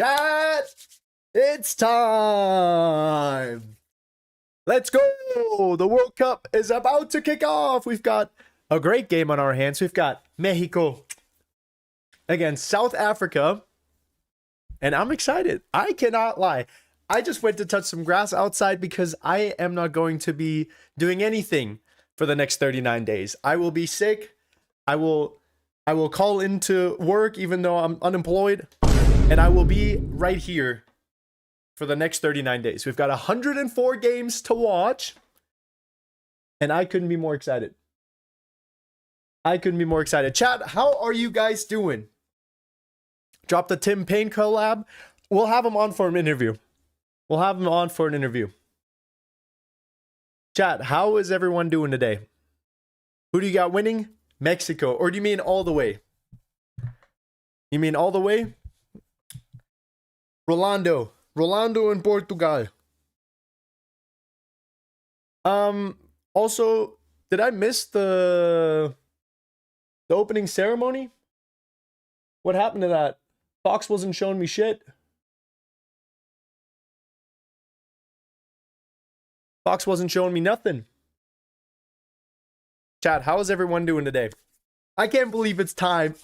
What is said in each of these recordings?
Chat, it's time. Let's go. The World Cup is about to kick off. We've got a great game on our hands. We've got Mexico against South Africa. And I'm excited. I cannot lie. I just went to touch some grass outside because I am not going to be doing anything for the next 39 days. I will be sick. I will call into work even though I'm unemployed. And I will be right here for the next 39 days. We've got 104 games to watch. And I couldn't be more excited. Chat, how are you guys doing? Drop the Tim Payne collab. We'll have him on for an interview. Chat, how is everyone doing today? Who do you got winning? Mexico. Or do you mean all the way? You mean all the way? Rolando in Portugal. Also, did I miss the opening ceremony? What happened to that? Fox wasn't showing me shit. Fox wasn't showing me nothing. Chat, how is everyone doing today? I can't believe it's time.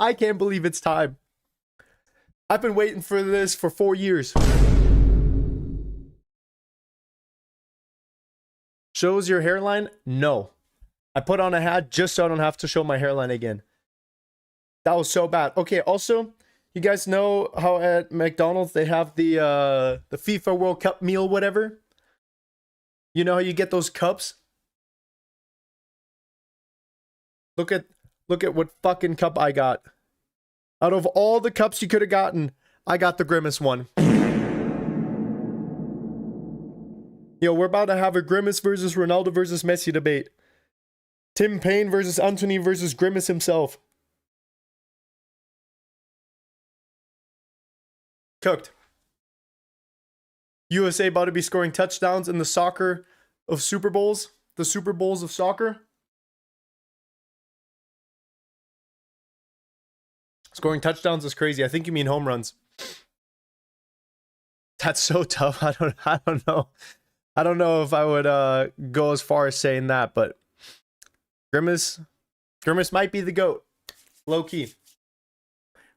I've been waiting for this for 4 years. Shows your hairline? No. I put on a hat just so I don't have to show my hairline again. That was so bad. Okay, also, you guys know how at McDonald's they have the FIFA World Cup meal, whatever? You know how you get those cups? Look at what fucking cup I got. Out of all the cups you could have gotten, I got the Grimace one. Yo, we're about to have a Grimace versus Ronaldo versus Messi debate. Tim Payne versus Anthony versus Grimace himself. Cooked. USA about to be scoring touchdowns in the soccer of Super Bowls. The Super Bowls of soccer. Scoring touchdowns is crazy. I think you mean home runs. That's so tough. I don't know. I don't know if I would go as far as saying that, but Grimace might be the GOAT. Low key.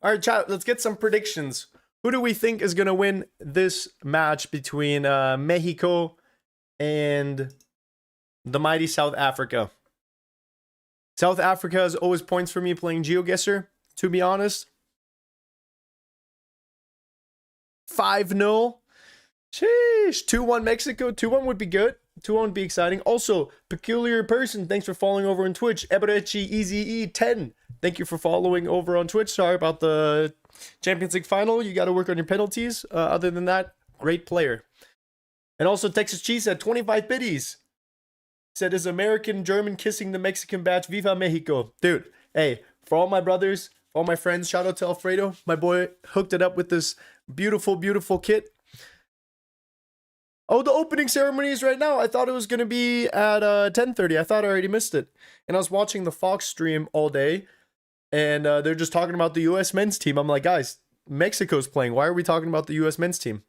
All right, chat, let's get some predictions. Who do we think is going to win this match between Mexico and the mighty South Africa? South Africa has always points for me playing GeoGuessr, to be honest. 5-0. Sheesh. 2-1 Mexico. 2-1 would be good. 2-1 would be exciting. Also, Peculiar Person, thanks for following over on Twitch. Eberechi Easy E10, thank you for following over on Twitch. Sorry about the Champions League final. You got to work on your penalties. Other than that, great player. And also, Texas Cheese had 25 biddies. Said, is American German kissing the Mexican batch? Viva Mexico. Dude, hey, for all my brothers, all my friends, shout out to Alfredo. My boy hooked it up with this beautiful, beautiful kit. Oh, the opening ceremony is right now. I thought it was going to be at 10:30. I thought I already missed it. And I was watching the Fox stream all day. And they're just talking about the U.S. men's team. I'm like, guys, Mexico's playing. Why are we talking about the U.S. men's team?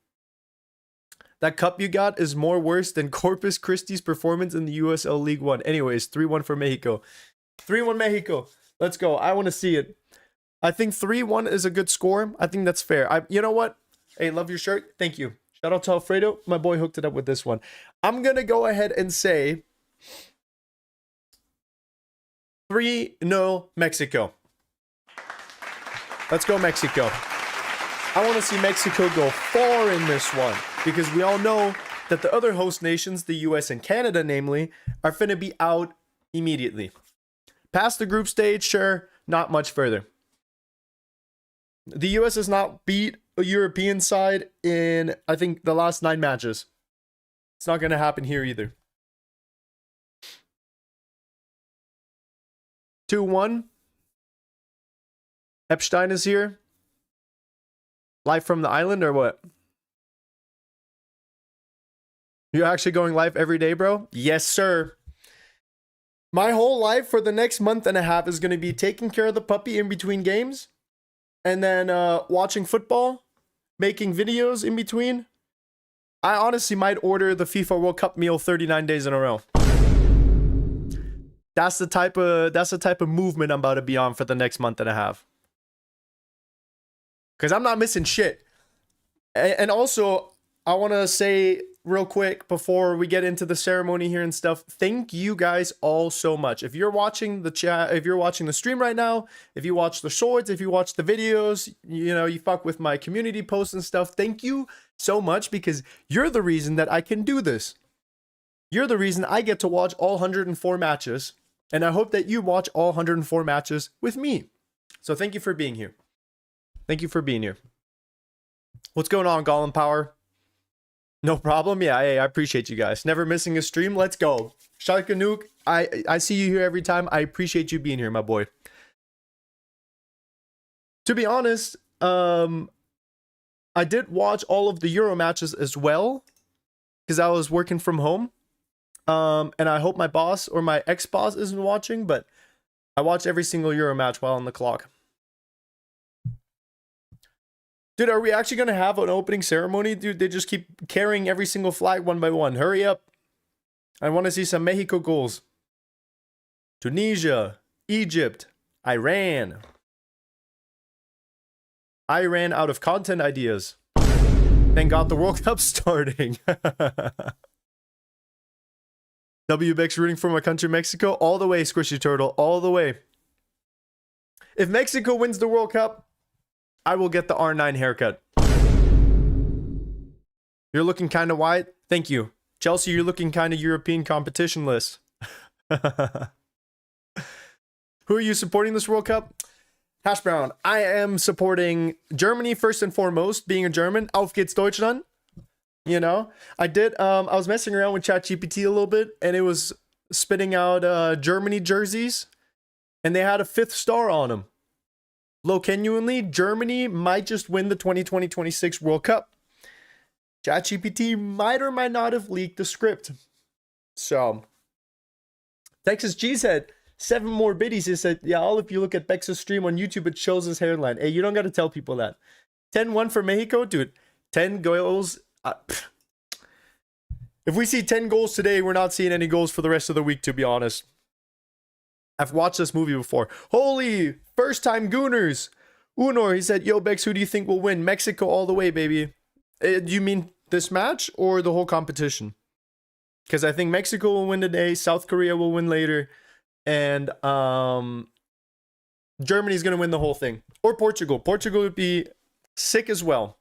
That cup you got is more worse than Corpus Christi's performance in the USL League One. Anyways, 3-1 for Mexico. 3-1 Mexico. Let's go. I want to see it. I think 3-1 is a good score. I think that's fair. You know what? Hey, love your shirt. Thank you. Shout out to Alfredo. My boy hooked it up with this one. I'm going to go ahead and say 3-0 Mexico. Let's go Mexico. I want to see Mexico go far in this one because we all know that the other host nations, the US and Canada namely, are finna be out immediately. Past the group stage, sure, not much further. The US has not beat a European side in, I think, the last 9 matches. It's not going to happen here either. 2-1. Epstein is here. Live from the island or what? You're actually going live every day, bro? Yes, sir. My whole life for the next month and a half is going to be taking care of the puppy in between games. And then watching football, making videos in between, I honestly might order the FIFA World Cup meal 39 days in a row. That's the type of movement I'm about to be on for the next month and a half. Because I'm not missing shit. And also, I want to say real quick before we get into the ceremony here and stuff, thank you guys all so much. If you're watching the chat, if you're watching the stream right now, if you watch the shorts, if you watch the videos, you know, you fuck with my community posts and stuff, thank you so much, because you're the reason that I can do this. You're the reason I get to watch all 104 matches, and I hope that you watch all 104 matches with me. So thank you for being here. Thank you for being here. What's going on, Golem Power? No problem. Yeah, hey, I appreciate you guys. Never missing a stream. Let's go. Sharka Nuke, I see you here every time. I appreciate you being here, my boy. To be honest, I did watch all of the Euro matches as well, because I was working from home. And I hope my boss or my ex-boss isn't watching, but I watched every single Euro match while on the clock. Dude, are we actually going to have an opening ceremony? Dude, they just keep carrying every single flag one by one. Hurry up. I want to see some Mexico goals. Tunisia, Egypt, Iran. I ran out of content ideas. Thank God the World Cup's starting. WBX rooting for my country, Mexico. All the way, Squishy Turtle. All the way. If Mexico wins the World Cup, I will get the R9 haircut. You're looking kind of white. Thank you. Chelsea, you're looking kind of European competition list. Who are you supporting this World Cup? Hash Brown. I am supporting Germany first and foremost, being a German. Auf geht's Deutschland. You know, I was messing around with ChatGPT a little bit, and it was spitting out Germany jerseys, and they had a 5th star on them. Low genuinely, Germany might just win the 2020-26 World Cup. ChatGPT might or might not have leaked the script. So, Texas Cheesehead, 7 more biddies. He said, yeah, all if you look at Bex's stream on YouTube, it shows his hairline. Hey, you don't got to tell people that. 10-1 for Mexico? Dude, 10 goals. If we see 10 goals today, we're not seeing any goals for the rest of the week, to be honest. I've watched this movie before. Holy, first time Gooners. Unor, he said, yo, Bex, who do you think will win? Mexico all the way, baby. Do you mean this match or the whole competition? Because I think Mexico will win today, South Korea will win later, and Germany's going to win the whole thing. Or Portugal. Portugal would be sick as well.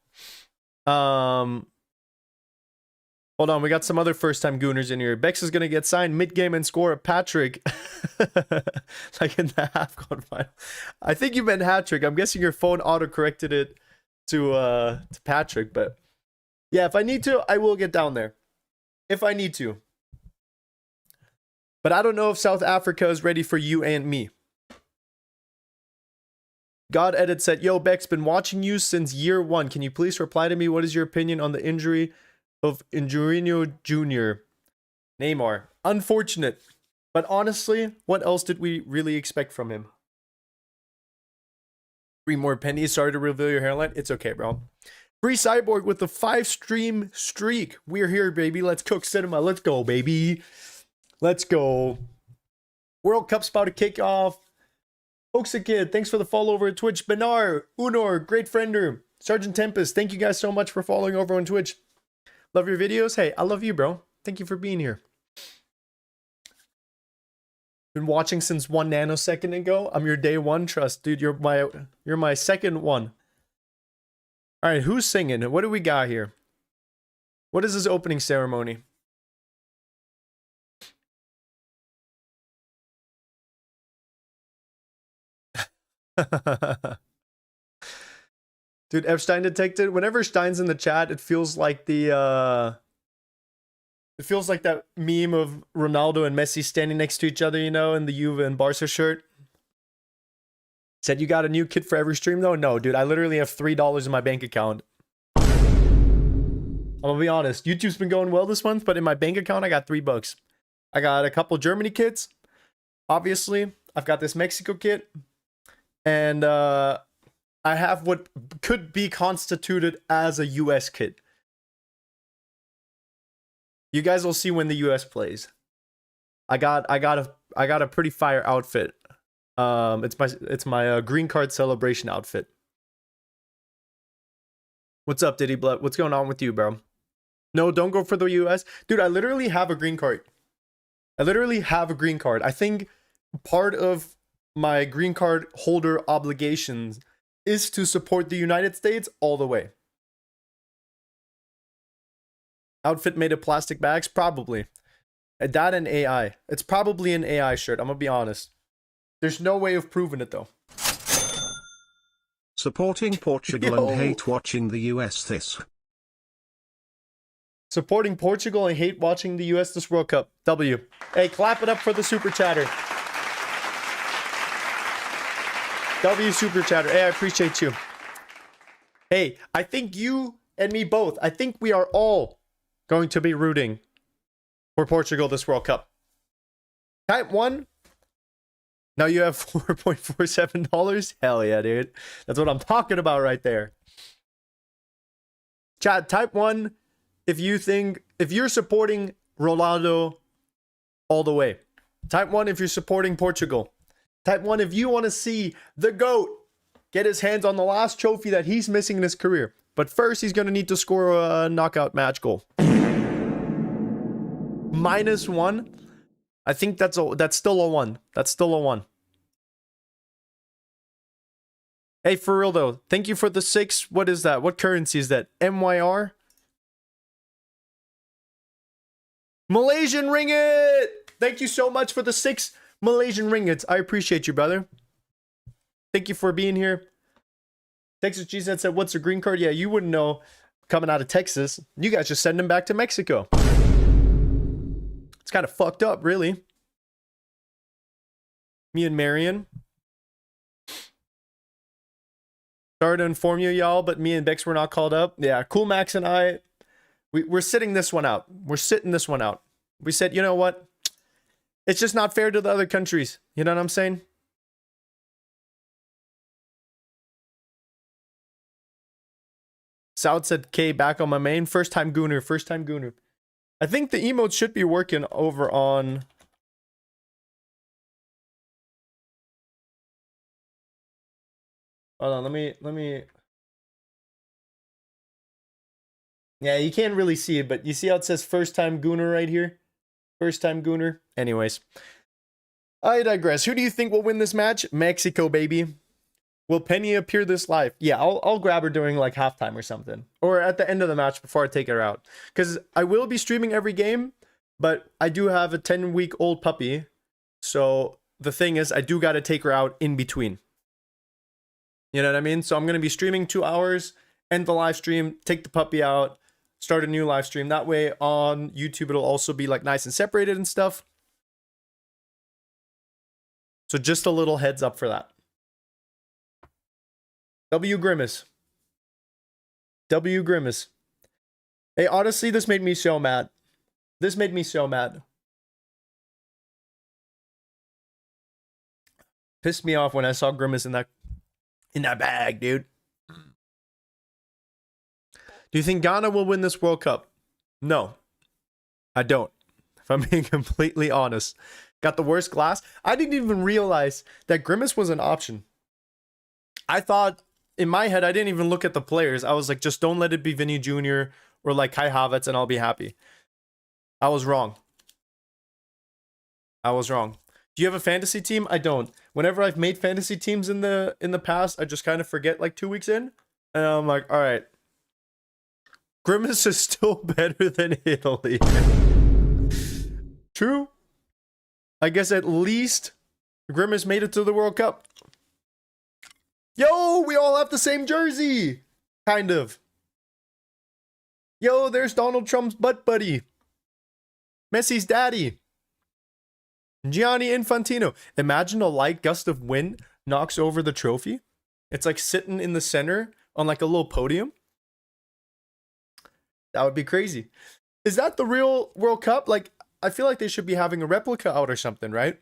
Hold on, we got some other first-time Gooners in here. Bex is going to get signed mid-game and score a Patrick. Like in the half-court final. I think you meant hat-trick. I'm guessing your phone auto-corrected it to Patrick. But yeah, if I need to, I will get down there. If I need to. But I don't know if South Africa is ready for you and me. God Edit said, yo, Bex, been watching you since year 1. Can you please reply to me? What is your opinion on the injury of Injurino Jr.? Neymar. Unfortunate. But honestly, what else did we really expect from him? 3 more pennies. Sorry to reveal your hairline. It's okay, bro. Free Cyborg with the 5-stream streak. We're here, baby. Let's cook cinema. Let's go, baby. Let's go. World Cup's about to kick off. Oxa Kid, thanks for the follow over at Twitch. Benar, Unor, great friender. Sergeant Tempest, thank you guys so much for following over on Twitch. Love your videos. Hey, I love you, bro. Thank you for being here. Been watching since 1 nanosecond ago. I'm your day 1 trust, dude. You're my second one. All right, who's singing? What do we got here? What is this opening ceremony? Dude, Epstein detected. Whenever Stein's in the chat, it feels like the it feels like that meme of Ronaldo and Messi standing next to each other, you know, in the Juve and Barca shirt. Said you got a new kit for every stream though? No, dude, I literally have $3 in my bank account. I'm gonna be honest, YouTube's been going well this month, but in my bank account I got $3. I got a couple Germany kits. Obviously, I've got this Mexico kit. And I have what could be constituted as a US kit. You guys will see when the US plays. I got a pretty fire outfit. It's my green card celebration outfit. What's up, Diddy Blood? What's going on with you, bro? No, don't go for the US. Dude, I literally have a green card. I think part of my green card holder obligations is to support the United States all the way. Outfit made of plastic bags? Probably. That and AI. It's probably an AI shirt, I'm gonna be honest. There's no way of proving it though. Supporting Portugal and hate watching the US this. Supporting Portugal and hate watching the US this World Cup. W. Hey, clap it up for the super chatter. W super chatter. Hey, I appreciate you. Hey, I think you and me both. I think we are all going to be rooting for Portugal this World Cup. Type 1. Now you have $4.47. Hell yeah, dude. That's what I'm talking about right there. Chat, type 1 if you're supporting Ronaldo all the way. Type 1 if you're supporting Portugal. Type 1 if you want to see the GOAT get his hands on the last trophy that he's missing in his career. But first, he's going to need to score a knockout match goal. -1. I think that's still a 1. That's still a 1. Hey, for real though, thank you for the 6. What is that? What currency is that? MYR? Malaysian ringgit! Thank you so much for the 6 Malaysian ringgits. I appreciate you, brother. Thank you for being here. Texas G said, what's a green card? Yeah, you wouldn't know coming out of Texas. You guys just send them back to Mexico. It's kind of fucked up, really. Me and Marion. Sorry to inform you, y'all, but me and Bex were not called up. Yeah, Cool Max and I, we're sitting this one out. We're sitting this one out. We said, you know what? It's just not fair to the other countries. You know what I'm saying? South said, K, back on my main. First time Gooner. First time Gooner. I think the emotes should be working over on... Hold on, let me... Yeah, you can't really see it, but you see how it says first time Gooner right here? First time Gooner. Anyways. I digress. Who do you think will win this match? Mexico, baby. Will Penny appear this live? Yeah, I'll grab her during like halftime or something. Or at the end of the match before I take her out. Because I will be streaming every game, but I do have a 10-week-old puppy. So the thing is, I do got to take her out in between. You know what I mean? So I'm going to be streaming 2 hours, end the live stream, take the puppy out, start a new live stream. That way on YouTube, it'll also be like nice and separated and stuff. So just a little heads up for that. W Grimace. W Grimace. Hey, honestly, this made me so mad. This made me so mad. Pissed me off when I saw Grimace in that bag, dude. Do you think Ghana will win this World Cup? No, I don't. If I'm being completely honest. Got the worst glass. I didn't even realize that Grimace was an option. I thought, in my head, I didn't even look at the players. I was like, just don't let it be Vinny Jr. or like Kai Havertz and I'll be happy. I was wrong. I was wrong. Do you have a fantasy team? I don't. Whenever I've made fantasy teams in the past, I just kind of forget like 2 weeks in. And I'm like, all right. Grimace is still better than Italy. True. I guess at least Grimace made it to the World Cup. Yo, we all have the same jersey. Kind of. Yo, there's Donald Trump's butt buddy. Messi's daddy. Gianni Infantino. Imagine a light gust of wind knocks over the trophy. It's like sitting in the center on like a little podium. That would be crazy. Is that the real World Cup? Like, I feel like they should be having a replica out or something, right?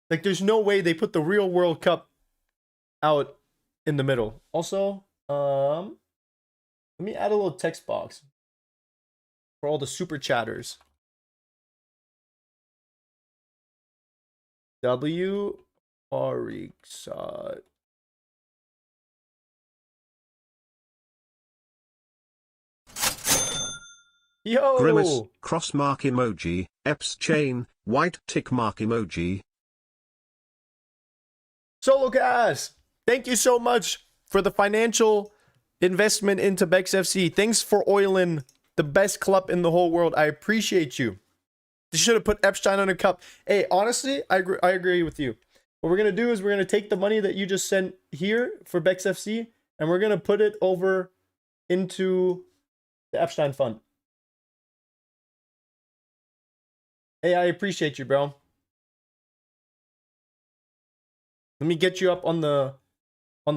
Like, there's no way they put the real World Cup out in the middle. Also, let me add a little text box for all the super chatters. W Arixad. Grimace, Yo! cross mark emoji, Epps chain, white tick mark emoji. Solo Gas, thank you so much for the financial investment into Bex FC. Thanks for oiling the best club in the whole world. I appreciate you. You should have put Epstein on a cup. Hey, honestly, I agree with you. What we're going to do is we're going to take the money that you just sent here for Bex FC and we're going to put it over into the Epstein fund. Hey, I appreciate you, bro. Let me get you up on the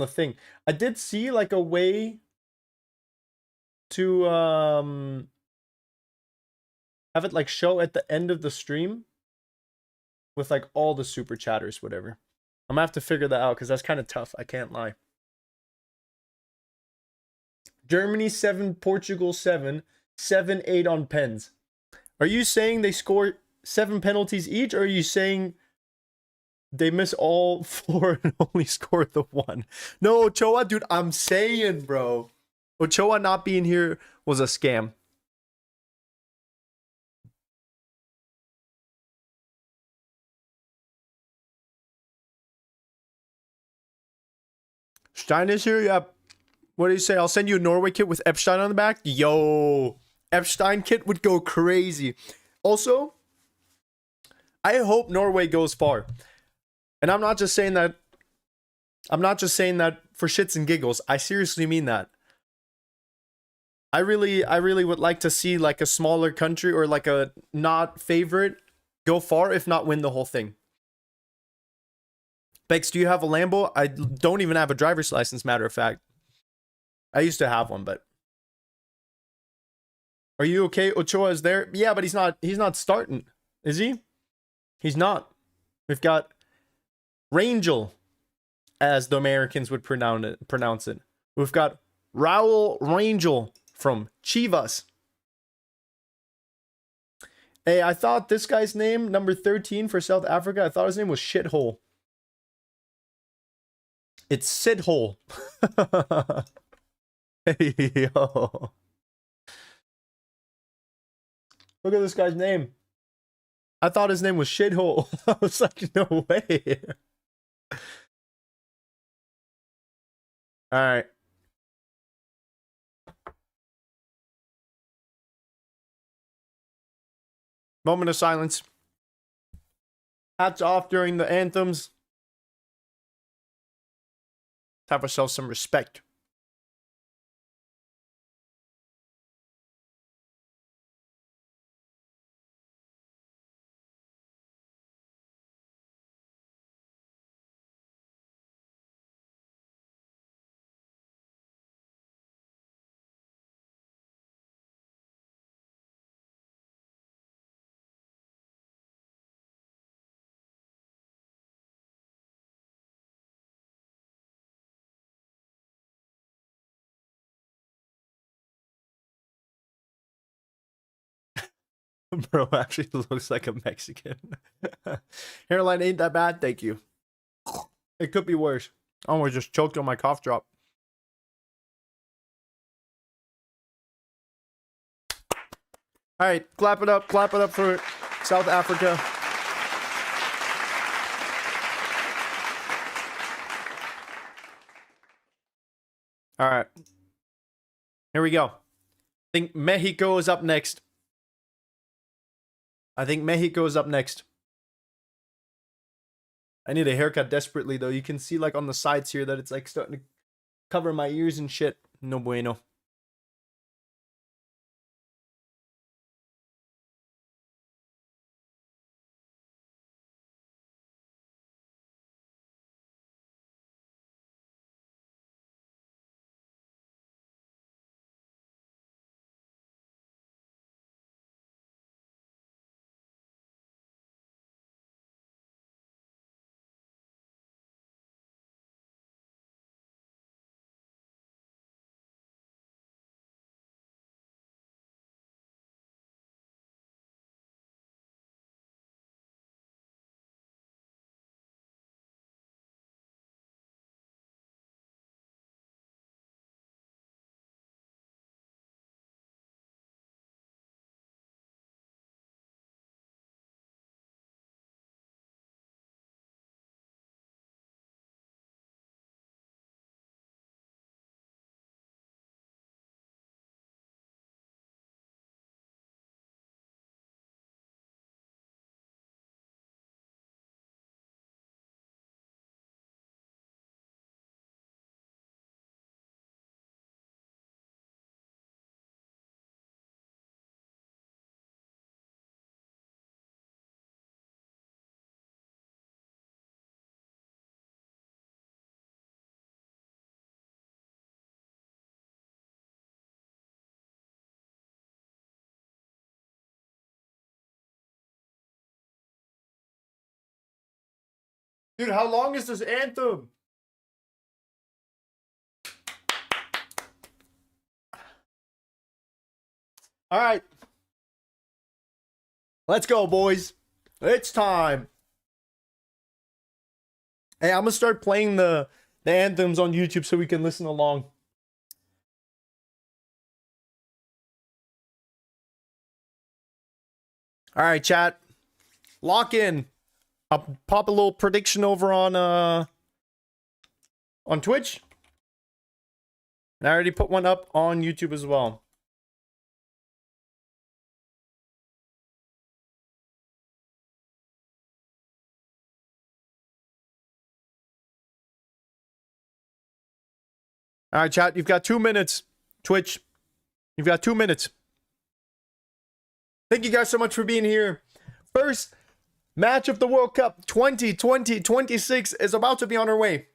thing. I did see like a way to have it like show at the end of the stream with like all the super chatters, whatever. I'm gonna have to figure that out because that's kind of tough. I can't lie. Germany 7, Portugal 7, 7-8 on pens. Are you saying they score 7 penalties each, or are you saying they miss all 4 and only score the 1? No, Ochoa, dude, I'm saying, bro. Ochoa not being here was a scam. Stein is here? Yeah. What do you say? I'll send you a Norway kit with Epstein on the back. Yo, Epstein kit would go crazy. Also, I hope Norway goes far. And I'm not just saying that. I'm not just saying that for shits and giggles. I seriously mean that. I really would like to see like a smaller country or like a not favorite go far, if not win the whole thing. Bex, do you have a Lambo? I don't even have a driver's license, matter of fact. I used to have one, but are you okay? Ochoa is there. Yeah, but he's not starting, is he? He's not. We've got Rangel, as the Americans would pronounce it. We've got Raul Rangel from Chivas. Hey, I thought this guy's name, number 13 for South Africa, I thought his name was Shithole. It's Sidhole. Hey, yo. Look at this guy's name. I thought his name was Shithole. I was like, no way. All right. Moment of silence. Hats off during the anthems. Have ourselves some respect. Bro actually looks like a Mexican. Hairline ain't that bad, thank you. It could be worse. I almost just choked on my cough drop. All right, clap it up for South Africa. All right, here we go. I think Mexico is up next. I need a haircut desperately though. You can see like on the sides here that it's like starting to cover my ears and shit. No bueno. Dude, how long is this anthem? All right. Let's go, boys. It's time. Hey, I'm going to start playing the anthems on YouTube so we can listen along. All right, chat. Lock in. I'll pop a little prediction over on Twitch. And I already put one up on YouTube as well. All right, chat. You've got 2 minutes. Twitch. You've got 2 minutes. Thank you guys so much for being here. First match of the World Cup 2026 is about to be on our way.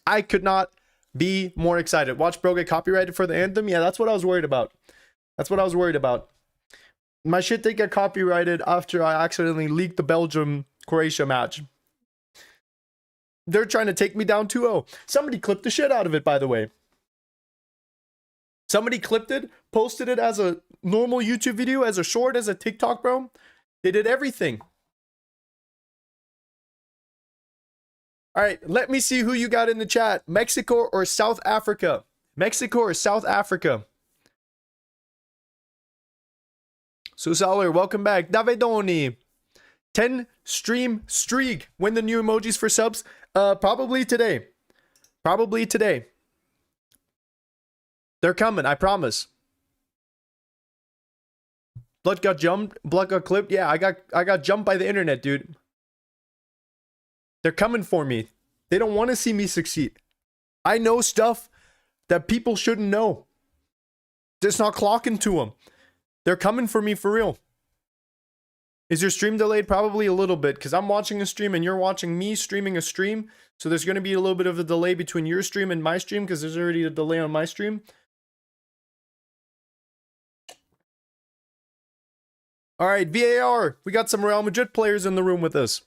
I could not be more excited. Watch bro get copyrighted for the anthem. Yeah, that's what I was worried about. That's what I was worried about. My shit did get copyrighted after I accidentally leaked the Belgium-Croatia match. They're trying to take me down 2-0. Somebody clipped the shit out of it, by the way. Somebody clipped it, posted it as a normal YouTube video, as a short, as a TikTok, bro. They did everything. All right, let me see who you got in the chat. Mexico or South Africa? Mexico or South Africa? Susaler, welcome back. Davidoni. 10 stream streak. When the new emojis for subs? Probably today. Probably today. They're coming, I promise. Blood got jumped. Blood got clipped. Yeah, I got jumped by the internet, dude. They're coming for me. They don't want to see me succeed. I know stuff that people shouldn't know. Just not clocking to them. They're coming for me for real. Is your stream delayed? Probably a little bit, because I'm watching a stream and you're watching me streaming a stream. So there's going to be a little bit of a delay between your stream and my stream, because there's already a delay on my stream. All right, VAR. We got some Real Madrid players in the room with us.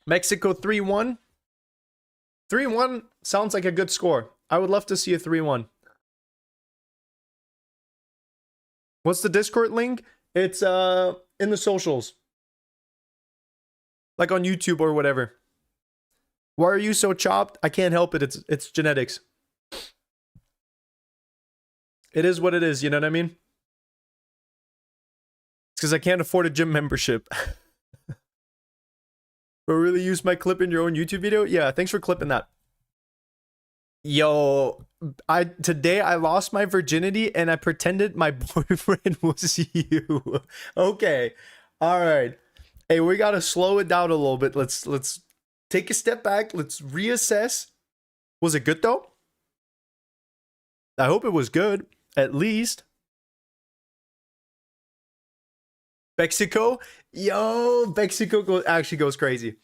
Mexico 3-1. 3-1 sounds like a good score. I would love to see a 3-1. What's the Discord link? It's in the socials. Like on YouTube or whatever. Why are you so chopped? I can't help it. It's genetics. It is what it is, you know what I mean? It's because I can't afford a gym membership. But really use my clip in your own YouTube video? Yeah, thanks for clipping that. Yo, today I lost my virginity and I pretended my boyfriend was you. Okay. All right. Hey, we got to slow it down a little bit. Let's take a step back. Let's reassess. Was it good though? I hope it was good, at least. Mexico? Yo, Mexico actually goes crazy.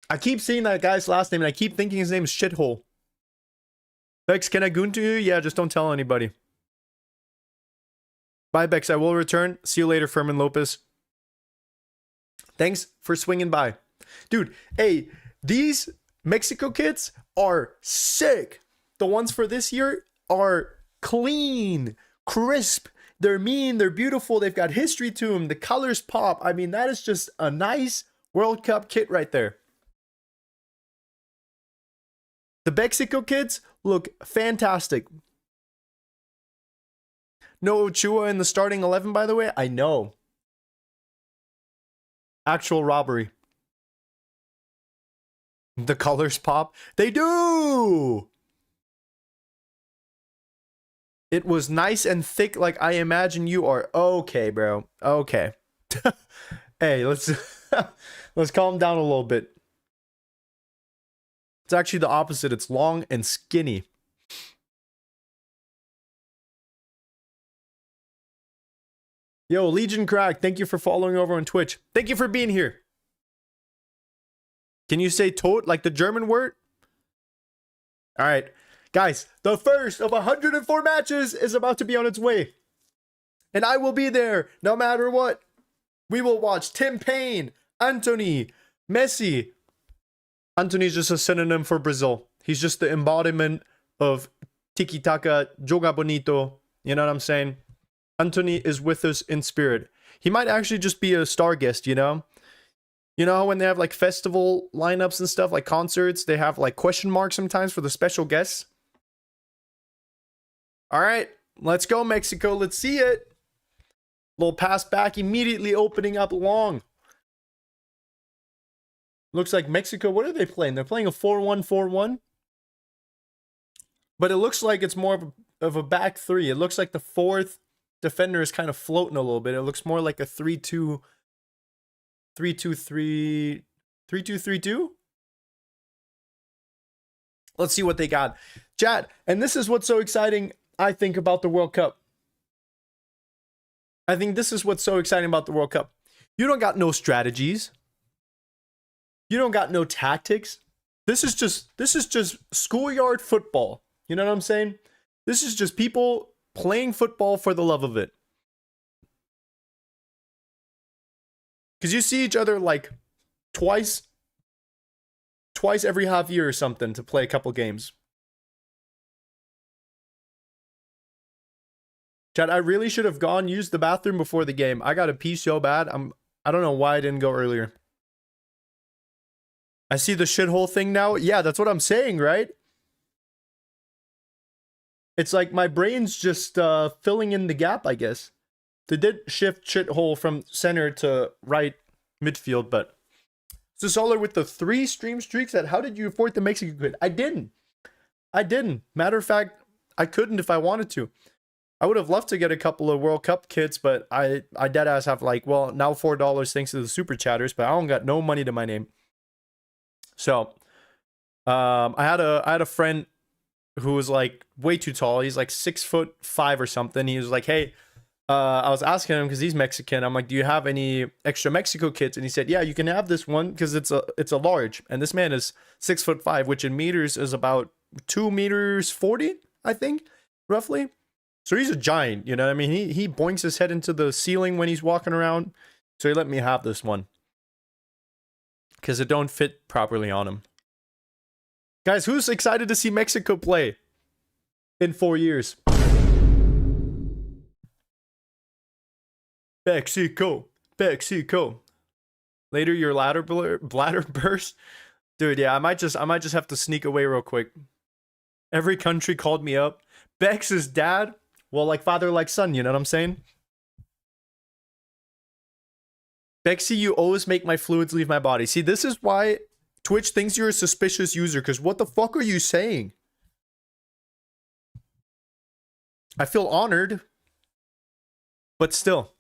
I keep seeing that guy's last name and I keep thinking his name is Shithole. Bex, can I goon to you? Yeah, just don't tell anybody. Bye, Bex. I will return. See you later, Furman Lopez. Thanks for swinging by. Dude, hey, these Mexico kids are sick. The ones for this year are clean, crisp. They're mean, they're beautiful. They've got history to them. The colors pop. I mean, that is just a nice World Cup kit right there. The Mexico kids look fantastic. No Ochoa in the starting 11, by the way. I know. Actual robbery. The colors pop. They do! It was nice and thick like I imagine you are. Okay, bro. Okay. Hey, let's calm down a little bit. It's actually the opposite. It's long and skinny. Yo, Legion Crack, thank you for following over on Twitch. Thank you for being here. Can you say tot like the German word? All right, guys, the first of 104 matches is about to be on its way. And I will be there no matter what. We will watch Tim Payne, Anthony, Messi. Anthony's just a synonym for Brazil. He's just the embodiment of tiki-taka, joga bonito. You know what I'm saying? Anthony is with us in spirit. He might actually just be a star guest, you know? You know when they have like festival lineups and stuff, like concerts, they have like question marks sometimes for the special guests. All right, let's go, Mexico. Let's see it. Little pass back, immediately opening up long. Looks like Mexico, what are they playing? They're playing a 4-1-4-1. But it looks like it's more of a back three. It looks like the fourth defender is kind of floating a little bit. It looks more like a 3-2, 3-2-3, 3-2-3-2. Let's see what they got. Chat, and this is what's so exciting, I think, about the World Cup. I think this is what's so exciting about the World Cup. You don't got no strategies. You don't got no tactics. This is just schoolyard football. You know what I'm saying? This is just people playing football for the love of it. Because you see each other like twice every half year or something to play a couple games. Chad, I really should have used the bathroom before the game. I got to pee so bad. I don't know why I didn't go earlier. I see the shithole thing now. Yeah, that's what I'm saying, right? It's like my brain's just filling in the gap, I guess. They did shift shithole from center to right midfield, but Solar with the 3 stream streaks. How did you afford the Mexican quid? I didn't. Matter of fact, I couldn't if I wanted to. I would have loved to get a couple of World Cup kits, but I deadass have like, well, now $4 thanks to the super chatters, but I don't got no money to my name. So, I had a friend who was like way too tall. He's like 6'5" or something. He was like, hey, I was asking him because he's Mexican. I'm like, do you have any extra Mexico kits? And he said, yeah, you can have this one because it's a large. And this man is 6'5", which in meters is about 2 meters 40, I think, roughly. So he's a giant, you know what I mean? He boinks his head into the ceiling when he's walking around. So he let me have this one. Because it don't fit properly on him. Guys, who's excited to see Mexico play in 4 years? Mexico. Later, your bladder burst. Dude, yeah, I might just have to sneak away real quick. Every country called me up. Bex's dad. Well, like father, like son, you know what I'm saying? Bexy, you always make my fluids leave my body. See, this is why Twitch thinks you're a suspicious user, because what the fuck are you saying? I feel honored, but still.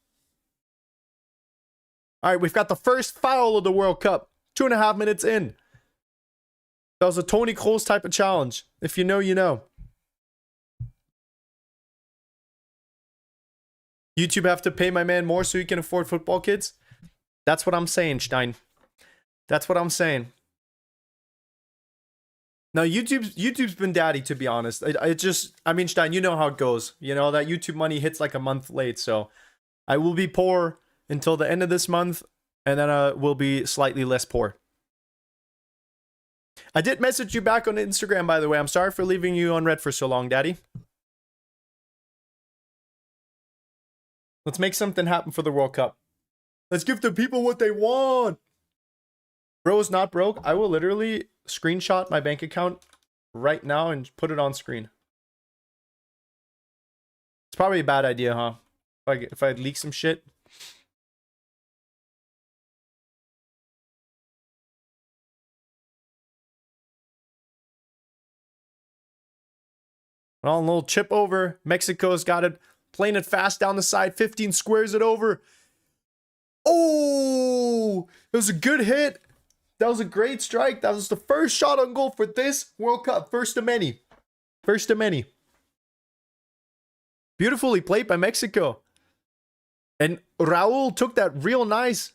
All right, we've got the first foul of the World Cup. 2.5 minutes in. That was a Tony Kroos type of challenge. If you know, you know. YouTube have to pay my man more so he can afford football kids? That's what I'm saying, Stein. That's what I'm saying. Now, YouTube's been daddy, to be honest. I mean, Stein, you know how it goes. You know, that YouTube money hits like a month late, so I will be poor until the end of this month, and then we'll be slightly less poor. I did message you back on Instagram, by the way. I'm sorry for leaving you unread for so long, Daddy. Let's make something happen for the World Cup. Let's give the people what they want. Bro is not broke. I will literally screenshot my bank account right now and put it on screen. It's probably a bad idea, huh? If I leak some shit. Well, a little chip over. Mexico's got it. Playing it fast down the side. 15 squares it over. Oh! It was a good hit. That was a great strike. That was the first shot on goal for this World Cup. First of many. First of many. Beautifully played by Mexico. And Raul took that real nice.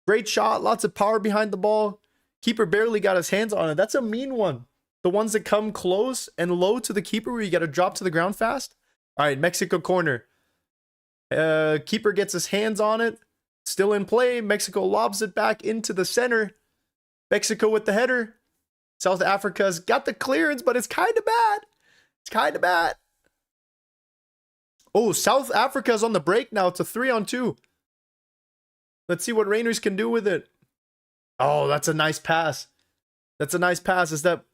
Great shot. Lots of power behind the ball. Keeper barely got his hands on it. That's a mean one. The ones that come close and low to the keeper where you got to drop to the ground fast. All right, Mexico corner. Keeper gets his hands on it. Still in play. Mexico lobs it back into the center. Mexico with the header. South Africa's got the clearance, but it's kind of bad. It's kind of bad. Oh, South Africa's on the break now. It's a 3-on-2. Let's see what Rainers can do with it. Oh, that's a nice pass. That's a nice pass. Is that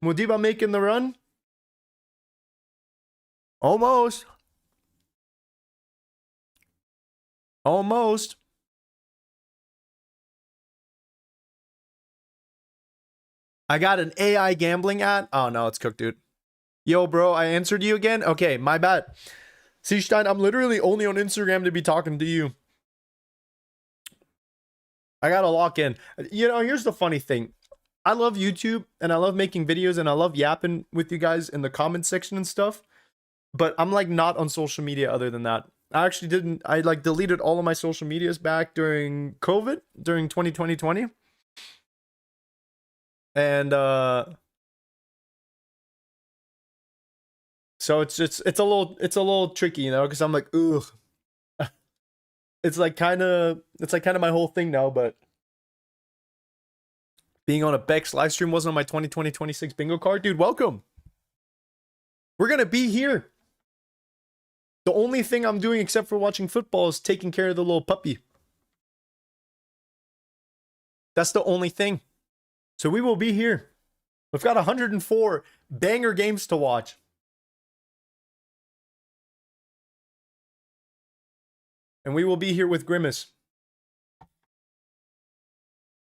Modiba making the run? Almost. Almost. I got an AI gambling ad. Oh, no, it's cooked, dude. Yo, bro, I answered you again? Okay, my bad. Seestein, I'm literally only on Instagram to be talking to you. I gotta lock in. You know, here's the funny thing. I love YouTube, and I love making videos, and I love yapping with you guys in the comment section and stuff. But I'm, like, not on social media other than that. I actually didn't... I, like, deleted all of my social medias back during COVID, during 2020. And, so it's a little tricky, you know, because I'm like, ugh. It's like kind of my whole thing now, but being on a Bex live stream wasn't on my 2026 bingo card. Dude, welcome. We're going to be here. The only thing I'm doing except for watching football is taking care of the little puppy. That's the only thing. So we will be here. We've got 104 banger games to watch. And we will be here with Grimace.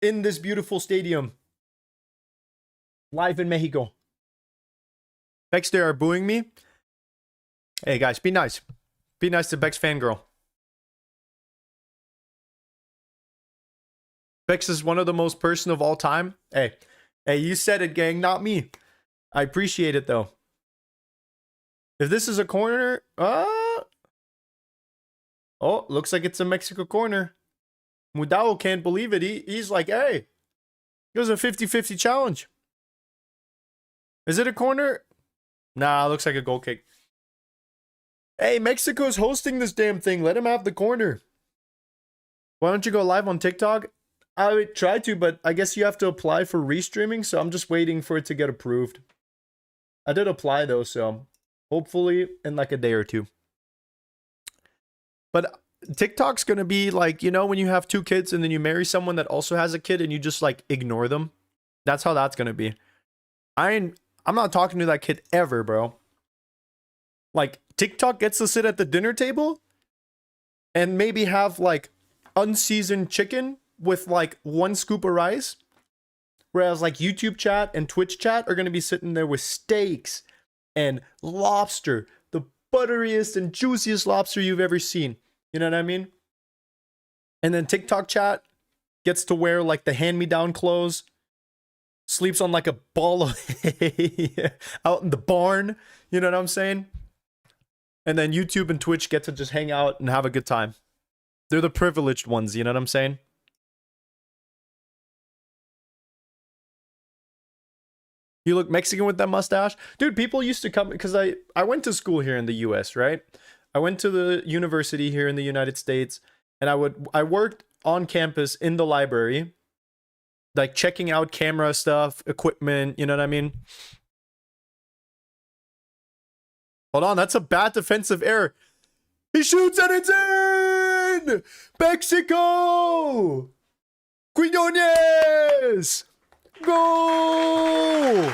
In this beautiful stadium. Live in Mexico. Bex, they are booing me. Hey guys, be nice. Be nice to Bex fangirl. Bex is one of the most person of all time. Hey, you said it, gang, not me. I appreciate it though. If this is a corner, oh, looks like it's a Mexico corner. Mudao can't believe it. He's like, hey, it was a 50-50 challenge. Is it a corner? Nah, looks like a goal kick. Hey, Mexico's hosting this damn thing. Let him have the corner. Why don't you go live on TikTok? I would try to, but I guess you have to apply for restreaming, so I'm just waiting for it to get approved. I did apply though, so hopefully in like a day or two. But TikTok's gonna be like, you know, when you have two kids and then you marry someone that also has a kid and you just like ignore them. That's how that's gonna be. I'm not talking to that kid ever, bro. Like, TikTok gets to sit at the dinner table and maybe have like unseasoned chicken with like 1 scoop of rice. Whereas like YouTube chat and Twitch chat are gonna be sitting there with steaks and lobster. The butteriest and juiciest lobster you've ever seen. You know what I mean? And then TikTok chat gets to wear like the hand-me-down clothes, sleeps on like a ball of hay out in the barn. You know what I'm saying? And then YouTube and Twitch get to just hang out and have a good time. They're the privileged ones, you know what I'm saying? You look Mexican with that mustache? Dude, people used to come, because I went to school here in the US, right? I went to the university here in the United States, and I worked on campus in the library, like checking out camera stuff, equipment, you know what I mean? Hold on, that's a bad defensive error. He shoots and it's in! Mexico! Quinones! Go!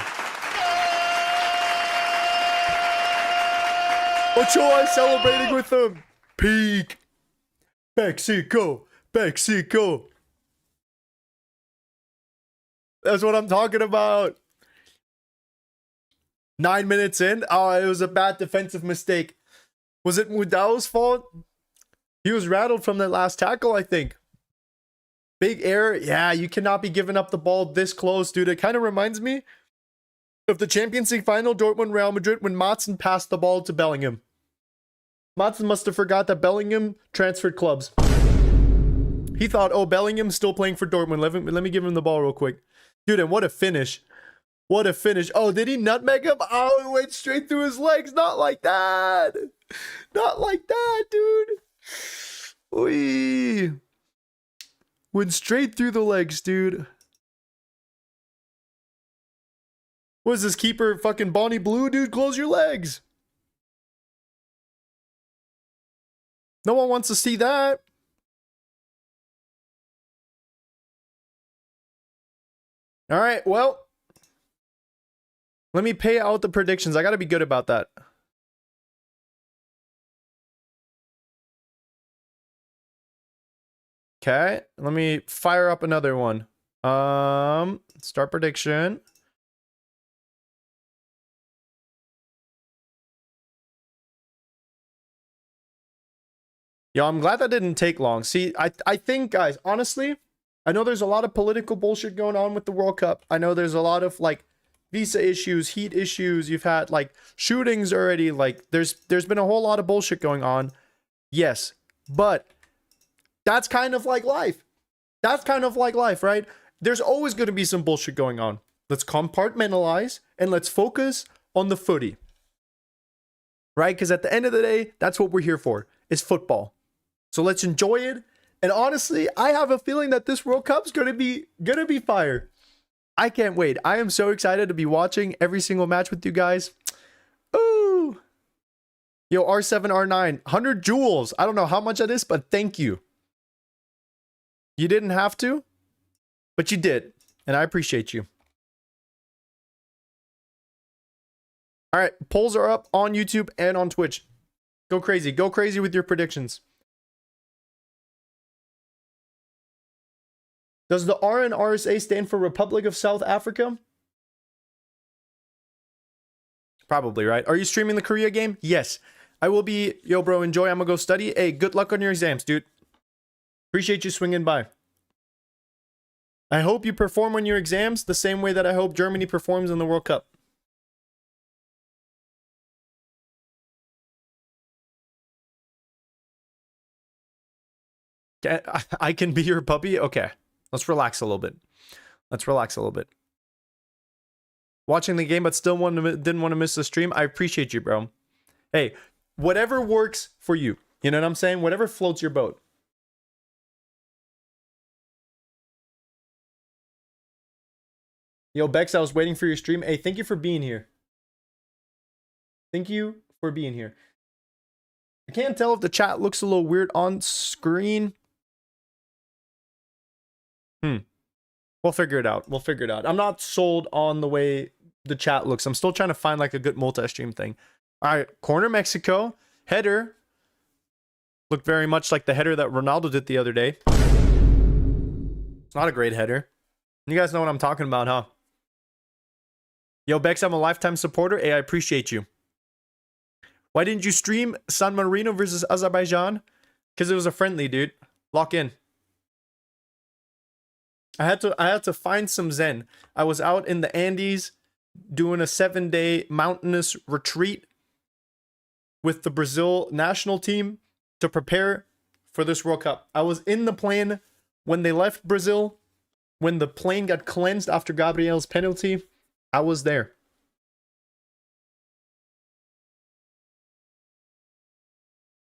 Ochoa is celebrating with them. Peak. Mexico. Mexico. That's what I'm talking about. 9 minutes in. Oh, it was a bad defensive mistake. Was it Mudao's fault? He was rattled from that last tackle, I think. Big error. Yeah, you cannot be giving up the ball this close, dude. It kind of reminds me of the Champions League final, Dortmund Real Madrid, when Matson passed the ball to Bellingham. Matson must have forgot that Bellingham transferred clubs. He thought, oh, Bellingham's still playing for Dortmund. Let me give him the ball real quick. Dude, and what a finish. What a finish. Oh, did he nutmeg him? Oh, it went straight through his legs. Not like that. Not like that, dude. Oy. Went straight through the legs, dude. What is this keeper fucking Bonnie Blue, dude? Close your legs. No one wants to see that. All right, well, let me pay out the predictions. I got to be good about that. Okay, let me fire up another one. Start prediction. Yo, I'm glad that didn't take long. See, I think, guys, honestly, I know there's a lot of political bullshit going on with the World Cup. I know there's a lot of, like, visa issues, heat issues. You've had, like, shootings already. Like, there's been a whole lot of bullshit going on. Yes, but that's kind of like life. That's kind of like life, right? There's always going to be some bullshit going on. Let's compartmentalize and let's focus on the footy. Right? Because at the end of the day, that's what we're here for, is football. So let's enjoy it. And honestly, I have a feeling that this World Cup's gonna be fire. I can't wait. I am so excited to be watching every single match with you guys. Ooh. Yo, R7, R9, 100 joules. I don't know how much that is, but thank you. You didn't have to, but you did. And I appreciate you. All right, polls are up on YouTube and on Twitch. Go crazy. Go crazy with your predictions. Does the R in RSA stand for Republic of South Africa? Probably, right? Are you streaming the Korea game? Yes. I will be. Yo, bro, enjoy. I'm gonna go study. Hey, good luck on your exams, dude. Appreciate you swinging by. I hope you perform on your exams the same way that I hope Germany performs in the World Cup. I can be your puppy? Okay. Let's relax a little bit. Let's relax a little bit. Watching the game, but still didn't want to miss the stream. I appreciate you, bro. Hey, whatever works for you. You know what I'm saying? Whatever floats your boat. Yo, Bex, I was waiting for your stream. Hey, thank you for being here. Thank you for being here. I can't tell if the chat looks a little weird on screen. We'll figure it out. We'll figure it out. I'm not sold on the way the chat looks. I'm still trying to find like a good multi-stream thing. All right, corner Mexico. Header. Looked very much like the header that Ronaldo did the other day. It's not a great header. You guys know what I'm talking about, huh? Yo, Bex, I'm a lifetime supporter. Hey, I appreciate you. Why didn't you stream San Marino versus Azerbaijan? Because it was a friendly, dude. Lock in. I had to find some zen. I was out in the Andes doing a 7-day mountainous retreat with the Brazil national team to prepare for this World Cup. I was in the plane when they left Brazil, when the plane got cleansed after Gabriel's penalty. I was there.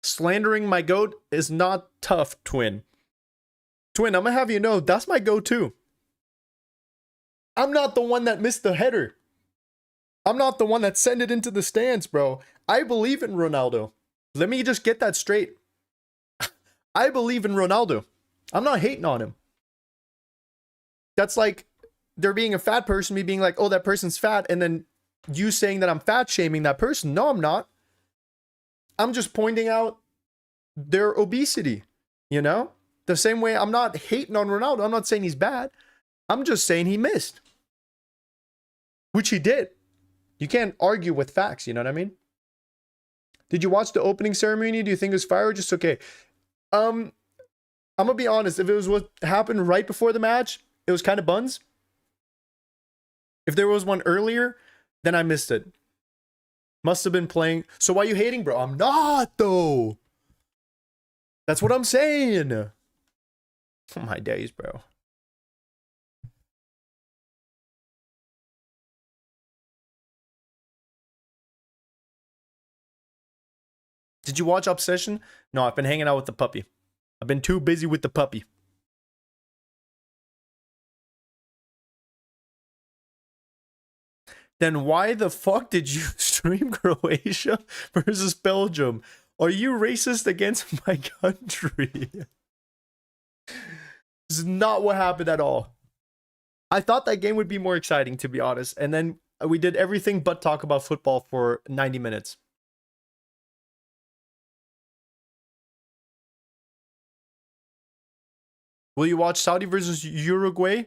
Slandering my goat is not tough, Twin. Twin, I'm gonna have you know, that's my go-to. I'm not the one that missed the header. I'm not the one that sent it into the stands, bro. I believe in Ronaldo. Let me just get that straight. I believe in Ronaldo. I'm not hating on him. That's like there being a fat person, me being like, oh, that person's fat, and then you saying that I'm fat shaming that person. No, I'm not. I'm just pointing out their obesity, you know? The same way I'm not hating on Ronaldo. I'm not saying he's bad. I'm just saying he missed. Which he did. You can't argue with facts, you know what I mean? Did you watch the opening ceremony? Do you think it was fire or just okay? I'm gonna be honest. If it was what happened right before the match, it was kind of buns. If there was one earlier, then I missed it. Must have been playing. So why are you hating, bro? I'm not, though. That's what I'm saying. Oh, my days, bro. Did you watch Obsession? No, I've been hanging out with the puppy. I've been too busy with the puppy. Then why the fuck did you stream Croatia versus Belgium? Are you racist against my country? This is not what happened at all. I thought that game would be more exciting, to be honest. And then we did everything but talk about football for 90 minutes. Will you watch Saudi versus Uruguay?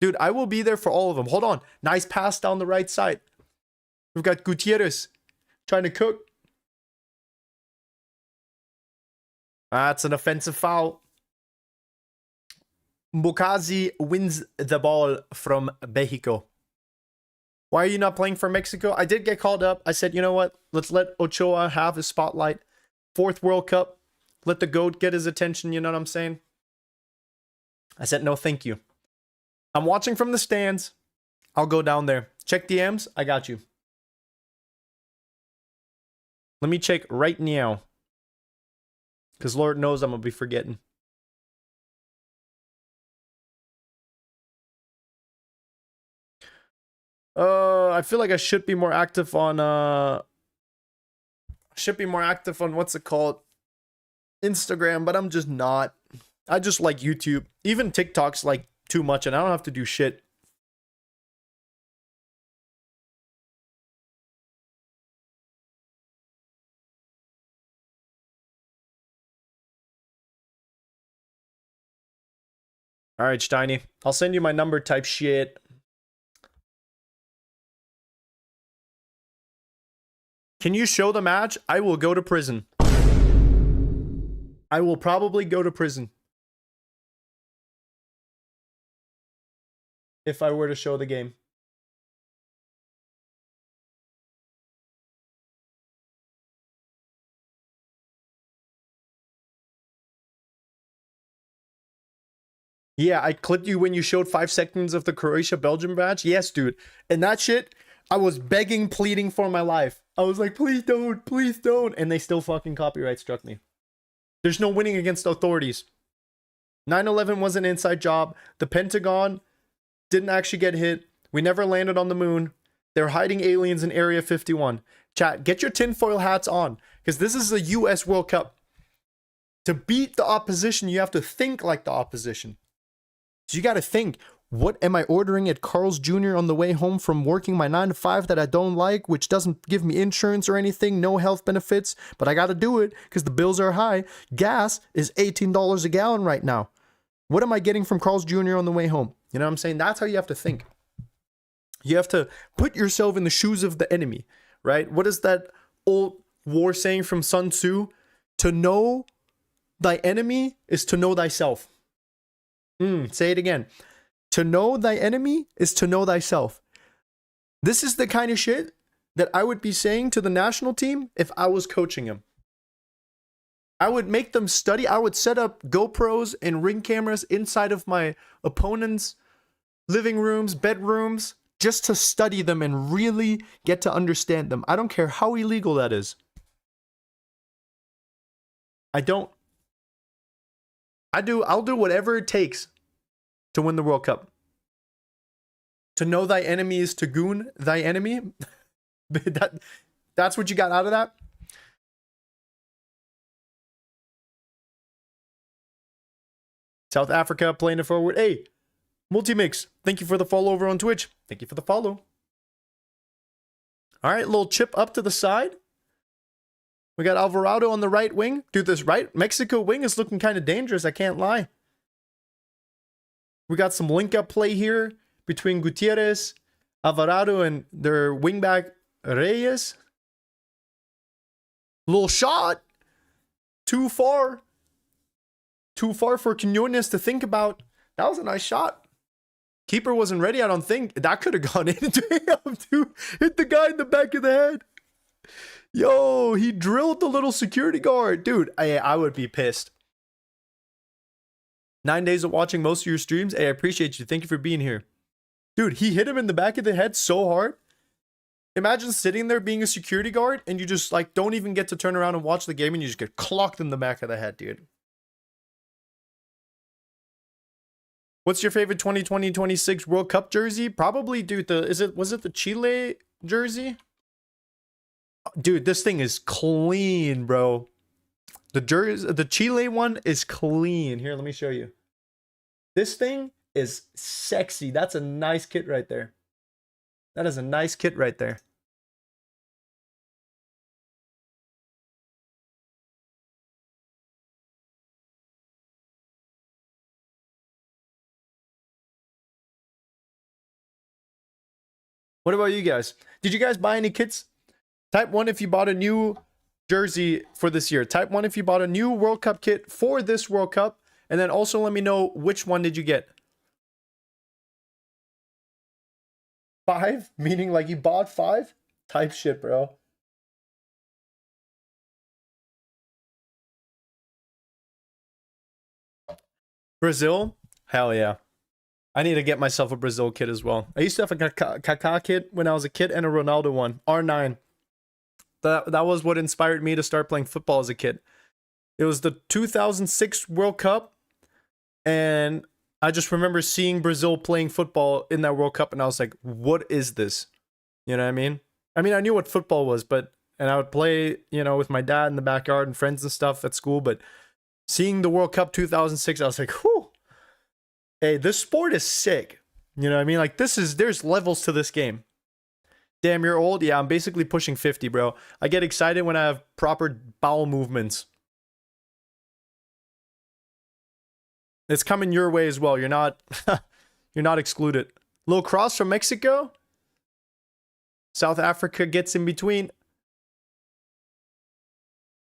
Dude, I will be there for all of them. Hold on. Nice pass down the right side. We've got Gutierrez trying to cook. That's an offensive foul. Mbukazi wins the ball from Mexico. Why are you not playing for Mexico? I did get called up. I said, you know what? Let's let Ochoa have his spotlight. 4th World Cup. Let the GOAT get his attention. You know what I'm saying? I said, no, thank you. I'm watching from the stands. I'll go down there. Check DMs. I got you. Let me check right now. Because Lord knows I'm going to be forgetting. I feel like I should be more active on what's it called? Instagram, but I'm just not. I just like YouTube. Even TikTok's like too much and I don't have to do shit. All right, Steiny. I'll send you my number type shit. Can you show the match? I will go to prison. I will probably go to prison. If I were to show the game. Yeah, I clipped you when you showed 5 seconds of the Croatia-Belgium match. Yes, dude. And that shit, I was begging, pleading for my life. I was like, please don't, please don't. And they still fucking copyright struck me. There's no winning against authorities. 9/11 was an inside job. The Pentagon didn't actually get hit. We never landed on the moon. They're hiding aliens in Area 51. Chat, get your tinfoil hats on. Because this is a US World Cup. To beat the opposition, you have to think like the opposition. So you got to think, what am I ordering at Carl's Jr. on the way home from working my 9 to 5 that I don't like, which doesn't give me insurance or anything, no health benefits, but I got to do it because the bills are high. Gas is $18 a gallon right now. What am I getting from Carl's Jr. on the way home? You know what I'm saying? That's how you have to think. You have to put yourself in the shoes of the enemy, right? What is that old war saying from Sun Tzu? To know thy enemy is to know thyself. Say it again. To know thy enemy is to know thyself. This is the kind of shit that I would be saying to the national team if I was coaching them. I would make them study. I would set up GoPros and ring cameras inside of my opponents' living rooms, bedrooms, just to study them and really get to understand them. I don't care how illegal that is. I don't. I'll do whatever it takes to win the World Cup. To know thy enemy is to goon thy enemy. That's what you got out of that? South Africa playing it forward. Hey, Multimix, thank you for the follow over on Twitch. Thank you for the follow. All right, little chip up to the side. We got Alvarado on the right wing. Dude, this right Mexico wing is looking kind of dangerous. I can't lie. We got some link-up play here between Gutierrez, Alvarado, and their wingback Reyes. Little shot. Too far. Too far for Quinones to think about. That was a nice shot. Keeper wasn't ready, I don't think. That could have gone in. Damn, dude. Hit the guy in the back of the head. Yo, he drilled the little security guard. Dude, I would be pissed. 9 days of watching most of your streams. Hey, I appreciate you. Thank you for being here. Dude, he hit him in the back of the head so hard. Imagine sitting there being a security guard and you just like don't even get to turn around and watch the game and you just get clocked in the back of the head, dude. What's your favorite 2020-26 World Cup jersey? Probably, dude, was it the Chile jersey? Dude, this thing is clean, bro. The Chile one is clean. Here, let me show you. This thing is sexy. That's a nice kit right there. That is a nice kit right there. What about you guys? Did you guys buy any kits? Type 1 if you bought a new jersey for this year. Type 1 if you bought a new World Cup kit for this World Cup. And then also let me know which one did you get. 5? Meaning like you bought 5? Type shit, bro. Brazil? Hell yeah. I need to get myself a Brazil kit as well. I used to have a Kaká kit when I was a kid and a Ronaldo one. R9. That was what inspired me to start playing football as a kid. It was the 2006 World Cup. And I just remember seeing Brazil playing football in that World Cup. And I was like, what is this? You know what I mean? I mean, I knew what football was, and I would play, you know, with my dad in the backyard and friends and stuff at school. But seeing the World Cup 2006, I was like, whew. Hey, this sport is sick. You know what I mean? Like, there's levels to this game. Damn, you're old? Yeah, I'm basically pushing 50, bro. I get excited when I have proper bowel movements. It's coming your way as well. You're not you're not excluded. Lil Cross from Mexico. South Africa gets in between.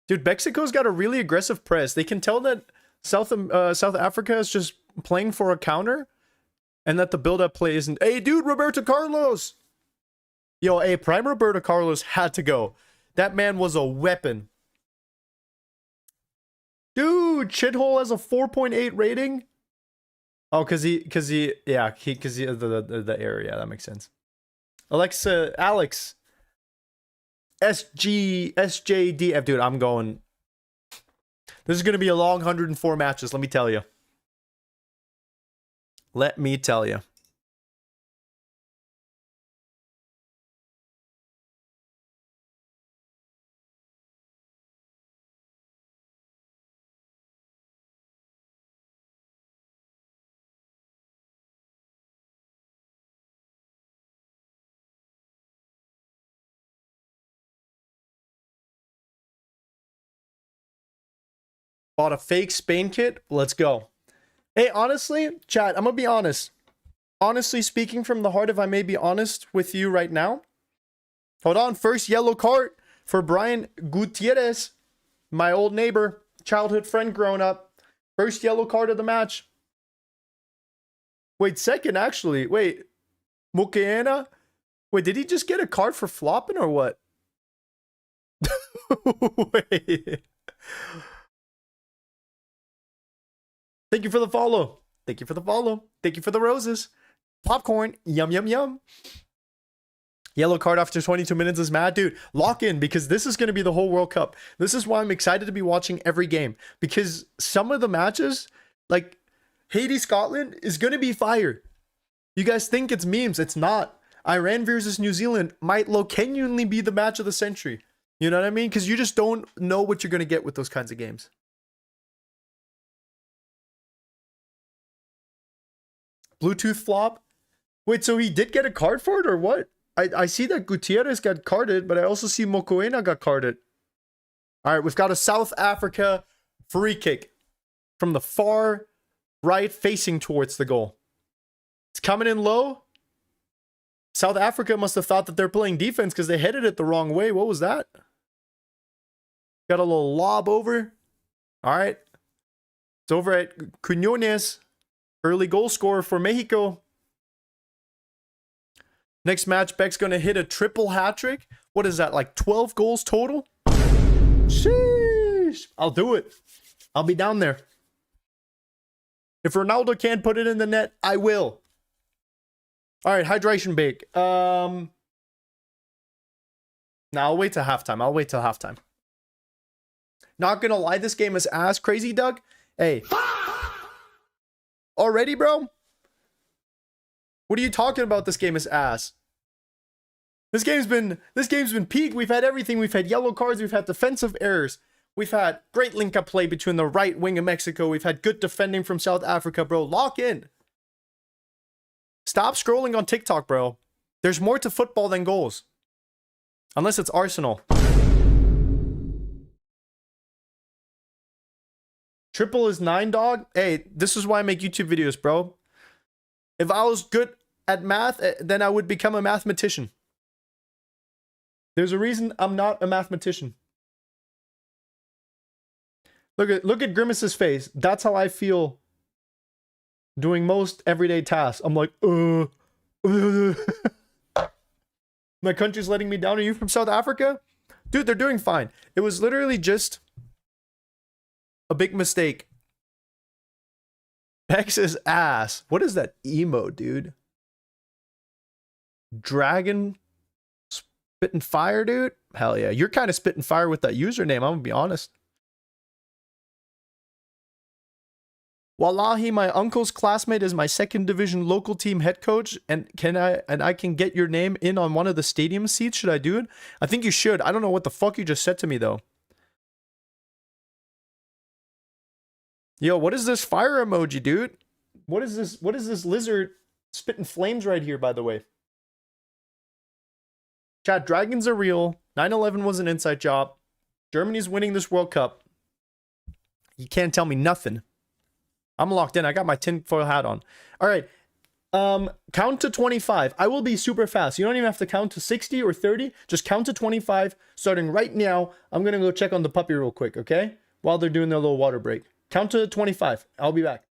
Dude, Mexico's got a really aggressive press. They can tell that South Africa is just playing for a counter and that the build-up play isn't. Hey, dude, Roberto Carlos. Yo, hey, Prime Roberto Carlos had to go. That man was a weapon. Dude, Chithole has a 4.8 rating. Oh, cause he, the area. That makes sense. Alex, SJDF, dude, I'm going. This is gonna be a long 104 matches. Let me tell you. Let me tell you. Bought a fake Spain kit. Let's go. Hey, honestly, chat, I'm gonna be honest. Honestly speaking from the heart, if I may be honest with you right now. Hold on, first yellow card for Brian Gutierrez, my old neighbor, childhood friend growing up. First yellow card of the match. Wait, second actually. Wait, Mukeena? Wait, did he just get a card for flopping or what? Wait. Thank you for the follow. Thank you for the follow. Thank you for the roses. Popcorn. Yum, yum, yum. Yellow card after 22 minutes is mad. Dude, lock in because this is going to be the whole World Cup. This is why I'm excited to be watching every game. Because some of the matches, like Haiti, Scotland, is going to be fire. You guys think it's memes. It's not. Iran versus New Zealand might genuinely be the match of the century. You know what I mean? Because you just don't know what you're going to get with those kinds of games. Bluetooth flop. Wait, so he did get a card for it or what? I see that Gutierrez got carded, but I also see Mokoena got carded. All right, we've got a South Africa free kick from the far right facing towards the goal. It's coming in low. South Africa must have thought that they're playing defense because they headed it the wrong way. What was that? Got a little lob over. All right. It's over at Quinones. Early goal scorer for Mexico. Next match, Beck's going to hit a triple hat trick. What is that, like 12 goals total? Sheesh. I'll do it. I'll be down there. If Ronaldo can't put it in the net, I will. All right, hydration bake. Nah, I'll wait till halftime. I'll wait till halftime. Not gonna lie, this game is ass. Crazy Doug. Hey. Already, bro? What are you talking about? This game is ass. This game's been peak. We've had everything. We've had yellow cards. We've had defensive errors. We've had great link-up play between the right wing of Mexico. We've had good defending from South Africa, bro. Lock in. Stop scrolling on TikTok, bro. There's more to football than goals. Unless it's Arsenal. Triple is 9, dog. Hey, this is why I make YouTube videos, bro. If I was good at math, then I would become a mathematician. There's a reason I'm not a mathematician. Look at Grimace's face. That's how I feel doing most everyday tasks. I'm like, my country's letting me down. Are you from South Africa? Dude, they're doing fine. It was literally just a big mistake. Pex's ass. What is that emo, dude? Dragon spitting fire, dude? Hell yeah. You're kind of spitting fire with that username, I'm gonna be honest. Wallahi, my uncle's classmate is my second division local team head coach, and I can get your name in on one of the stadium seats. Should I do it? I think you should. I don't know what the fuck you just said to me though. Yo, what is this fire emoji, dude? What is this? What is this lizard spitting flames right here, by the way? Chat, dragons are real. 9/11 was an inside job. Germany's winning this World Cup. You can't tell me nothing. I'm locked in. I got my tinfoil hat on. All right. Count to 25. I will be super fast. You don't even have to count to 60 or 30. Just count to 25. Starting right now. I'm going to go check on the puppy real quick, okay? While they're doing their little water break. Count to 25. I'll be back.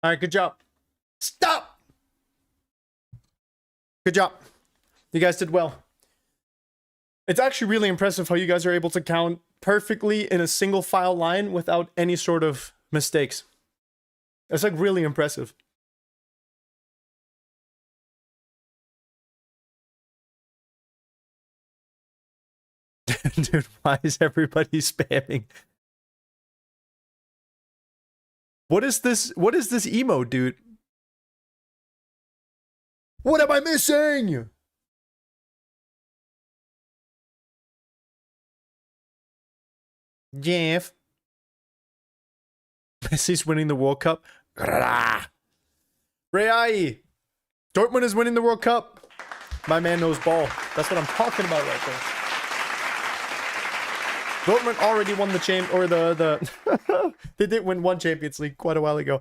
All right, good job. Stop! Good job. You guys did well. It's actually really impressive how you guys are able to count perfectly in a single file line without any sort of mistakes. It's like really impressive. Dude, why is everybody spamming? What is this? What is this emo, dude? What am I missing? Jeff. Messi's winning the World Cup. Ray, Dortmund is winning the World Cup. My man knows ball. That's what I'm talking about right there. Dortmund already won the they did win one Champions League quite a while ago.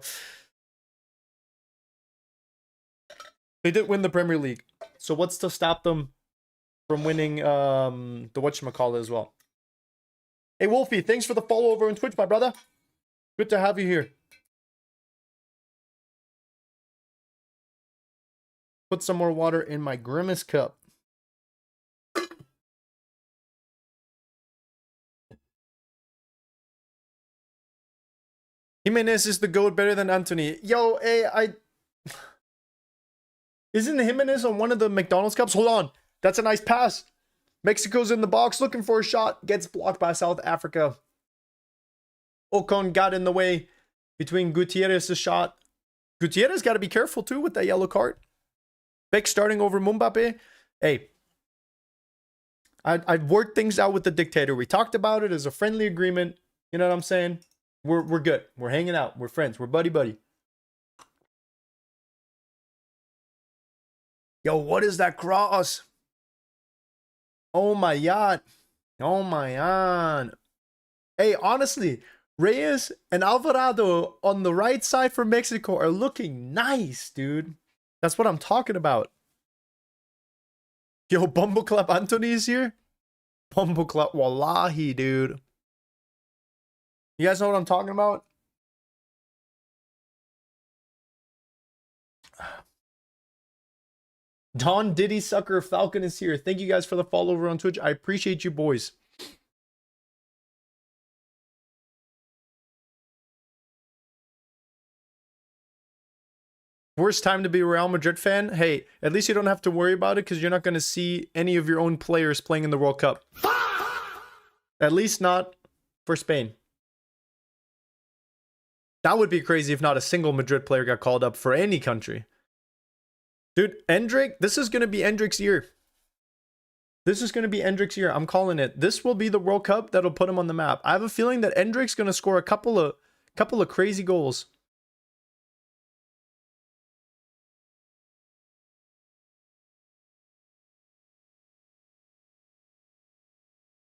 They did win the Premier League. So what's to stop them from winning the whatchamacallit as well? Hey Wolfie, thanks for the follow over on Twitch, my brother. Good to have you here. Put some more water in my Grimace cup. Jimenez is the GOAT, better than Anthony. Yo, hey, Isn't Jimenez on one of the McDonald's cups? Hold on. That's a nice pass. Mexico's in the box looking for a shot. Gets blocked by South Africa. Ocon got in the way between Gutierrez's shot. Gutierrez got to be careful too with that yellow card. Beck starting over Mbappe. Hey, I've worked things out with the dictator. We talked about it as a friendly agreement. You know what I'm saying? We're good. We're hanging out. We're friends. We're buddy. Yo, what is that cross? Oh my god. Oh my god. Hey, honestly, Reyes and Alvarado on the right side for Mexico are looking nice, dude. That's what I'm talking about. Yo, Bumbleclap Anthony is here. Bumbleclap Wallahi, dude. You guys know what I'm talking about? Don Diddy Sucker Falcon is here. Thank you guys for the follow over on Twitch. I appreciate you, boys. Worst time to be a Real Madrid fan? Hey, at least you don't have to worry about it because you're not going to see any of your own players playing in the World Cup. At least not for Spain. That would be crazy if not a single Madrid player got called up for any country. Dude, Endrick, this is going to be Endrick's year. This is going to be Endrick's year. I'm calling it. This will be the World Cup that'll put him on the map. I have a feeling that Endrick's going to score a couple of crazy goals.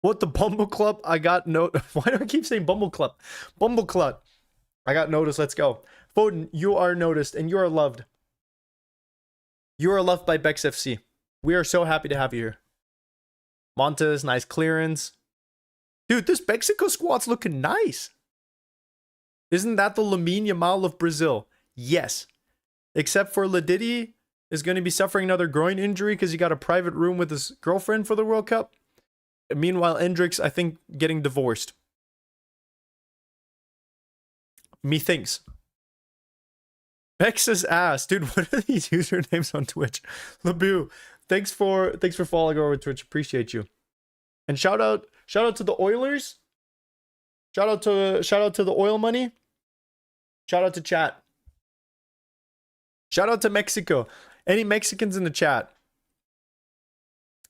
What the Bumble Club? I got no. Why do I keep saying Bumble Club? Bumble Club. I got noticed. Let's go. Foden, you are noticed and you are loved. You are loved by Bex FC. We are so happy to have you here. Montes, nice clearance. Dude, this Mexico squad's looking nice. Isn't that the Lamine Yamal of Brazil? Yes. Except for Ladidi is going to be suffering another groin injury because he got a private room with his girlfriend for the World Cup. Meanwhile, Endrick's, I think, getting divorced. Methinks. Bex's ass. Dude, what are these usernames on Twitch? Labu, thanks for following over Twitch. Appreciate you. And shout out to the Oilers. Shout out to the oil money. Shout out to chat. Shout out to Mexico. Any Mexicans in the chat?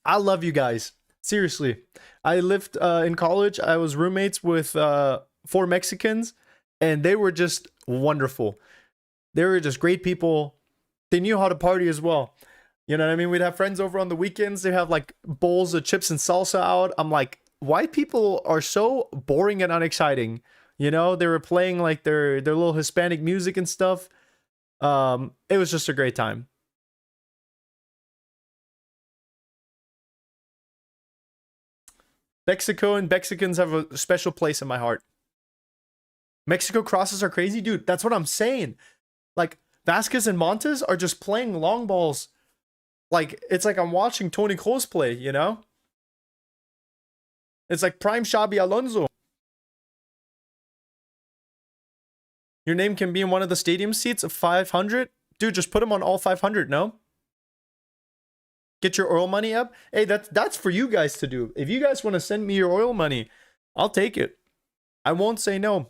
I love you guys. Seriously. I lived in college. I was roommates with 4 Mexicans, and they were just wonderful. They were just great people. They knew how to party as well. You know what I mean? We'd have friends over on the weekends. They have like bowls of chips and salsa out. I'm like, white people are so boring and unexciting. You know, they were playing like their little Hispanic music and stuff. It was just a great time. Mexico and Mexicans have a special place in my heart. Mexico crosses are crazy, dude. That's what I'm saying. Like, Vasquez and Montes are just playing long balls. Like, it's like I'm watching Tony Kroos play, you know? It's like prime Xabi Alonso. Your name can be in one of the stadium seats of 500? Dude, just put them on all 500, no? Get your oil money up? Hey, that's for you guys to do. If you guys want to send me your oil money, I'll take it. I won't say no.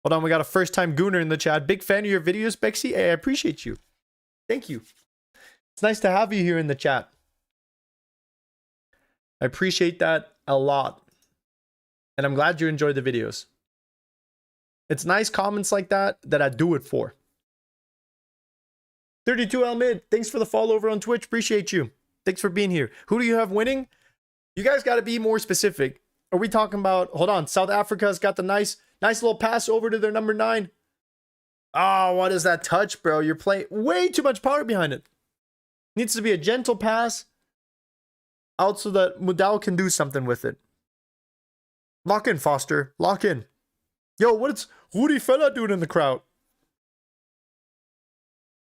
Hold on, we got a first-time gooner in the chat. Big fan of your videos, Bexy. Hey, I appreciate you. Thank you. It's nice to have you here in the chat. I appreciate that a lot. And I'm glad you enjoyed the videos. It's nice comments like that I do it for. 32L Mid, thanks for the follow over on Twitch. Appreciate you. Thanks for being here. Who do you have winning? You guys got to be more specific. Are we talking about, hold on, South Africa's got the nice little pass over to their number 9. Oh, what is that touch, bro? You're playing way too much power behind it. Needs to be a gentle pass out so that Mudal can do something with it. Lock in, Foster. Lock in. Yo, what's Rudy Fella doing in the crowd?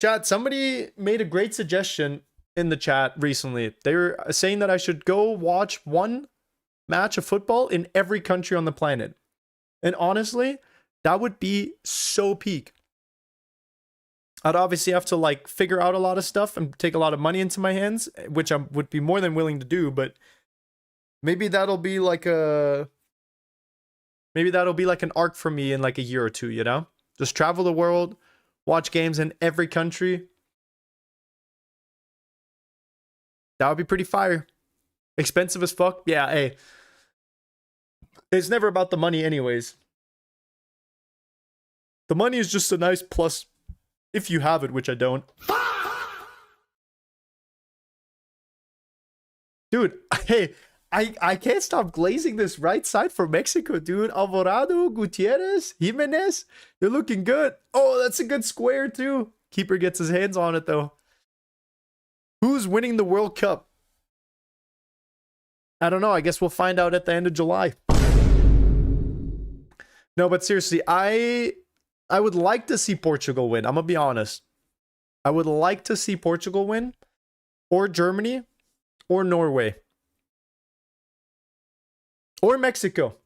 Chat, somebody made a great suggestion in the chat recently. They were saying that I should go watch one match of football in every country on the planet. And honestly, that would be so peak. I'd obviously have to like figure out a lot of stuff and take a lot of money into my hands, which I would be more than willing to do, but maybe that'll be like an arc for me in like a year or two, you know? Just travel the world, watch games in every country. That would be pretty fire. Expensive as fuck. Yeah, hey. It's never about the money anyways. The money is just a nice plus if you have it, which I don't. Dude, hey, I can't stop glazing this right side for Mexico, dude. Alvarado, Gutierrez, Jimenez, they're looking good. Oh, that's a good square, too. Keeper gets his hands on it, though. Who's winning the World Cup? I don't know. I guess we'll find out at the end of July. No, but seriously, I would like to see Portugal win. I'm going to be honest. I would like to see Portugal win, or Germany, or Norway, or Mexico.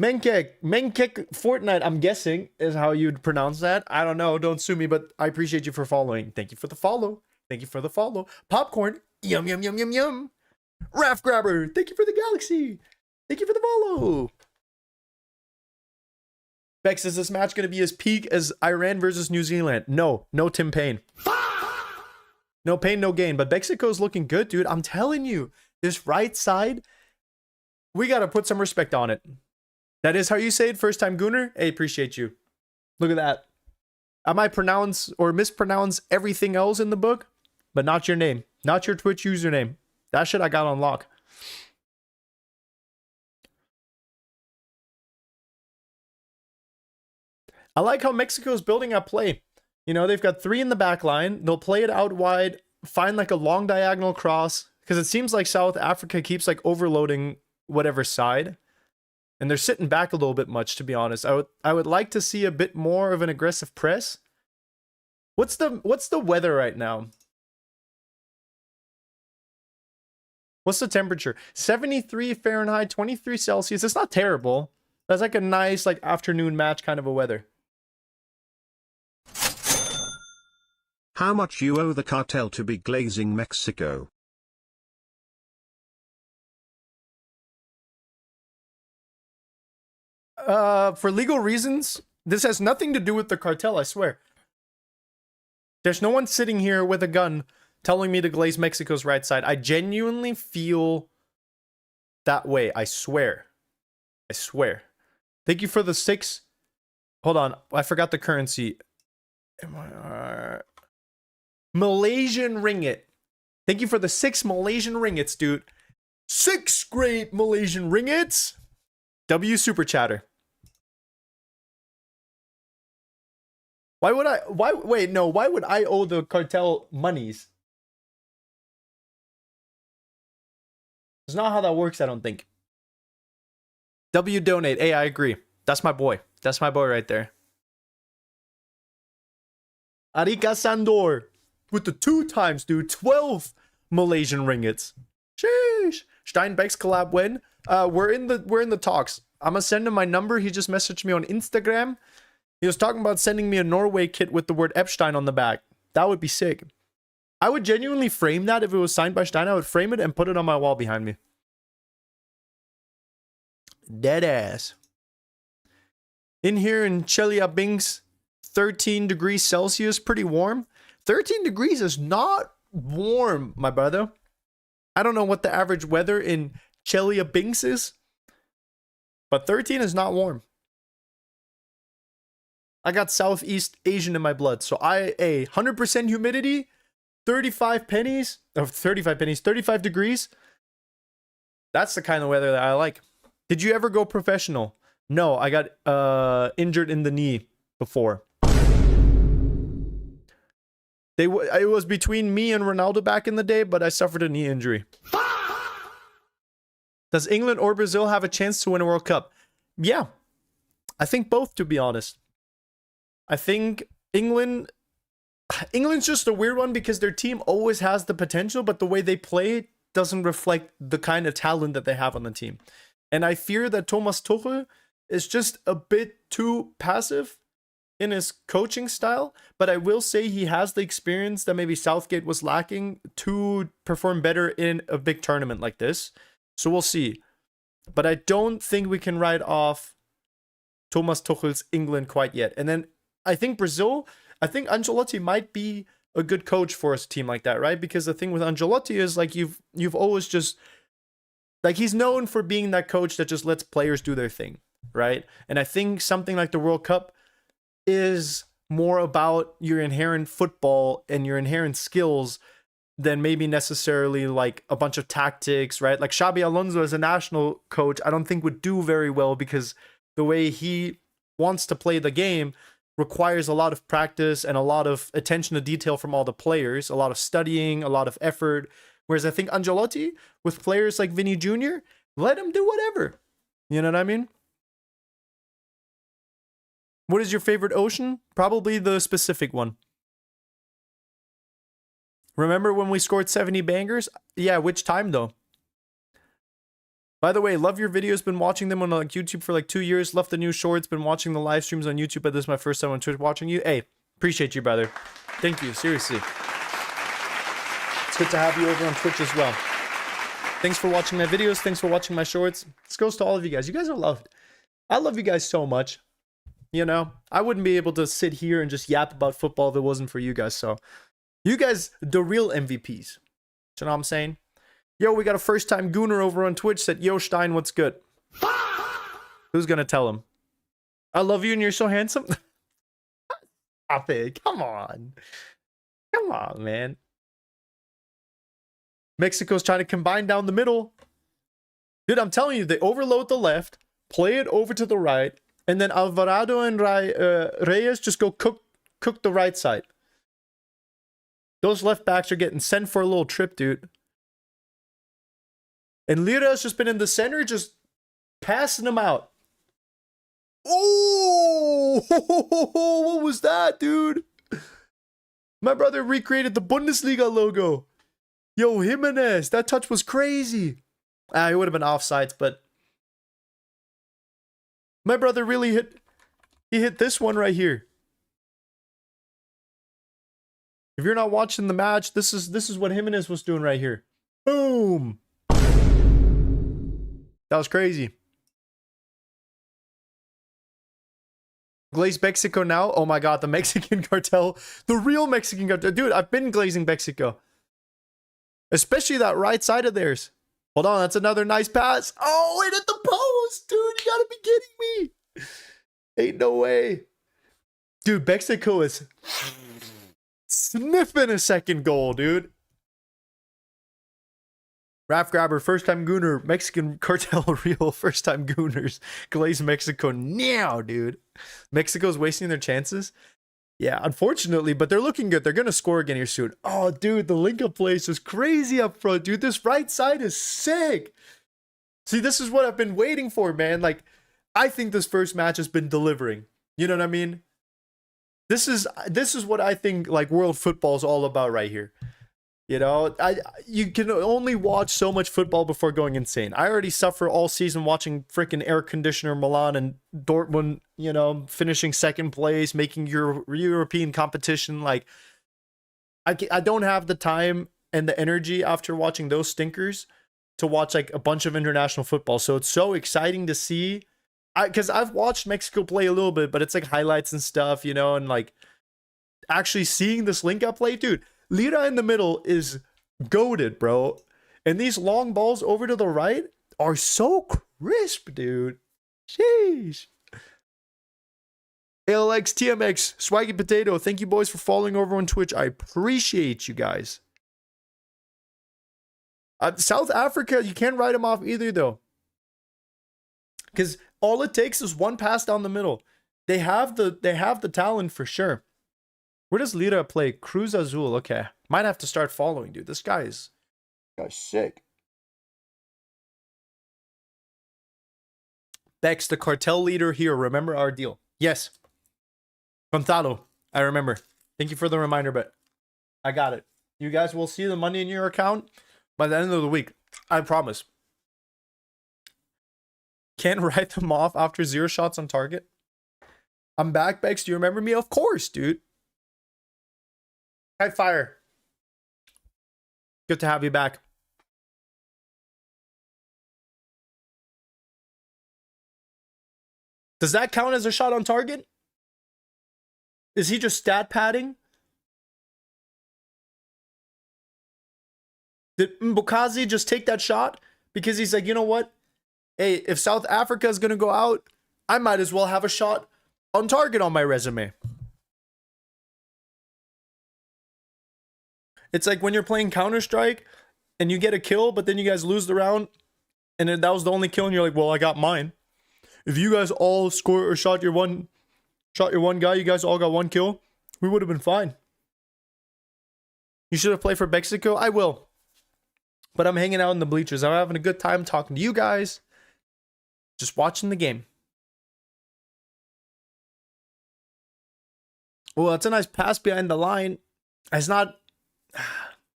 Menkek Fortnite, I'm guessing, is how you'd pronounce that. I don't know. Don't sue me, but I appreciate you for following. Thank you for the follow. Thank you for the follow. Popcorn. Yum, yum, yum, yum, yum. Raft Grabber. Thank you for the galaxy. Thank you for the follow. Bex, is this match going to be as peak as Iran versus New Zealand? No. No Tim Payne. No pain, no gain. But Mexico's looking good, dude. I'm telling you. This right side, we got to put some respect on it. That is how you say it, first time Gooner? Hey, appreciate you. Look at that. I might pronounce or mispronounce everything else in the book, but not your name. Not your Twitch username. That shit I got on lock. I like how Mexico's building up play. You know, they've got 3 in the back line. They'll play it out wide, find like a long diagonal cross, because it seems like South Africa keeps like overloading whatever side. And they're sitting back a little bit much, to be honest. I would like to see a bit more of an aggressive press. What's the weather right now? What's the temperature? 73 Fahrenheit, 23 Celsius. It's not terrible. That's like a nice like afternoon match kind of a weather. How much you owe the cartel to be glazing Mexico? For legal reasons, this has nothing to do with the cartel, I swear. There's no one sitting here with a gun telling me to glaze Mexico's right side. I genuinely feel that way. I swear. I swear. Thank you for the 6. Hold on. I forgot the currency. Malaysian ringgit. Thank you for the 6 Malaysian ringgits, dude. 6 great Malaysian ringgits. W Super Chatter. Why would I owe the cartel monies? It's not how that works, I don't think. W donate. Hey, I agree. That's my boy. That's my boy right there. Arika Sandor with the 2 times, dude. 12 Malaysian ringgits. Sheesh. Steinbeck's collab win. We're in the talks. I'm gonna send him my number. He just messaged me on Instagram. He was talking about sending me a Norway kit with the word Epstein on the back. That would be sick. I would genuinely frame that if it was signed by Stein. I would frame it and put it on my wall behind me. Dead ass. In here in Chelyabinsk, 13 degrees Celsius, pretty warm. 13 degrees is not warm, my brother. I don't know what the average weather in Chelyabinsk is, but 13 is not warm. I got Southeast Asian in my blood, so 100% humidity, 35 degrees. That's the kind of weather that I like. Did you ever go professional? No, I got injured in the knee before. It was between me and Ronaldo back in the day, but I suffered a knee injury. Does England or Brazil have a chance to win a World Cup? Yeah. I think both, to be honest. I think England's just a weird one because their team always has the potential, but the way they play doesn't reflect the kind of talent that they have on the team. And I fear that Thomas Tuchel is just a bit too passive in his coaching style, but I will say he has the experience that maybe Southgate was lacking to perform better in a big tournament like this. So we'll see. But I don't think we can write off Thomas Tuchel's England quite yet. And then I think Brazil, I think Ancelotti might be a good coach for a team like that, right? Because the thing with Ancelotti is like you've always just like he's known for being that coach that just lets players do their thing. right? And I think something like the World Cup is more about your inherent football and your inherent skills than maybe necessarily like a bunch of tactics, right? Like Xabi Alonso as a national coach, I don't think would do very well because the way he wants to play the game requires a lot of practice and a lot of attention to detail from all the players, a lot of studying, a lot of effort. Whereas I think Ancelotti, with players like Vinny Jr., let him do whatever. You know what I mean? What is your favorite ocean? Probably the Pacific one. Remember when we scored 70 bangers? Yeah, which time though? By the way, love your videos. Been watching them on like YouTube for like 2 years. Love the new shorts. Been watching the live streams on YouTube, but this is my first time on Twitch watching you. Hey, appreciate you, brother. Thank you, seriously. It's good to have you over on Twitch as well. Thanks for watching my videos. Thanks for watching my shorts. This goes to all of you guys. You guys are loved. I love you guys so much. You know, I wouldn't be able to sit here and just yap about football if it wasn't for you guys. So, you guys, the real MVPs. You know what I'm saying? Yo, we got a first-time gooner over on Twitch said, yo, Stein, what's good? Who's gonna tell him? I love you and you're so handsome. Stop it. Come on. Come on, man. Mexico's trying to combine down the middle. Dude, I'm telling you, they overload the left, play it over to the right, and then Alvarado and Reyes just go cook the right side. Those left backs are getting sent for a little trip, dude. And Lira's just been in the center, just passing them out. Oh, what was that, dude? My brother recreated the Bundesliga logo. Yo, Jimenez, that touch was crazy. He would have been offsides, but my brother really hit this one right here. If you're not watching the match, this is what Jimenez was doing right here. Boom. That was crazy. Glaze Mexico now? Oh my god, the Mexican cartel. The real Mexican cartel. Dude, I've been glazing Mexico. Especially that right side of theirs. Hold on, that's another nice pass. Oh, it hit the post, dude. You gotta be kidding me. Ain't no way. Dude, Mexico is sniffing a second goal, dude. Raf Grabber, first time gooner. Mexican cartel real first time gooners. Glaze Mexico now, dude. Mexico's wasting their chances. Yeah, unfortunately, but they're looking good. They're going to score again here soon. Oh, dude, the link-up place is crazy up front, dude. This right side is sick. See, this is what I've been waiting for, man. Like, I think this first match has been delivering. You know what I mean? This is what I think, like, world football is all about right here. You know, you can only watch so much football before going insane. I already suffer all season watching freaking air conditioner Milan and Dortmund, you know, finishing second place, making European competition. Like, I don't have the time and the energy after watching those stinkers to watch like a bunch of international football. So it's so exciting to see. Because I've watched Mexico play a little bit, but it's like highlights and stuff, you know, and like actually seeing this link up play, dude. Lira in the middle is goated, bro. And these long balls over to the right are so crisp, dude. Sheesh. ALX, TMX, Swaggy Potato, thank you boys for following over on Twitch. I appreciate you guys. South Africa, you can't write them off either, though. Because all it takes is one pass down the middle. They have the talent for sure. Where does Lira play? Cruz Azul. Okay. Might have to start following, dude. This guy's sick. Bex, the cartel leader here. Remember our deal. Yes. Gonzalo. I remember. Thank you for the reminder, but I got it. You guys will see the money in your account by the end of the week. I promise. Can't write them off after 0 shots on target. I'm back, Bex. Do you remember me? Of course, dude. High fire. Good to have you back. Does that count as a shot on target? Is he just stat padding? Did Mbukazi just take that shot? Because he's like, you know what? Hey, if South Africa is going to go out, I might as well have a shot on target on my resume. It's like when you're playing Counter-Strike and you get a kill, but then you guys lose the round, and that was the only kill, and you're like, well, I got mine. If you guys all scored or shot your one guy, you guys all got one kill, we would have been fine. You should have played for Mexico. I will. But I'm hanging out in the bleachers. I'm having a good time talking to you guys. Just watching the game. Well, it's a nice pass behind the line. It's not...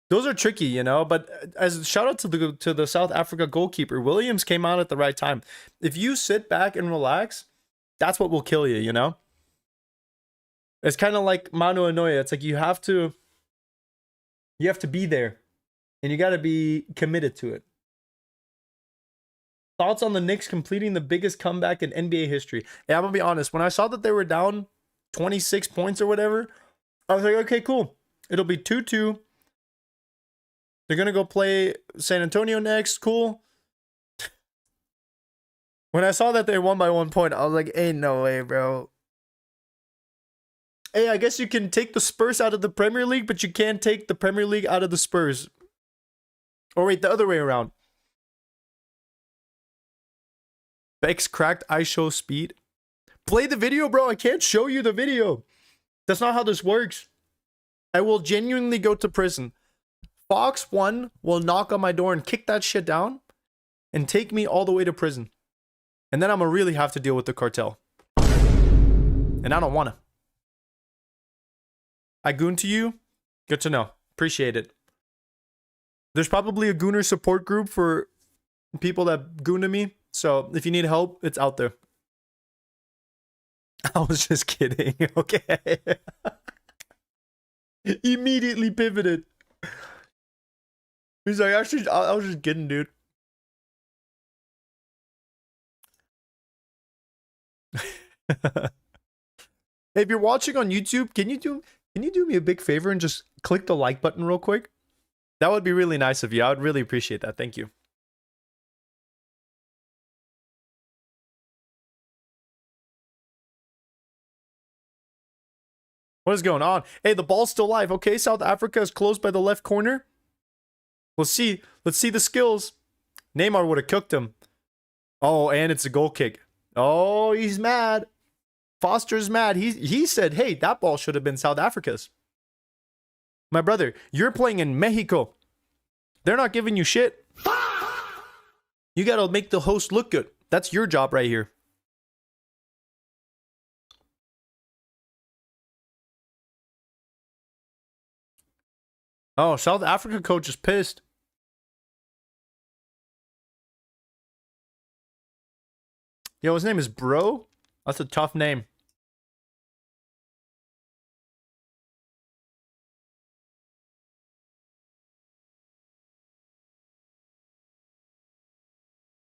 Those are tricky, you know, but as a shout out to the South Africa goalkeeper, Williams came out at the right time. If you sit back and relax, that's what will kill you, you know? It's kind of like Manu Anoya. It's like you have to be there, and you got to be committed to it. Thoughts on the Knicks completing the biggest comeback in NBA history? Yeah, I'm gonna be honest. When I saw that they were down 26 points or whatever, I was like, okay, cool. It'll be 2-2. They're going to go play San Antonio next. Cool. When I saw that they won by 1 point, I was like, ain't no way, bro. Hey, I guess you can take the Spurs out of the Premier League, but you can't take the Premier League out of the Spurs. Or wait, the other way around. Bex cracked I show speed. Play the video, bro. I can't show you the video. That's not how this works. I will genuinely go to prison. Fox 1 will knock on my door and kick that shit down and take me all the way to prison. And then I'm going to really have to deal with the cartel. And I don't want to. I goon to you? Good to know. Appreciate it. There's probably a gooner support group for people that goon to me. So if you need help, it's out there. I was just kidding. Okay. Immediately pivoted. He's like, actually, I was just kidding, dude. If you're watching on YouTube, can you do me a big favor and just click the like button real quick? That would be really nice of you. I would really appreciate that. Thank you. What is going on? Hey, the ball's still live. Okay, South Africa is closed by the left corner. Let's see the skills. Neymar would have cooked him. Oh, and it's a goal kick. Oh, he's mad. Foster's mad. He said, hey, that ball should have been South Africa's. My brother, you're playing in Mexico. They're not giving you shit. You got to make the host look good. That's your job right here. Oh, South Africa coach is pissed. Yo, his name is Bro? That's a tough name.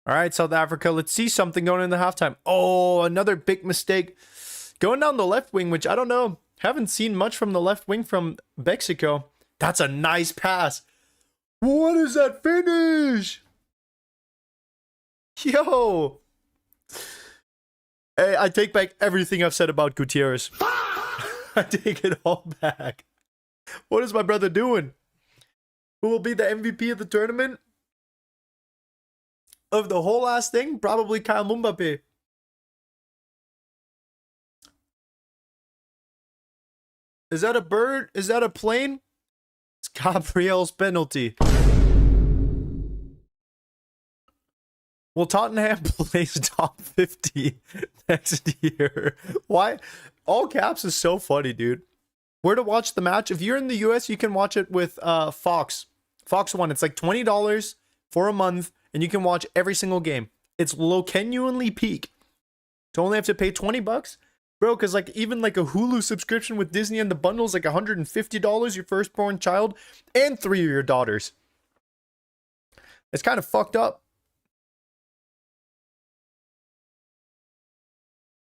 All right, South Africa, let's see something going into halftime. Oh, another big mistake. Going down the left wing, which I don't know. Haven't seen much from the left wing from Mexico. That's a nice pass. What is that finish? Yo. Hey, I take back everything I've said about Gutierrez. I take it all back. What is my brother doing? Who will be the MVP of the tournament? Of the whole last thing? Probably Kyle Mbappe. Is that a bird? Is that a plane? It's Gabriel's penalty. Will Tottenham place top 50 next year? Why? All caps is so funny, dude. Where to watch the match? If you're in the US, you can watch it with Fox. Fox One. It's like $20 for a month, and you can watch every single game. It's genuinely peak. To only have to pay $20, bro. Because like even like a Hulu subscription with Disney and the bundle is like $150. Your firstborn child and 3 of your daughters. It's kind of fucked up.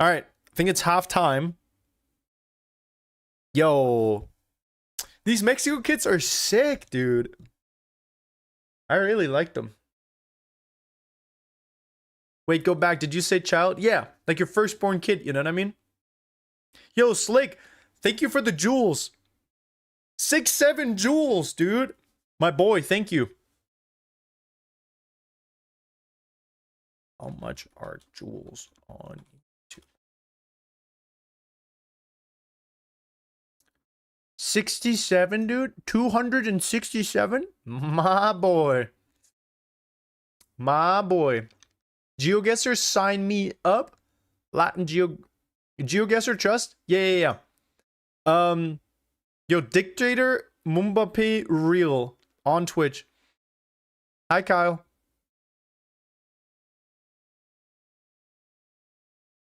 All right, I think it's halftime. Yo, these Mexico kits are sick, dude. I really like them. Wait, go back. Did you say child? Yeah, like your firstborn kid, you know what I mean? Yo, Slick, thank you for the jewels. 6-7 jewels, dude. My boy, thank you. How much are jewels on YouTube? 67, dude? 267? My boy. My boy. GeoGuessr, sign me up. Latin GeoGuessr trust? Yeah. Yo, Dictator Mumbape Real on Twitch. Hi, Kyle.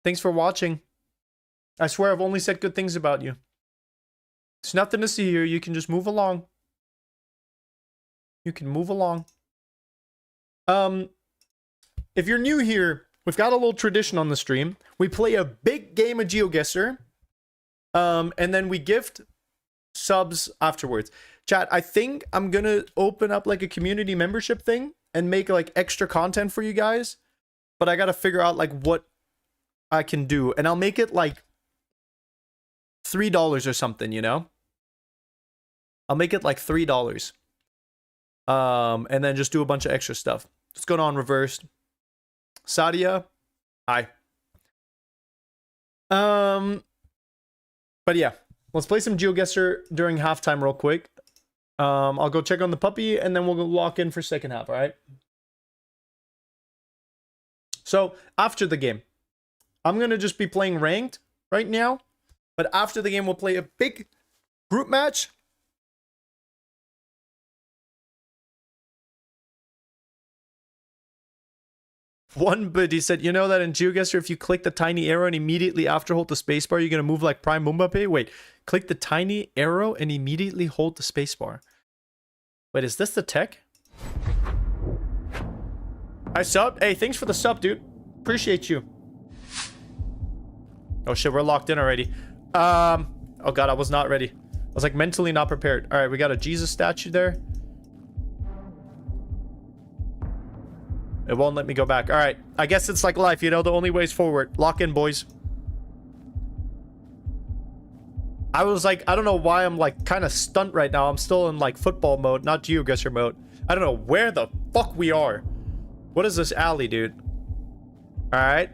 Thanks for watching. I swear I've only said good things about you. There's nothing to see here. You can just move along. You can move along. If you're new here, we've got a little tradition on the stream. We play a big game of GeoGuessr. And then we gift subs afterwards. Chat, I think I'm gonna open up like a community membership thing and make like extra content for you guys. But I gotta figure out like what I can do. And I'll make it like $3 or something, you know? I'll make it like $3. And then just do a bunch of extra stuff. What's going on, reversed? Sadia, hi. But yeah, let's play some GeoGuessr during halftime real quick. I'll go check on the puppy and then we'll go lock in for second half, all right? So after the game, I'm gonna just be playing ranked right now, but after the game we'll play a big group match. One buddy said, you know that in GeoGuessr, if you click the tiny arrow and immediately after hold the spacebar, you're going to move like Prime Mumbape? Wait, click the tiny arrow and immediately hold the spacebar. Wait, is this the tech? I sub? Hey, thanks for the sub, dude. Appreciate you. Oh shit, we're locked in already. Oh god, I was not ready. I was like mentally not prepared. All right, we got a Jesus statue there. It won't let me go back. All right. I guess it's like life, you know? The only way's forward. Lock in, boys. I was like, I don't know why I'm like kind of stunned right now. I'm still in like football mode, not GeoGuessr mode. I don't know where the fuck we are. What is this alley, dude? All right.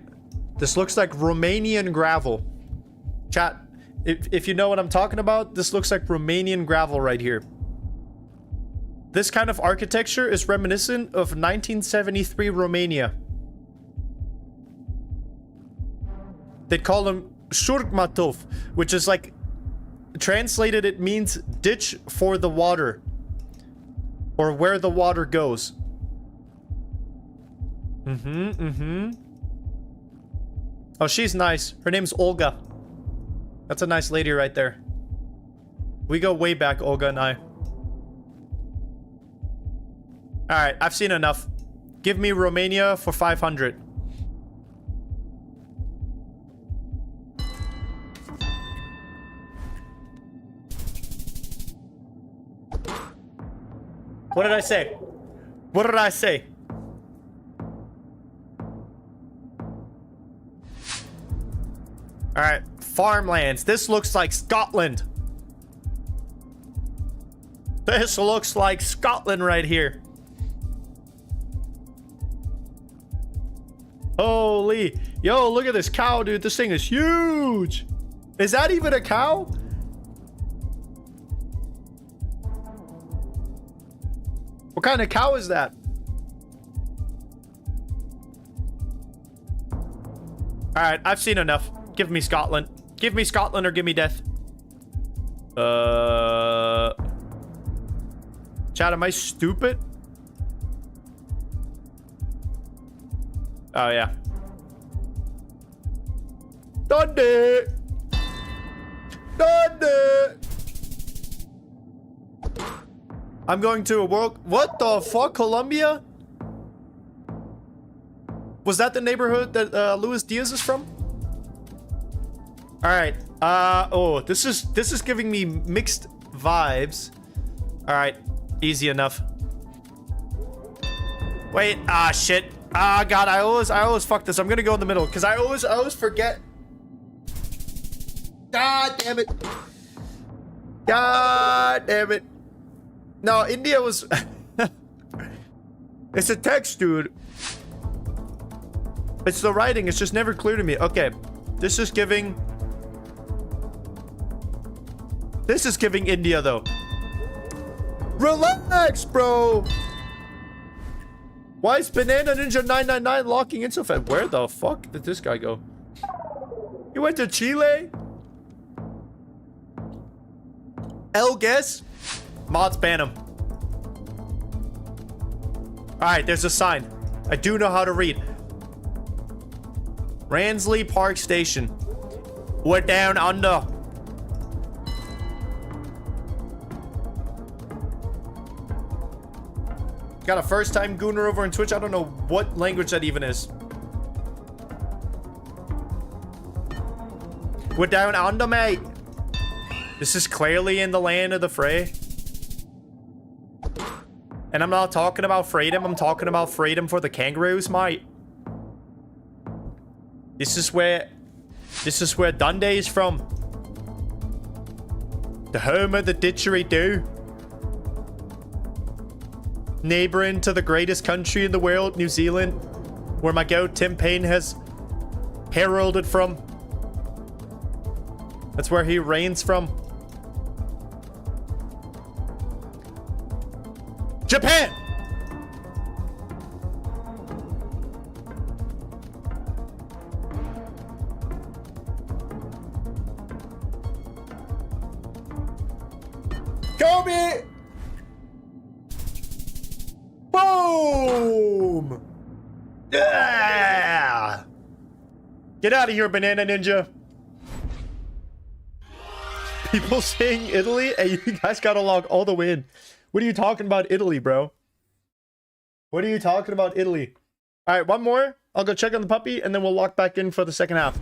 This looks like Romanian gravel. Chat, if you know what I'm talking about, this looks like Romanian gravel right here. This kind of architecture is reminiscent of 1973 Romania. They'd call them Shurkmatov, which is like, translated it means ditch for the water. Or where the water goes. Oh, she's nice. Her name's Olga. That's a nice lady right there. We go way back, Olga and I. Alright, I've seen enough. Give me Romania for 500. What did I say? What did I say? Alright, farmlands. This looks like Scotland. This looks like Scotland right here. Holy. Yo, look at this cow, dude. This thing is huge. Is that even a cow? What kind of cow is that? Alright, I've seen enough. Give me Scotland. Give me Scotland or give me death. Chat, am I stupid? Oh, yeah. Done it! Done it! I'm going to a world... What the fuck? Colombia? Was that the neighborhood that Luis Diaz is from? Alright. Oh, this is giving me mixed vibes. Alright. Easy enough. Wait. Ah, shit. Ah, God, I always fuck this. I'm gonna go in the middle because I always forget. God damn it. God damn it. No, India was. It's a text, dude. It's the writing. It's just never clear to me. Okay, this is giving. This is giving India though. Relax, bro. Why is Banana Ninja 999 locking in so fast? Where the fuck did this guy go? He went to Chile? El guess? Mods ban him. Alright, there's a sign. I do know how to read. Ransley Park Station. We're down under. Got a first time gooner over on Twitch. I don't know what language that even is. We're down under, mate. This is clearly in the land of the fray. And I'm not talking about freedom. I'm talking about freedom for the kangaroos, mate. This is where Dundee is from. The home of the didgeridoo. Neighboring to the greatest country in the world, New Zealand, where my goat Tim Payne has heralded from. That's where he reigns from. Japan! Kobe! Boom! Yeah! Get out of here, Banana Ninja. People saying Italy? Hey, you guys gotta log all the way in. What are you talking about Italy, bro? What are you talking about Italy? Alright, one more. I'll go check on the puppy, and then we'll lock back in for the second half.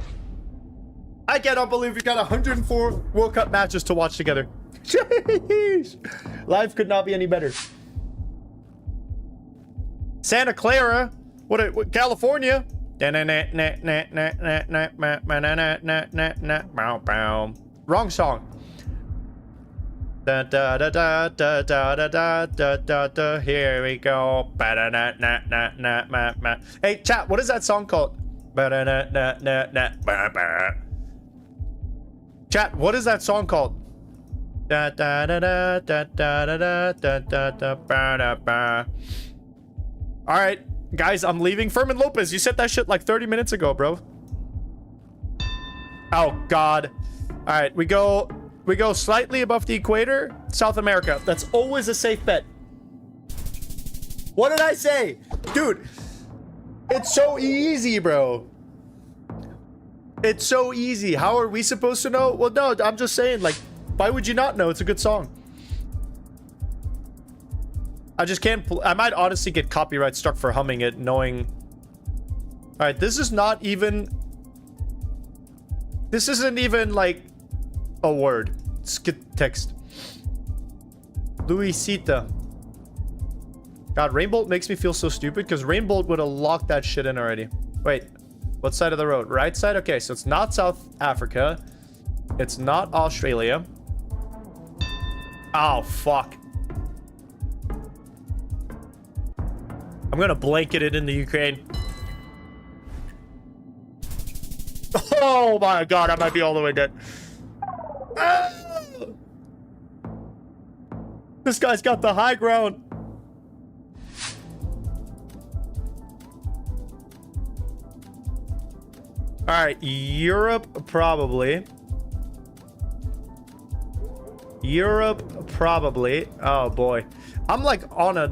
I cannot believe we got 104 World Cup matches to watch together. Jeez! Life could not be any better. Santa Clara? What California? Wrong song. Da da da da da da da da da da da. Here we go. Hey, chat, what is that song called? Chat, what is that song called? Da da da da da da da da da da da. All right, guys, I'm leaving. Furman Lopez, you said that shit like 30 minutes ago, bro. Oh God. All right, we go slightly above the equator, South America. That's always a safe bet. What did I say? Dude, it's so easy, bro. It's so easy. How are we supposed to know? Well, no, I'm just saying, like, why would you not know? It's a good song. I just can't. I might honestly get copyright struck for humming it, knowing. All right, this is not even. This isn't even like a word. It's text. Luisita. God, Rainbolt makes me feel so stupid because Rainbolt would have locked that shit in already. Wait, what side of the road? Right side? Okay, so it's not South Africa. It's not Australia. Oh, fuck. I'm gonna blanket it in the Ukraine. Oh my God, I might be all the way dead. Ah! This guy's got the high ground. All right, Europe probably. Europe probably. Oh boy, I'm like on a.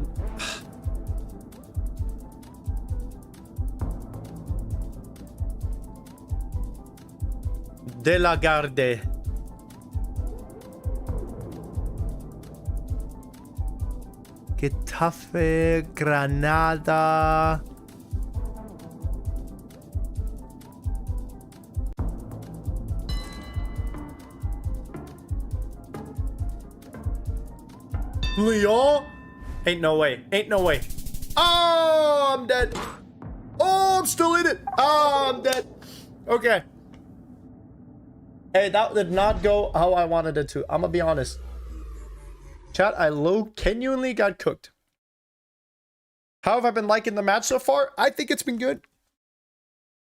De la Garde. Getafe, Granada. Lyon? Ain't no way. Ain't no way. Oh, I'm dead. I'm still in it. I'm dead. Okay. Hey, that did not go how I wanted it to. I'm gonna be honest. Chat, I genuinely got cooked. How have I been liking the match so far? I think it's been good.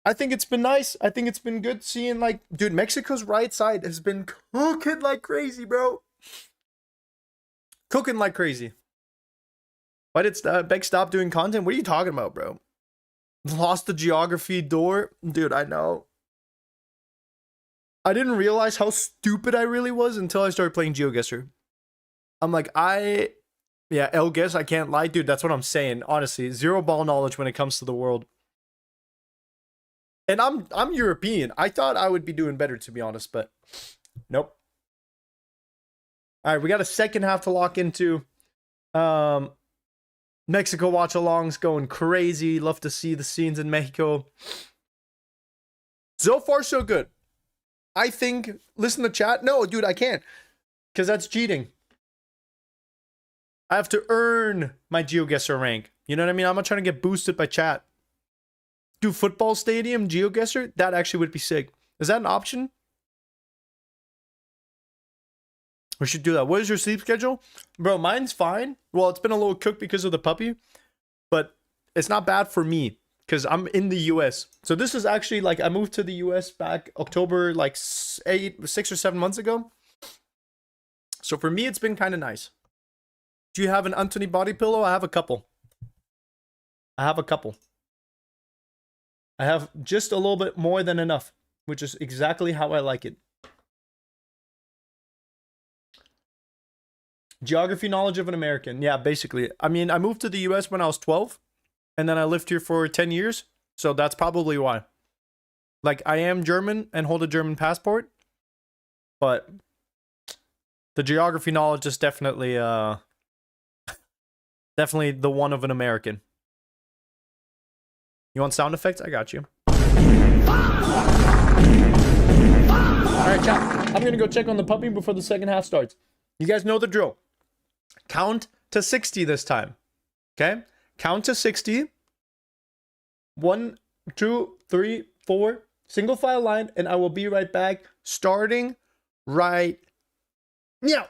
I think it's been nice. I think it's been good seeing, like, dude, Mexico's right side has been cooking like crazy, bro. Cooking like crazy. Why did Beck stop doing content? What are you talking about, bro? Lost the geography door? Dude, I know. I didn't realize how stupid I really was until I started playing GeoGuessr. I'm like, yeah, Elguess, I can't lie. Dude, that's what I'm saying. Honestly, zero ball knowledge when it comes to the world. And I'm European. I thought I would be doing better, to be honest, but nope. All right, we got a second half to lock into. Mexico watch-alongs going crazy. Love to see the scenes in Mexico. So far, so good. I think, listen to chat. No, dude, I can't. Because that's cheating. I have to earn my GeoGuessr rank. You know what I mean? I'm not trying to get boosted by chat. Do football stadium GeoGuessr? That actually would be sick. Is that an option? We should do that. What is your sleep schedule? Bro, mine's fine. Well, it's been a little cooked because of the puppy. But it's not bad for me. Because I'm in the US. So this is actually like, I moved to the US back October, like 6 or 7 months ago. So for me, it's been kind of nice. Do you have an Anthony body pillow? I have a couple. I have just a little bit more than enough, which is exactly how I like it. Geography knowledge of an American. Yeah, basically. I mean, I moved to the US when I was 12, and then I lived here for 10 years, so that's probably why. Like, I am German and hold a German passport, but the geography knowledge is definitely, definitely the one of an American. You want sound effects? I got you. Alright, chat. I'm gonna go check on the puppy before the second half starts. You guys know the drill. Count to 60 this time. Okay? Count to 60. 1, 2, 3, 4. Single file line, and I will be right back. Starting right now.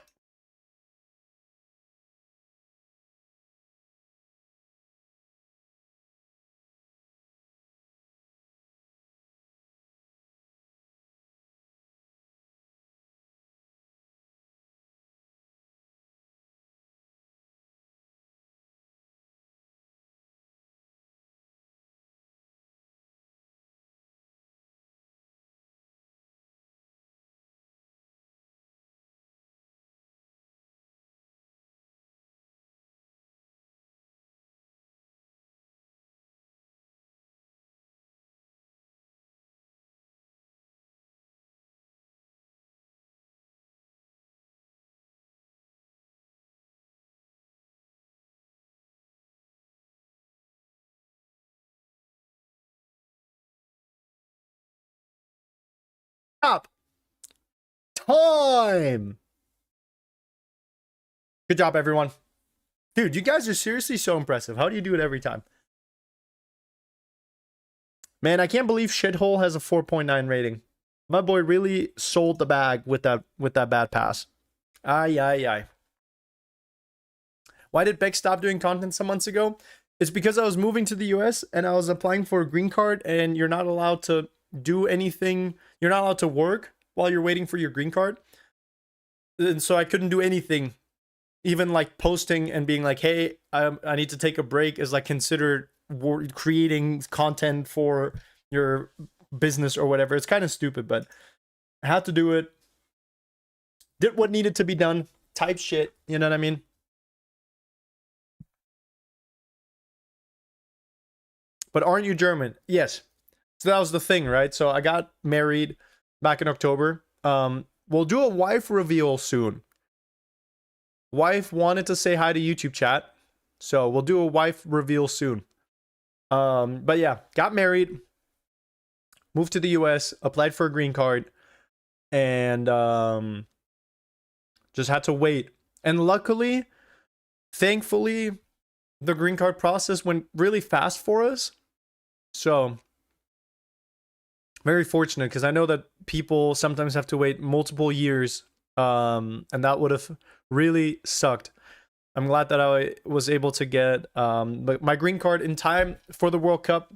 Stop. Time. Good job, everyone. Dude, you guys are seriously so impressive. How do you do it every time? Man, I can't believe Shithole has a 4.9 rating. My boy really sold the bag with that bad pass. Aye. Why did Beck stop doing content some months ago? It's because I was moving to the US and I was applying for a green card, and you're not allowed to do anything. You're not allowed to work while you're waiting for your green card. And so I couldn't do anything. Even like posting and being like, hey, I need to take a break is like considered creating content for your business or whatever. It's kind of stupid, but I had to do it. Did what needed to be done. Type shit. You know what I mean? But aren't you German? Yes. So that was the thing, right? So I got married back in October. We'll do a wife reveal soon. Wife wanted to say hi to YouTube chat, so we'll do a wife reveal soon. But yeah, got married, moved to the US, applied for a green card, and just had to wait. And luckily, thankfully, the green card process went really fast for us. So very fortunate, because I know that people sometimes have to wait multiple years, and that would have really sucked. I'm glad that I was able to get my green card in time for the World Cup,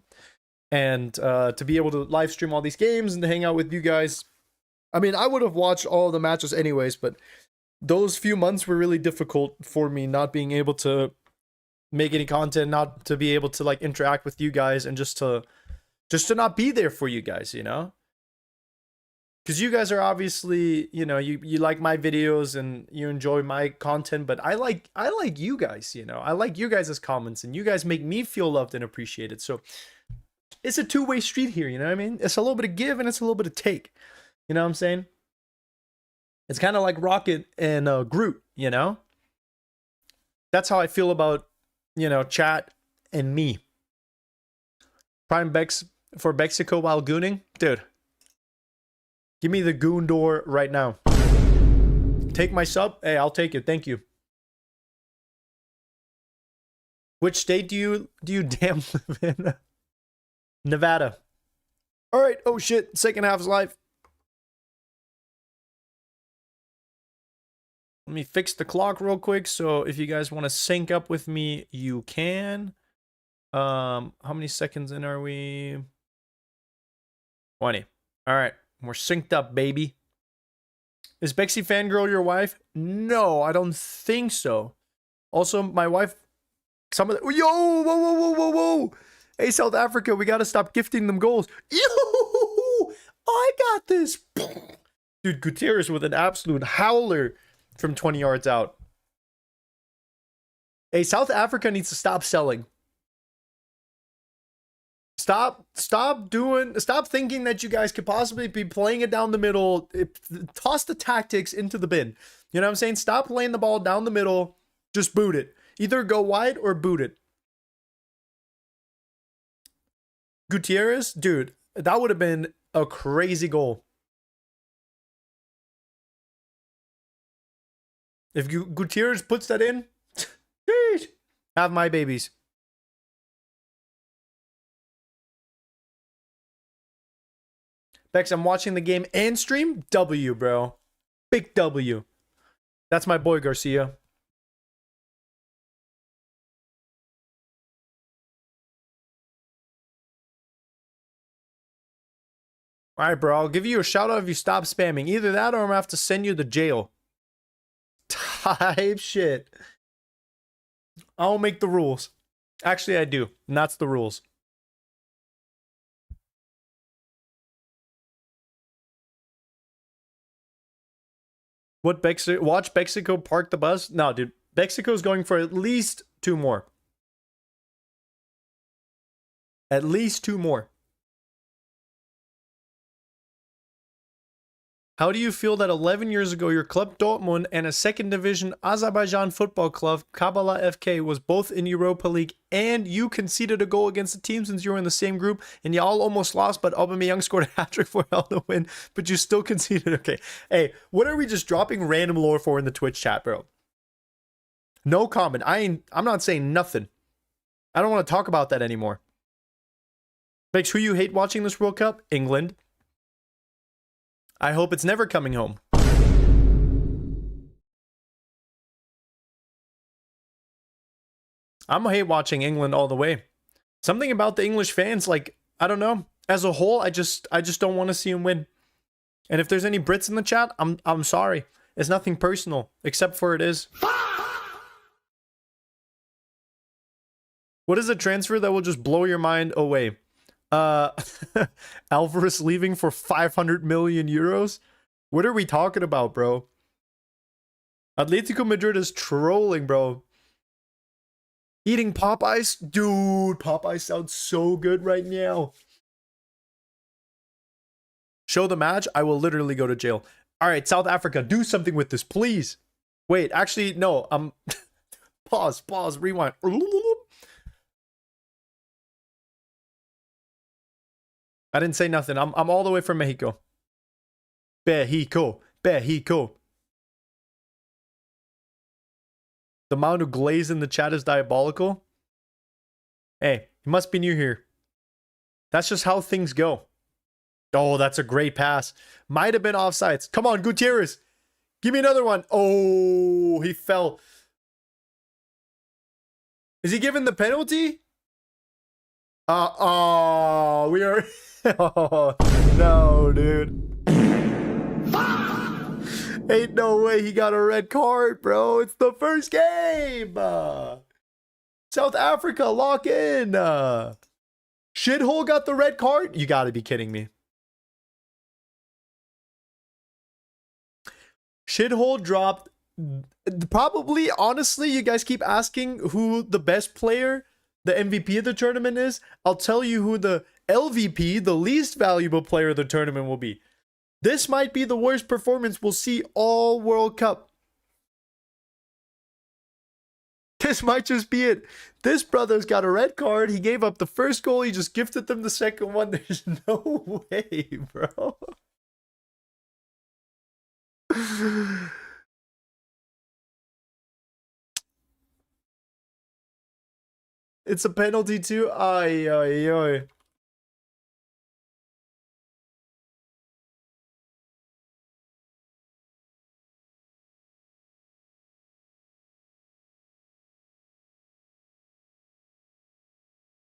and to be able to live stream all these games and to hang out with you guys. I mean, I would have watched all of the matches anyways, but those few months were really difficult for me, not being able to make any content, not to be able to like interact with you guys, and just to not be there for you guys, you know? Because you guys are obviously, you know, you like my videos and you enjoy my content, but I like you guys, you know? I like you guys' comments, and you guys make me feel loved and appreciated. So it's a two-way street here, you know what I mean? It's a little bit of give and it's a little bit of take. You know what I'm saying? It's kind of like Rocket and Groot, you know? That's how I feel about, you know, chat and me. Prime Bex for Mexico while gooning? Dude. Give me the goon door right now. Take my sub? Hey, I'll take it. Thank you. Which state do you damn live in? Nevada. All right. Oh shit. Second half is live. Let me fix the clock real quick. So if you guys want to sync up with me, you can. How many seconds in are we? 20. All right. We're synced up, baby. Is Bexy Fangirl your wife? No, I don't think so. Also, my wife, some of the, yo, whoa, whoa, whoa, whoa, whoa. Hey, South Africa, we got to stop gifting them goals. Yo, I got this. Dude, Gutierrez with an absolute howler from 20 yards out. Hey, South Africa needs to stop selling. Stop thinking that you guys could possibly be playing it down the middle. Toss the tactics into the bin. You know what I'm saying? Stop laying the ball down the middle. Just boot it. Either go wide or boot it. Gutierrez, dude, that would have been a crazy goal. If Gutierrez puts that in, have my babies. Bex, I'm watching the game and stream. W, bro. Big W. That's my boy, Garcia. All right, bro. I'll give you a shout out if you stop spamming. Either that or I'm going to have to send you to jail. Type shit. I don't make the rules. Actually, I do. And that's the rules. What watch Mexico park the bus? No, dude. Mexico's going for at least 2 more. At least 2 more. How do you feel that 11 years ago your club Dortmund and a second division Azerbaijan football club Kabbalah FK was both in Europa League, and you conceded a goal against the team since you were in the same group, and y'all almost lost, but Aubameyang scored a hat-trick for y'all to win, but you still conceded? Okay. Hey, what are we just dropping random lore for in the Twitch chat, bro? No comment. I'm not saying nothing. I don't want to talk about that anymore. Makes who you hate watching this World Cup? England. I hope it's never coming home. I'm gonna hate watching England all the way. Something about the English fans, like, I don't know. As a whole, I just don't want to see them win. And if there's any Brits in the chat, I'm sorry. It's nothing personal, except for it is. What is a transfer that will just blow your mind away? Alvarez leaving for 500 million euros? What are we talking about, bro? Atletico Madrid is trolling, bro. Eating Popeyes? Dude, Popeyes sounds so good right now. Show the match? I will literally go to jail. All right, South Africa, do something with this, please. Wait, actually, no. Pause, rewind. I didn't say nothing. I'm all the way from Mexico. Mexico. The amount of glaze in the chat is diabolical. Hey, you must be new here. That's just how things go. Oh, that's a great pass. Might have been offsides. Come on, Gutierrez. Give me another one. Oh, he fell. Is he given the penalty? Oh, we are. Oh, no, dude. Ain't no way he got a red card, bro. It's the first game. South Africa, lock in. Shithole got the red card? You gotta be kidding me. Shithole dropped. Probably, honestly, you guys keep asking who the best player, the MVP of the tournament is. I'll tell you who the LVP, the least valuable player of the tournament, will be. This might be the worst performance we'll see all World Cup. This might just be it. This brother's got a red card. He gave up the first goal. He just gifted them the second one. There's no way, bro. It's a penalty too. Ay, ay, ay.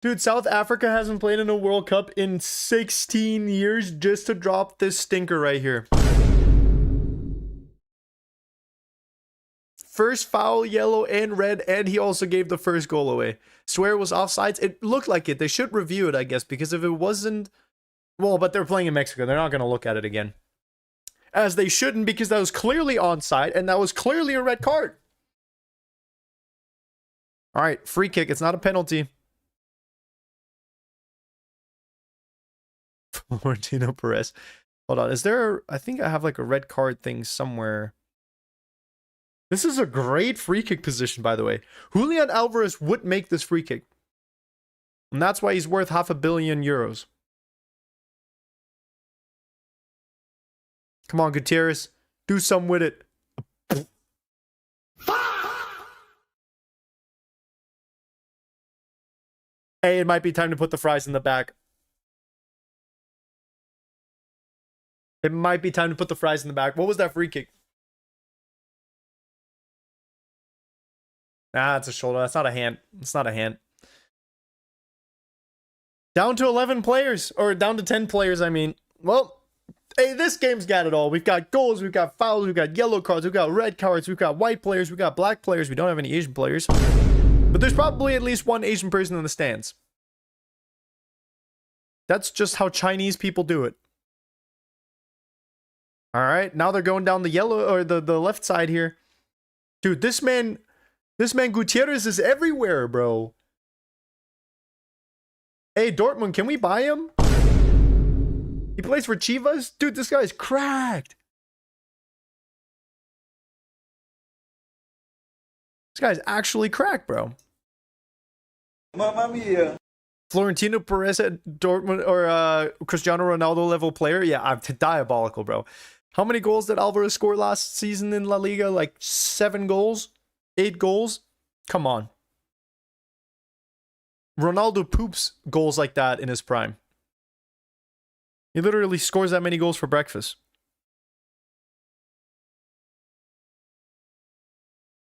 Dude, South Africa hasn't played in a World Cup in 16 years just to drop this stinker right here. First foul, yellow and red, and he also gave the first goal away. Swear it was offsides. It looked like it. They should review it, I guess, because if it wasn't... Well, but they're playing in Mexico. They're not going to look at it again. As they shouldn't, because that was clearly onside, and that was clearly a red card. All right, free kick. It's not a penalty. Florentino Perez. Hold on. Is there... I think I have like a red card thing somewhere. This is a great free kick position, by the way. Julian Alvarez would make this free kick. And that's why he's worth €500 million. Come on, Gutierrez. Do something with it. Hey, it might be time to put the fries in the back. It might be time to put the fries in the back. What was that free kick? Ah, it's a shoulder. That's not a hand. It's not a hand. Down to 11 players. Or down to 10 players, I mean. Well, hey, this game's got it all. We've got goals, we've got fouls, we've got yellow cards, we've got red cards, we've got white players, we've got black players. We don't have any Asian players. But there's probably at least one Asian person in the stands. That's just how Chinese people do it. All right, now they're going down the yellow or the left side here. Dude, this man Gutierrez is everywhere, bro. Hey, Dortmund, can we buy him? He plays for Chivas? Dude, this guy's cracked. This guy's actually cracked, bro. Mamma mia. Florentino Perez at Dortmund or Cristiano Ronaldo level player? Yeah, I'm diabolical, bro. How many goals did Alvarez score last season in La Liga? Like 7 goals? 8 goals? Come on. Ronaldo poops goals like that in his prime. He literally scores that many goals for breakfast.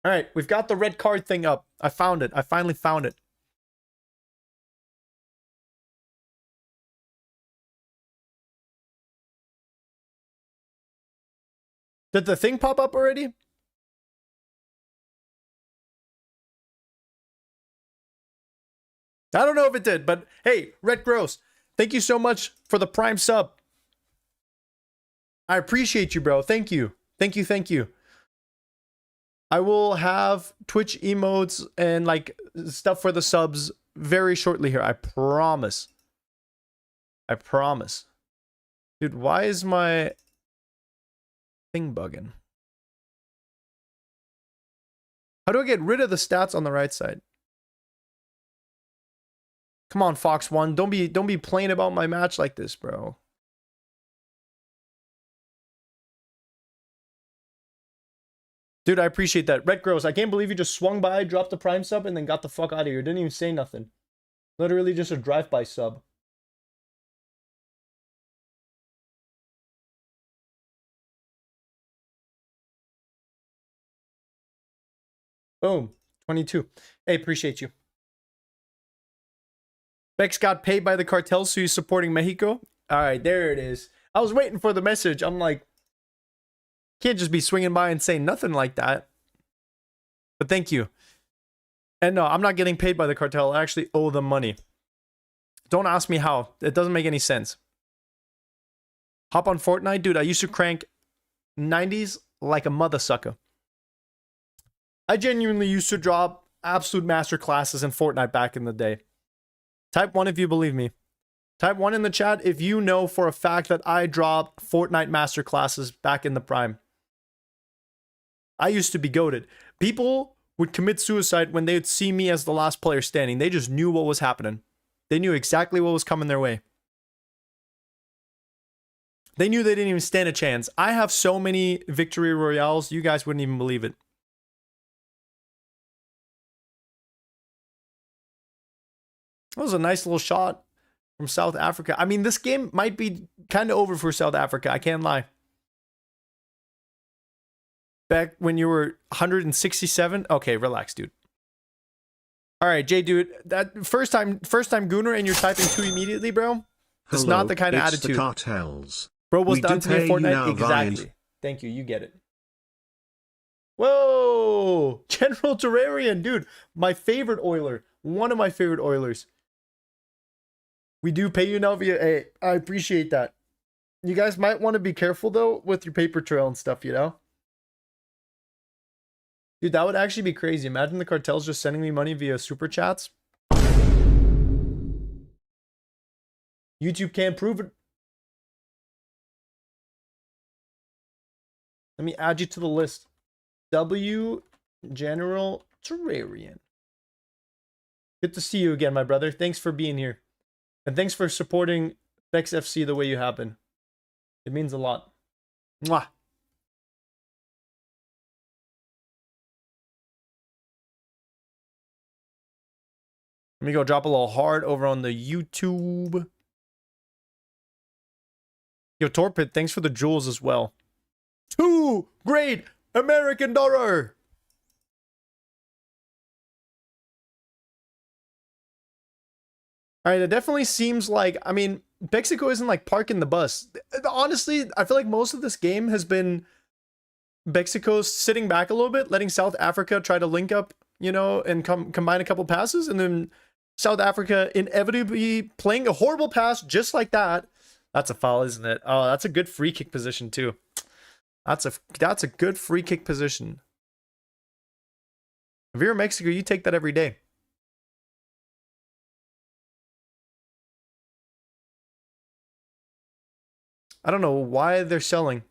All right, we've got the red card thing up. I found it. I finally found it. Did the thing pop up already? I don't know if it did, but hey, Red Gross, thank you so much for the Prime sub. I appreciate you, bro. Thank you. Thank you. Thank you. I will have Twitch emotes and like stuff for the subs very shortly here. I promise. I promise. Dude, why is my thing bugging? How do I get rid of the stats on the right side? Come on, Fox One. Don't be playing about my match like this, bro. Dude, I appreciate that. Red Gross, I can't believe you just swung by, dropped the Prime sub, and then got the fuck out of here. Didn't even say nothing. Literally just a drive-by sub. Boom. 22. Hey, appreciate you. Bex got paid by the cartel, so he's supporting Mexico. All right, there it is. I was waiting for the message. I'm like, can't just be swinging by and saying nothing like that. But thank you. And no, I'm not getting paid by the cartel. I actually owe them money. Don't ask me how. It doesn't make any sense. Hop on Fortnite? Dude, I used to crank 90s like a mother sucker. I genuinely used to drop absolute master classes in Fortnite back in the day. Type 1 if you believe me. Type 1 in the chat if you know for a fact that I dropped Fortnite master classes back in the prime. I used to be goated. People would commit suicide when they would see me as the last player standing. They just knew what was happening. They knew exactly what was coming their way. They knew they didn't even stand a chance. I have so many victory royales, you guys wouldn't even believe it. That was a nice little shot from South Africa. I mean, this game might be kind of over for South Africa. I can't lie. Back when you were 167? Okay, relax, dude. All right, Jay, dude. That first time Gooner and you're typing 2 immediately, bro. That's not the kind of attitude. The cartels. Bro was done to me in Fortnite. Exactly. Thank you. You get it. Whoa! General Terrarian, dude. My favorite Oiler. One of my favorite Oilers. We do pay you now via... Hey, I appreciate that. You guys might want to be careful, though, with your paper trail and stuff, you know? Dude, that would actually be crazy. Imagine the cartels just sending me money via super chats. YouTube can't prove it. Let me add you to the list. W. General Terrarian. Good to see you again, my brother. Thanks for being here. And thanks for supporting Bex FC the way you have been. It means a lot. Mwah. Let me go drop a little heart over on the YouTube. Yo, Torpid, thanks for the jewels as well. 2 great American dollar. All right, it definitely seems like, I mean, Mexico isn't like parking the bus. Honestly, I feel like most of this game has been Mexico sitting back a little bit, letting South Africa try to link up, you know, and combine a couple passes, and then South Africa inevitably playing a horrible pass just like that. That's a foul, isn't it? Oh, that's a good free kick position too. That's a good free kick position. If you're in Mexico, you take that every day. I don't know why they're selling.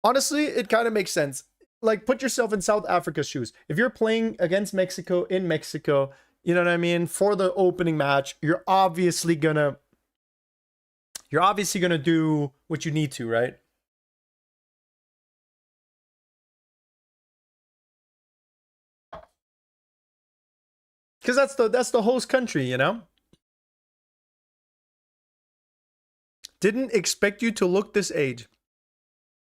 Honestly, it kind of makes sense. Like, put yourself in South Africa's shoes. If you're playing against Mexico in Mexico, you know what I mean, for the opening match, you're obviously gonna do what you need to, right? Because that's the host country, you know? Didn't expect you to look this age.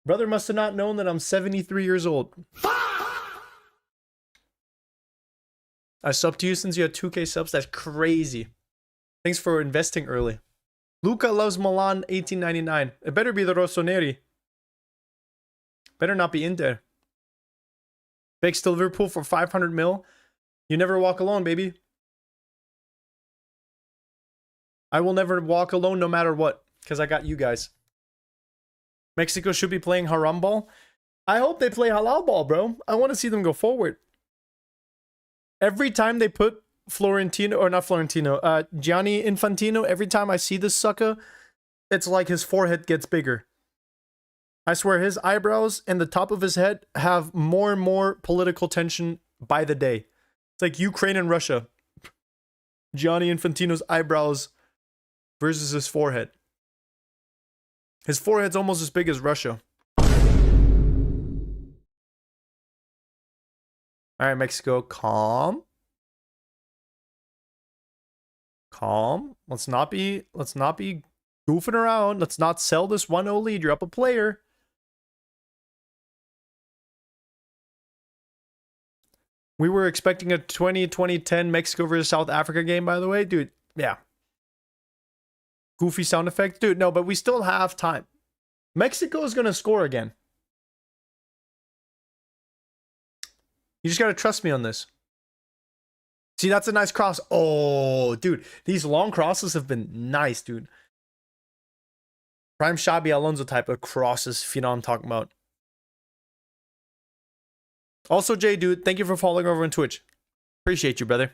Brother must have not known that I'm 73 years old. I subbed to you since you had 2K subs. That's crazy. Thanks for investing early. Luca loves Milan 1899. It better be the Rossoneri. Better not be Inter. Begs to Liverpool for 500 mil. You never walk alone, baby. I will never walk alone no matter what. Because I got you guys. Mexico should be playing haram ball. I hope they play halal ball, bro. I want to see them go forward. Every time they put Gianni Infantino, every time I see this sucker, it's like his forehead gets bigger. I swear his eyebrows and the top of his head have more and more political tension by the day. It's like Ukraine and Russia. Gianni Infantino's eyebrows versus his forehead. His forehead's almost as big as Russia. All right, Mexico, calm. Calm. Let's not be goofing around. Let's not sell this 1-0 lead. You're up a player. We were expecting a 2010 Mexico versus South Africa game, by the way. Dude, yeah. Goofy sound effect. Dude, no, but we still have time. Mexico is going to score again. You just got to trust me on this. See, that's a nice cross. Oh, dude. These long crosses have been nice, dude. Prime Xabi Alonso type of crosses, if you know what I'm talking about. Also, Jay, dude, thank you for following over on Twitch. Appreciate you, brother.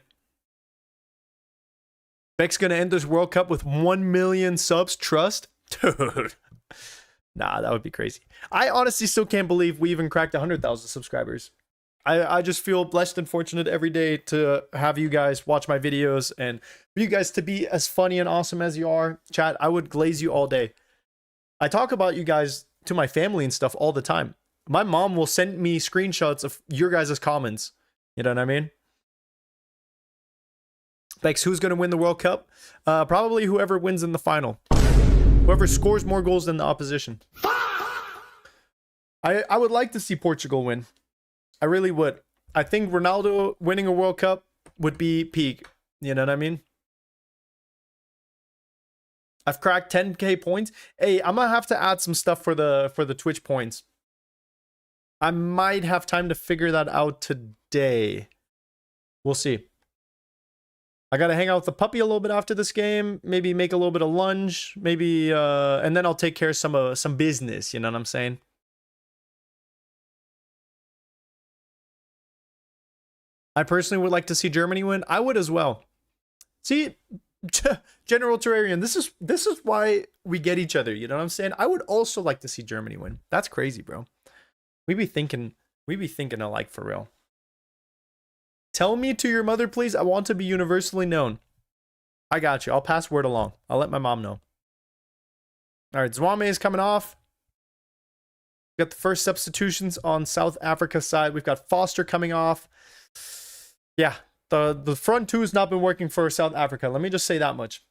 Beck's going to end this World Cup with 1 million subs. Trust? Dude. Nah, that would be crazy. I honestly still can't believe we even cracked 100,000 subscribers. I just feel blessed and fortunate every day to have you guys watch my videos and for you guys to be as funny and awesome as you are. Chat, I would glaze you all day. I talk about you guys to my family and stuff all the time. My mom will send me screenshots of your guys' comments. You know what I mean? Bex, who's going to win the World Cup? Probably whoever wins in the final. Whoever scores more goals than the opposition. I would like to see Portugal win. I really would. I think Ronaldo winning a World Cup would be peak. You know what I mean? I've cracked 10k points. Hey, I'm gonna have to add some stuff for the Twitch points. I might have time to figure that out today. We'll see. I gotta hang out with the puppy a little bit after this game. Maybe make a little bit of lunch. Maybe and then I'll take care of some business. You know what I'm saying? I personally would like to see Germany win. I would as well. See, General Terrarian, this is why we get each other. You know what I'm saying? I would also like to see Germany win. That's crazy, bro. We be thinking alike for real. Tell me to your mother, please. I want to be universally known. I got you. I'll pass word along. I'll let my mom know. All right, Zwame is coming off. We got the first substitutions on South Africa's side. We've got Foster coming off. Yeah, the front two has not been working for South Africa. Let me just say that much.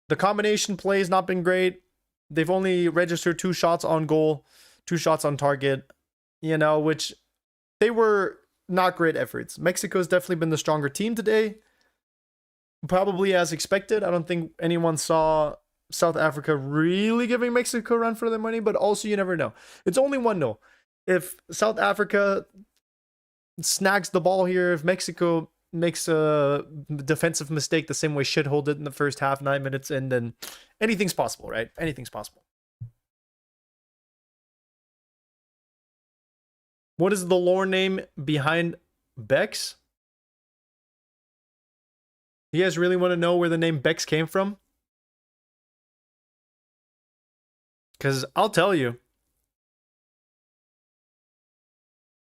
The combination play has not been great. They've only registered 2 shots on goal, 2 shots on target, you know, which they were not great efforts. Mexico's definitely been the stronger team today. Probably as expected. I don't think anyone saw South Africa really giving Mexico a run for their money, but also you never know. It's only 1-0. If South Africa snags the ball here, if Mexico makes a defensive mistake the same way Shithole did in the first half, 9 minutes in, then anything's possible, right? Anything's possible. What is the lore name behind Bex? You guys really want to know where the name Bex came from? Because I'll tell you.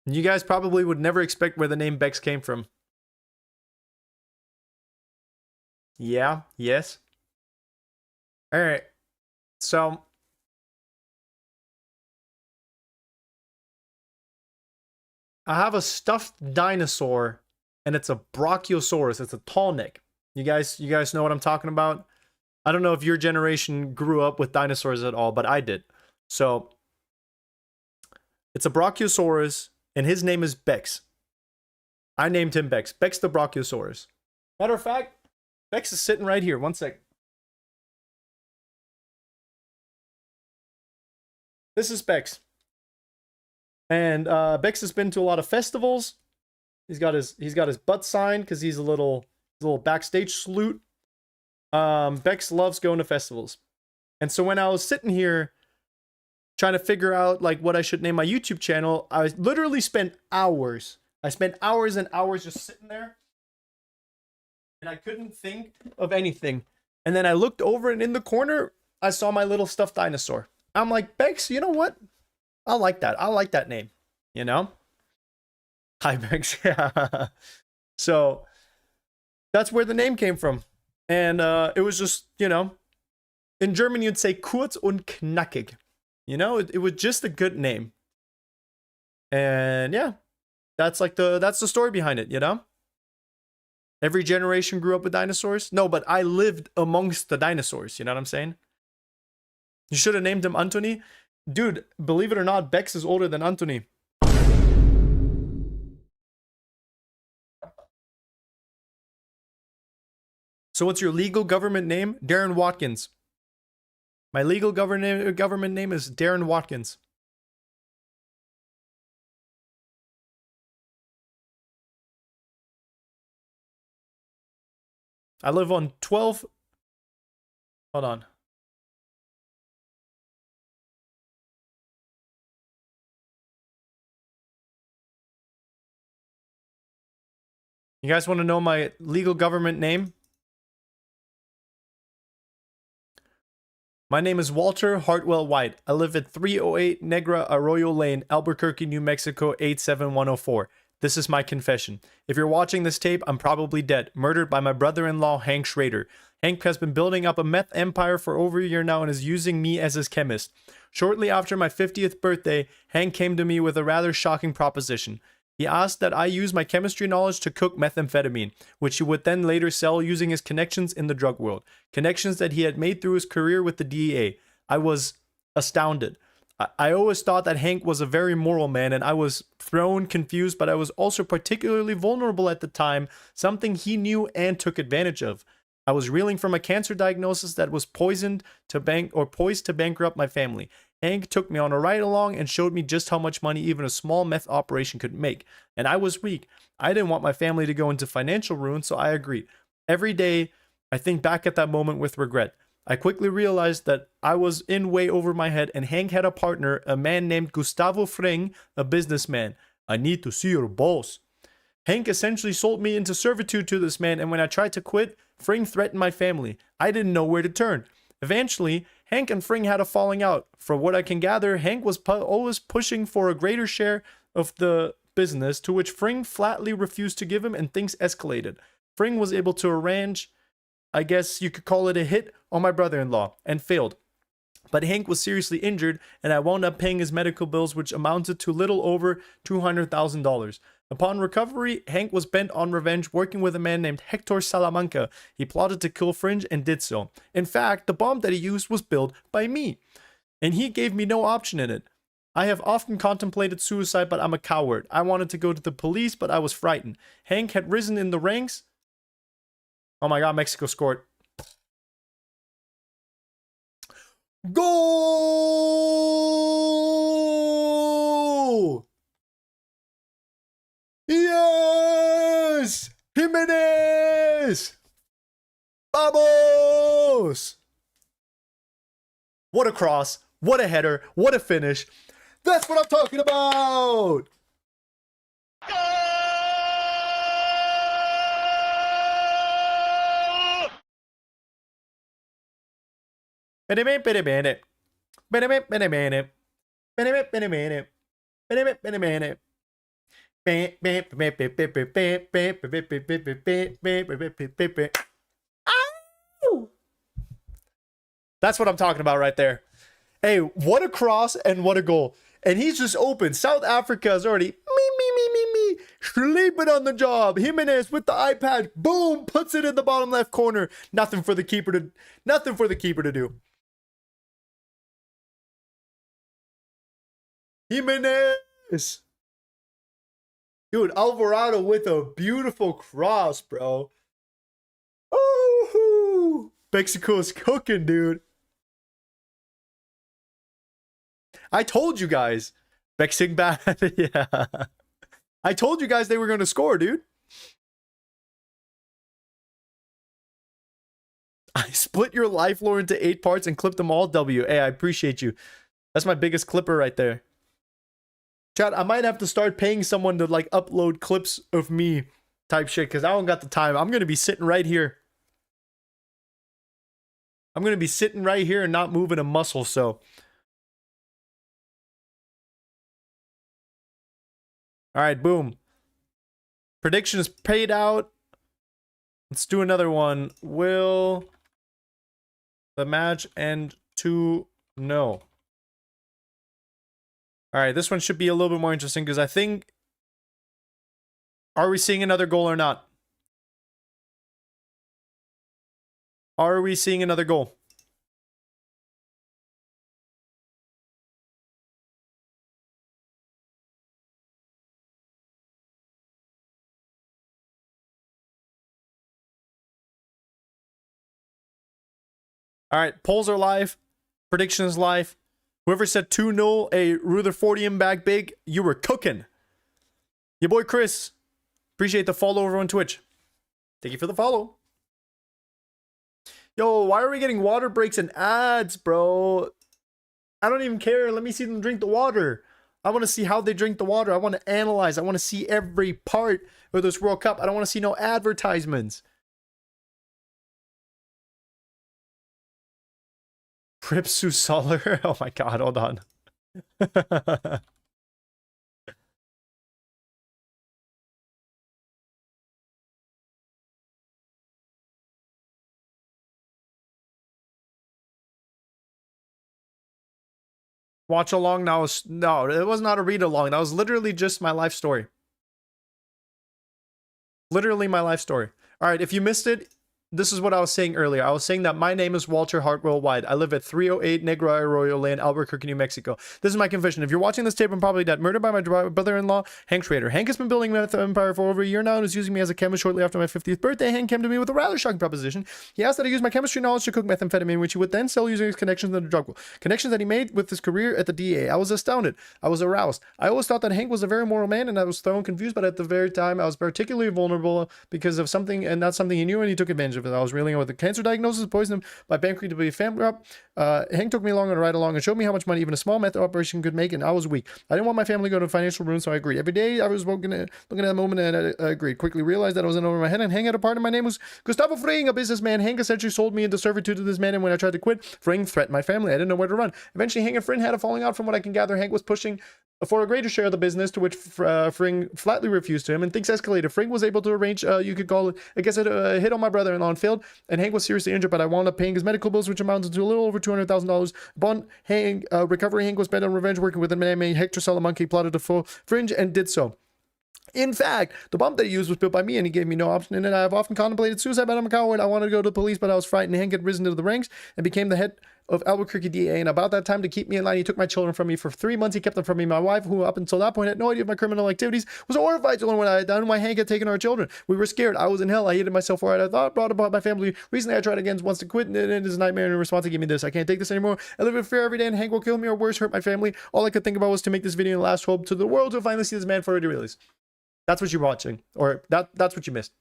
You guys probably would never expect where the name Bex came from. Yeah, yes. Alright. So I have a stuffed dinosaur, and it's a Brachiosaurus. It's a tall neck. You guys know what I'm talking about? I don't know if your generation grew up with dinosaurs at all, but I did. So it's a Brachiosaurus, and his name is Bex. I named him Bex. Bex the Brachiosaurus. Matter of fact, Bex is sitting right here. One sec. This is Bex. And Bex has been to a lot of festivals. He's got his butt signed because he's a little backstage salute. Bex loves going to festivals. And so when I was sitting here trying to figure out like what I should name my YouTube channel, I literally spent hours. I spent hours and hours just sitting there. And I couldn't think of anything. And then I looked over, and in the corner, I saw my little stuffed dinosaur. I'm like, Bex, you know what? I like that. I like that name. You know? Hi, Bex. Yeah. So that's where the name came from. And it was just, you know, in German you'd say kurz und knackig. You know, it was just a good name. And yeah, that's the story behind it, you know? Every generation grew up with dinosaurs. No, but I lived amongst the dinosaurs, you know what I'm saying? You should have named him Anthony. Dude, believe it or not, Bex is older than Anthony. So what's your legal government name? Darren Watkins. My legal government name is Darren Watkins. I live on 12. Hold on. You guys want to know my legal government name? My name is Walter Hartwell White. I live at 308 Negra Arroyo Lane, Albuquerque, New Mexico 87104. This is my confession. If you're watching this tape, I'm probably dead, murdered by my brother-in-law, Hank Schrader. Hank has been building up a meth empire for over a year now and is using me as his chemist. Shortly after my 50th birthday, Hank came to me with a rather shocking proposition. He asked that I use my chemistry knowledge to cook methamphetamine, which he would then later sell using his connections in the drug world. Connections that he had made through his career with the DEA. I was astounded. I always thought that Hank was a very moral man, and I was thrown, confused, but I was also particularly vulnerable at the time, something he knew and took advantage of. I was reeling from a cancer diagnosis that was poised to bankrupt my family. Hank took me on a ride along and showed me just how much money even a small meth operation could make. And I was weak. I didn't want my family to go into financial ruin, so I agreed. Every day, I think back at that moment with regret. I quickly realized that I was in way over my head, and Hank had a partner, a man named Gustavo Fring, a businessman. I need to see your boss. Hank essentially sold me into servitude to this man, and when I tried to quit, Fring threatened my family. I didn't know where to turn. Eventually, Hank and Fring had a falling out. From what I can gather, Hank was always pushing for a greater share of the business, to which Fring flatly refused to give him, and things escalated. Fring was able to arrange, I guess you could call it a hit, on my brother-in-law, and failed. But Hank was seriously injured, and I wound up paying his medical bills, which amounted to little over $200,000. Upon recovery, Hank was bent on revenge, working with a man named Hector Salamanca. He plotted to kill Fringe and did so. In fact, the bomb that he used was built by me, and he gave me no option in it. I have often contemplated suicide, but I'm a coward. I wanted to go to the police, but I was frightened. Hank had risen in the ranks. Oh my god, Mexico scored. Goal! Yes! Jimenez! Vamos! What a cross. What a header. What a finish. That's what I'm talking about! That's what I'm talking about right there. Hey, what a cross and what a goal. And he's just open. South Africa is already sleeping on the job. Jimenez with the iPad, boom, puts it in the bottom left corner. Nothing for the keeper to do. Jimenez. Dude, Alvarado with a beautiful cross, bro. Oh, Mexico's cooking, dude. I told you guys. Vexing bad. Yeah. I told you guys they were going to score, dude. I split your life lore into 8 parts and clipped them all W. Hey, I appreciate you. That's my biggest clipper right there. Chat, I might have to start paying someone to like upload clips of me type shit because I don't got the time. I'm going to be sitting right here. I'm going to be sitting right here and not moving a muscle, so. All right, boom. Predictions paid out. Let's do another one. Will the match end 2-0? All right, this one should be a little bit more interesting because I think... Are we seeing another goal or not? Are we seeing another goal? All right, polls are live. Predictions live. Whoever said 2-0, a Rutherfordium bag big, you were cooking. Your boy Chris. Appreciate the follow over on Twitch. Thank you for the follow. Yo, why are we getting water breaks and ads, bro? I don't even care. Let me see them drink the water. I want to see how they drink the water. I want to analyze. I want to see every part of this World Cup. I don't want to see no advertisements. Pripsu Solar. Oh my god, hold on. Watch along now. No, it was not a read along. That was literally just my life story. Literally my life story. All right, if you missed it, this is what I was saying earlier. I was saying that my name is Walter Hartwell White. I live at 308 Negro Arroyo Lane, Albuquerque, New Mexico. This is my confession. If you're watching this tape, I'm probably dead. Murdered by my brother-in-law, Hank Schrader. Hank has been building Meth Empire for over a year now and is using me as a chemist. Shortly after my 50th birthday, Hank came to me with a rather shocking proposition. He asked that I use my chemistry knowledge to cook methamphetamine, which he would then sell using his connections in the drug world. Connections that he made with his career at the DA. I was astounded. I was aroused. I always thought that Hank was a very moral man, and I was thrown confused, but at the very time, I was particularly vulnerable because of something, and that's something he knew, and he took advantage of it. I was reeling with a cancer diagnosis, poisoned by pancreas to be a family up. Hank took me along on a ride along and showed me how much money even a small meth operation could make, and I was weak. I didn't want my family to go to financial ruin, so I agreed. Every day I was looking at the moment, and I agreed. Quickly realized that I was in over my head, and Hank had a part of my name was Gustavo Fring, a businessman. Hank essentially sold me into servitude to this man, and when I tried to quit, Fring threatened my family. I didn't know where to run. Eventually, Hank and Fring had a falling out. From what I can gather, Hank was pushing for a greater share of the business, to which Fring flatly refused to him, and things escalated. Fring was able to arrange, you could call it, I guess, a hit on my brother-in-law and failed, and Hank was seriously injured, but I wound up paying his medical bills, which amounted to a little over $200,000. Upon Hank, recovery, Hank was bent on revenge, working with a man named Hector Salamanca. He plotted to Fringe and did so. In fact, the bomb that he used was built by me, and he gave me no option in it. I have often contemplated suicide, but I'm a coward. I wanted to go to the police, but I was frightened. Hank had risen to the ranks and became the head of Albuquerque DA, and about that time, to keep me in line, he took my children from me. For 3 months, he kept them from me. My wife, who up until that point had no idea of my criminal activities, was horrified to learn what I had done and why Hank had taken our children. We were scared. I was in hell. I hated myself for it. I thought brought about my family. Recently, I tried again once to quit, and it is a nightmare. And in response, he gave me this: I can't take this anymore. I live in fear every day, and Hank will kill me or worse, hurt my family. All I could think about was to make this video and last hope to the world to finally see this man for what he really is. That's what you're watching, or that's what you missed.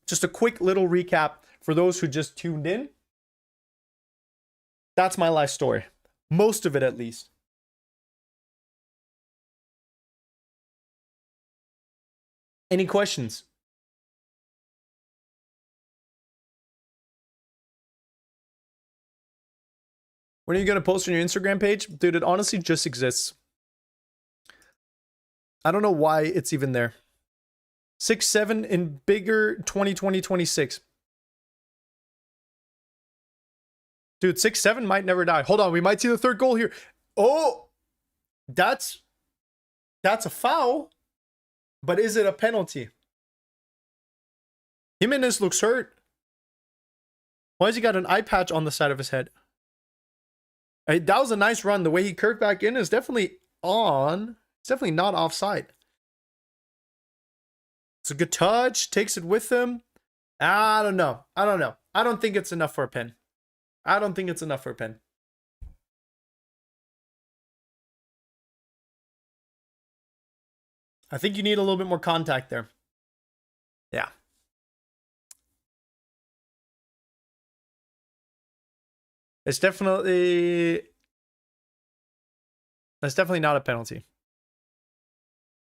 Just a quick little recap for those who just tuned in. That's my life story. Most of it, at least. Any questions? When are you going to post on your Instagram page? Dude, it honestly just exists. I don't know why it's even there. 6-7 in bigger 2020-26. Dude, 6-7 might never die. Hold on, we might see the third goal here. Oh, that's a foul. But is it a penalty? Jimenez looks hurt. Why has he got an eye patch on the side of his head? That was a nice run. The way he curved back in is definitely on. It's definitely not offside. It's a good touch. Takes it with him. I don't know. I don't think it's enough for a pen. I think you need a little bit more contact there. Yeah. It's definitely not a penalty.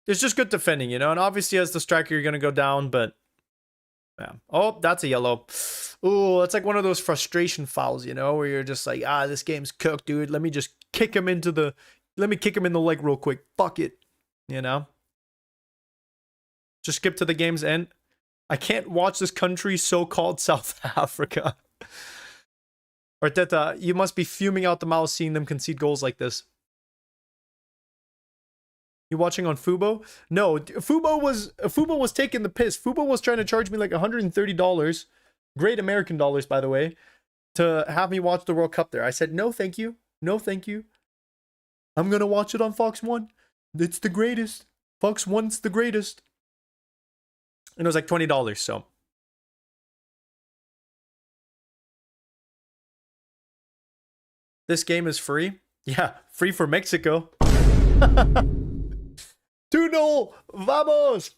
It's just good defending, you know? And obviously as the striker, you're going to go down, but yeah. Oh, that's a yellow. Ooh, it's like one of those frustration fouls, you know, where you're just like, this game's cooked, dude. Let me just kick him in the leg real quick. Fuck it. You know? Just skip to the game's end. I can't watch this country so-called South Africa. Arteta, you must be fuming out the mouth seeing them concede goals like this. You watching on Fubo? No, Fubo was taking the piss. Fubo was trying to charge me like $130, great American dollars, by the way, to have me watch the World Cup there. I said, no, thank you. No, thank you. I'm going to watch it on Fox 1. It's the greatest. Fox 1's the greatest. And it was like $20, so This game is free. Yeah, free for Mexico. 2-0. Vamos.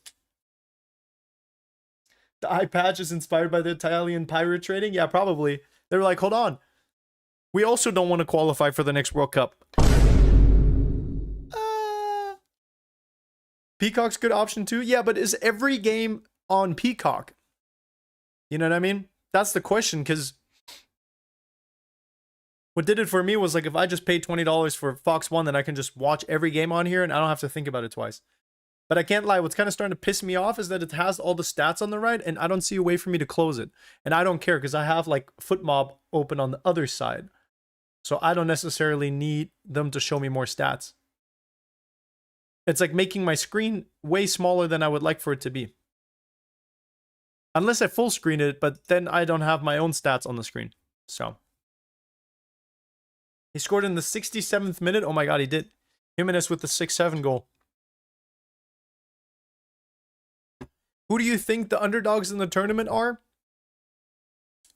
The eye patch is inspired by the Italian pirate trading? Yeah, probably. They were like, hold on. We also don't want to qualify for the next World Cup. Peacock's good option too. Yeah, but is every game on Peacock? You know what I mean? That's the question, because what did it for me was like, if I just paid $20 for Fox One, then I can just watch every game on here and I don't have to think about it twice. But I can't lie, what's kind of starting to piss me off is that it has all the stats on the right and I don't see a way for me to close it. And I don't care because I have like FootMob open on the other side. So I don't necessarily need them to show me more stats. It's like making my screen way smaller than I would like for it to be. Unless I full screen it, but then I don't have my own stats on the screen. So. He scored in the 67th minute. Oh my god, he did. Jimenez with the 6-7 goal. Who do you think the underdogs in the tournament are?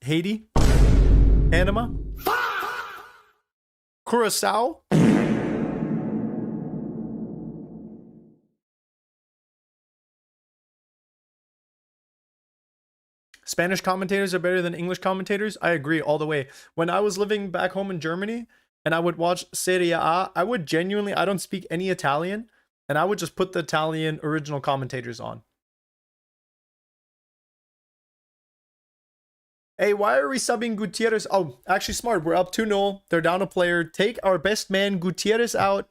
Haiti? Panama? Curacao? Spanish commentators are better than English commentators? I agree all the way. When I was living back home in Germany and I would watch Serie A, I would genuinely, I don't speak any Italian, and I would just put the Italian original commentators on. Hey, why are we subbing Gutierrez? Oh, actually smart. We're up 2-0. They're down a player. Take our best man, Gutierrez, out.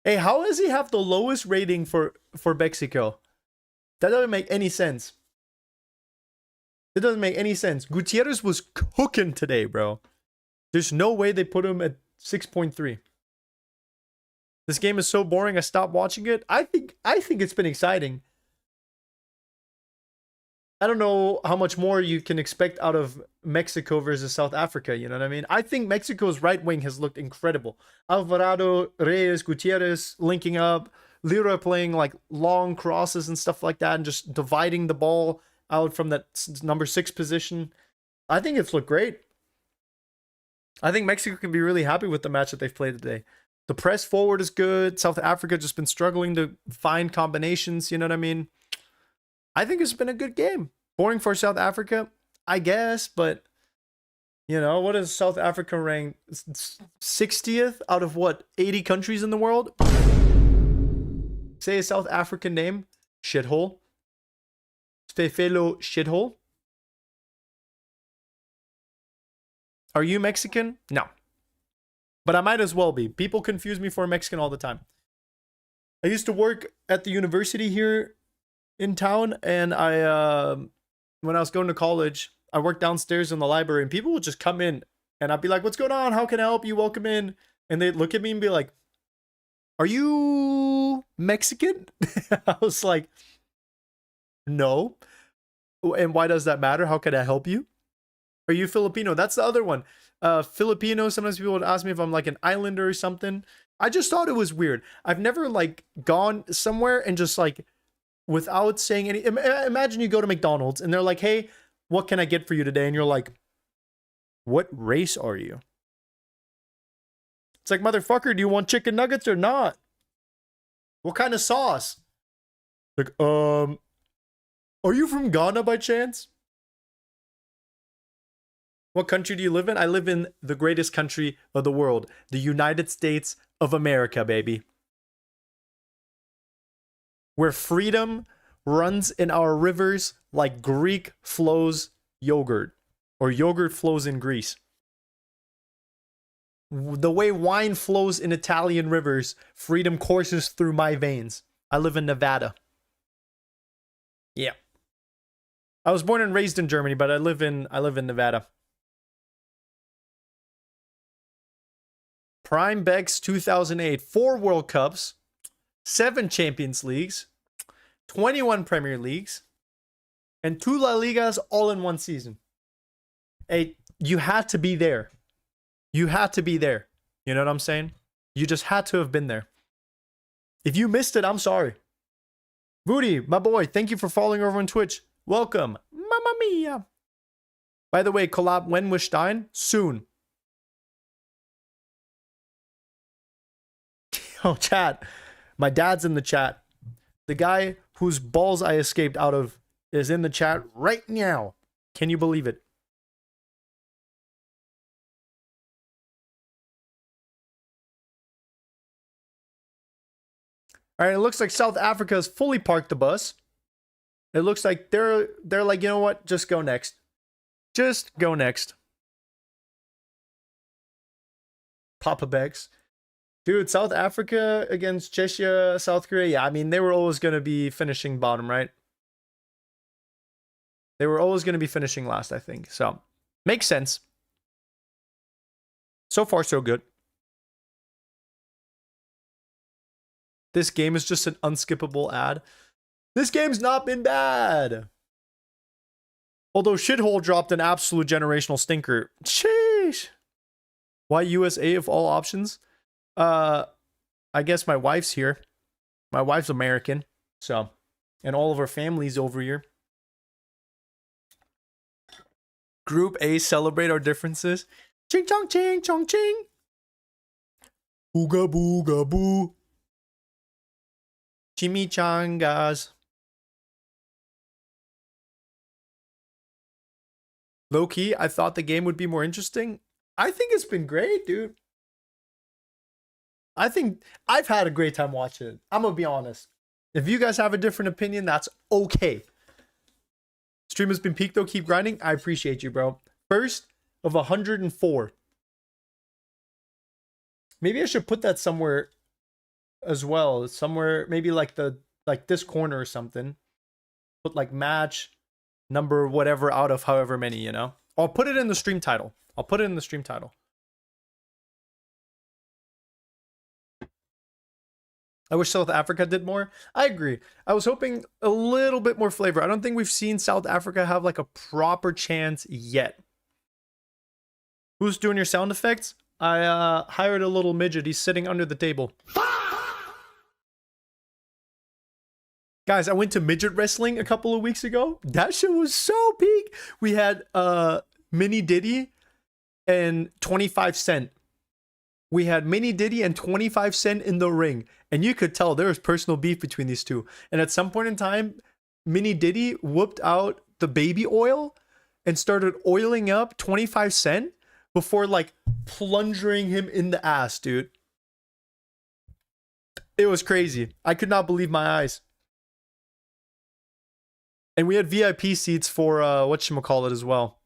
Hey, how does he have the lowest rating for Mexico? That doesn't make any sense. It doesn't make any sense. Gutierrez was cooking today, bro. There's no way they put him at 6.3. This game is so boring, I stopped watching it. I think it's been exciting. I don't know how much more you can expect out of Mexico versus South Africa, you know what I mean? I think Mexico's right wing has looked incredible. Alvarado, Reyes, Gutierrez linking up, Lira playing like long crosses and stuff like that and just dividing the ball out from that number 6 position. I think it's looked great. I think Mexico can be really happy with the match that they've played today. The press forward is good. South Africa just been struggling to find combinations, you know what I mean? I think it's been a good game. Boring for South Africa, I guess, but you know, what is South Africa ranked? 60th out of what, 80 countries in the world? Say a South African name. Shithole. Fefelo shithole. Are you Mexican? No. But I might as well be. People confuse me for a Mexican all the time. I used to work at the university here in town, and when I was going to college, I worked downstairs in the library, and people would just come in, and I'd be like, what's going on? How can I help you? Welcome in. And they'd look at me and be like, are you Mexican? I was like, no. And why does that matter? How can I help you? Are you Filipino? That's the other one. Filipino, sometimes people would ask me if I'm like an islander or something. I just thought it was weird. I've never like gone somewhere and just like without saying any. Imagine you go to McDonald's and they're like, hey, what can I get for you today? And you're like, what race are you? It's like, motherfucker, do you want chicken nuggets or not? What kind of sauce? Like, are you from Ghana by chance? What country do you live in? I live in the greatest country of the world, the United States of America, baby. Where freedom runs in our rivers like Greek flows yogurt, or yogurt flows in Greece. The way wine flows in Italian rivers, freedom courses through my veins. I live in Nevada. Yeah. I was born and raised in Germany, but I live in Nevada. Prime Bex 2008, 4 World Cups, 7 Champions Leagues, 21 Premier Leagues, and 2 La Ligas all in one season. Hey, you had to be there. You had to be there. You know what I'm saying? You just had to have been there. If you missed it, I'm sorry. Voody, my boy, thank you for following over on Twitch. Welcome. Mamma mia. By the way, collab when with Stein? Soon. Yo, chat. My dad's in the chat. The guy whose balls I escaped out of is in the chat right now. Can you believe it? All right, it looks like South Africa has fully parked the bus. It looks like they're like, you know what? Just go next. Just go next. Papa Bex. Dude, South Africa against Czechia, South Korea. Yeah, I mean, they were always going to be finishing bottom, right? They were always going to be finishing last, I think. So, makes sense. So far, so good. This game is just an unskippable ad. This game's not been bad. Although Shithole dropped an absolute generational stinker. Sheesh. Why USA of all options? I guess my wife's here. My wife's American. So, and all of our family's over here. Group A, celebrate our differences. Ching chong ching chong ching. Ooga booga boo. Chimichangas. Low key, I thought the game would be more interesting. I think it's been great, dude. I think I've had a great time watching it. I'm gonna be honest. If you guys have a different opinion, that's okay. Stream has been peaked though. Keep grinding. I appreciate you, bro. First of 104. Maybe I should put that somewhere as well. Somewhere, maybe like this corner or something. Put like match number whatever out of however many, you know. I'll put it in the stream title. I wish South Africa did more. I agree. I was hoping a little bit more flavor. I don't think we've seen South Africa have like a proper chance yet. Who's doing your sound effects? I hired a little midget. He's sitting under the table. Guys, I went to midget wrestling a couple of weeks ago. That shit was so peak. We had Mini Diddy and 25 Cent. We had Mini Diddy and 25 Cent in the ring. And you could tell there was personal beef between these two. And at some point in time, Mini Diddy whooped out the baby oil and started oiling up 25 Cent before like plunging him in the ass, dude. It was crazy. I could not believe my eyes. And we had VIP seats for whatchamacallit as well.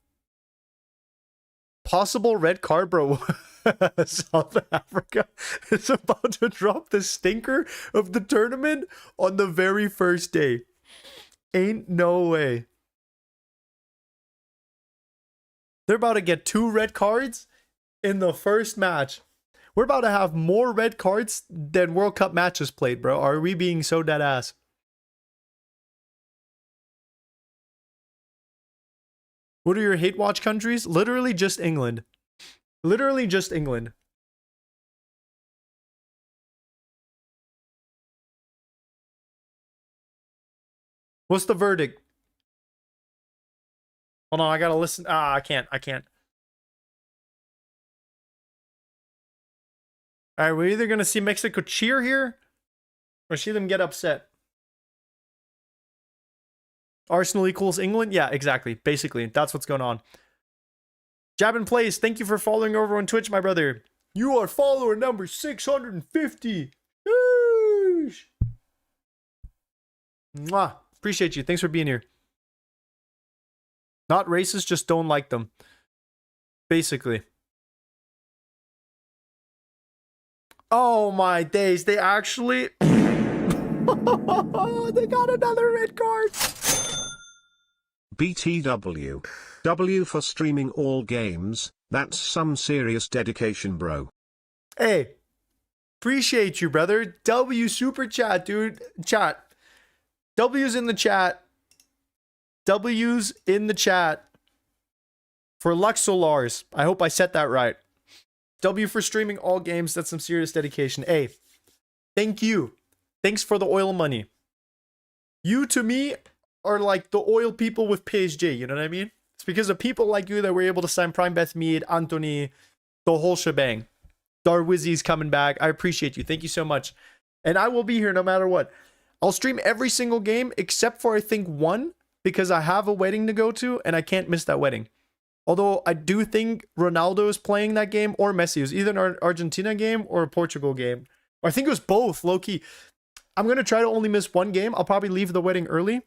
Possible red card, bro. South Africa is about to drop the stinker of the tournament on the very first day. Ain't no way. They're about to get 2 red cards in the first match. We're about to have more red cards than World Cup matches played, bro. Are we being so dead ass? What are your hate watch countries? Literally just England. Literally just England. What's the verdict? Hold on, I gotta listen. I can't. Alright, we're either gonna see Mexico cheer here or see them get upset. Arsenal equals England? Yeah, exactly. Basically, that's what's going on. Jabin Plays, thank you for following over on Twitch, my brother. You are follower number 650. Yeesh. Mwah. Appreciate you. Thanks for being here. Not racist, just don't like them. Basically. Oh my days, they actually... they got another red card. BTW. W for streaming all games. That's some serious dedication, bro. Hey, appreciate you, brother. W super chat, dude. Chat. W's in the chat. W's in the chat. For Luxolars. I hope I said that right. W for streaming all games. That's some serious dedication. Hey, thank you. Thanks for the oil money. You, to me, are like the oil people with PSG. You know what I mean? It's because of people like you that we're able to sign Prime Beth Mead, Anthony, the whole shebang. Darwizzy's coming back. I appreciate you. Thank you so much. And I will be here no matter what. I'll stream every single game except for I think one, because I have a wedding to go to and I can't miss that wedding. Although I do think Ronaldo is playing that game, or Messi. It was either an Argentina game or a Portugal game. Or I think it was both, low-key. I'm going to try to only miss one game. I'll probably leave the wedding early.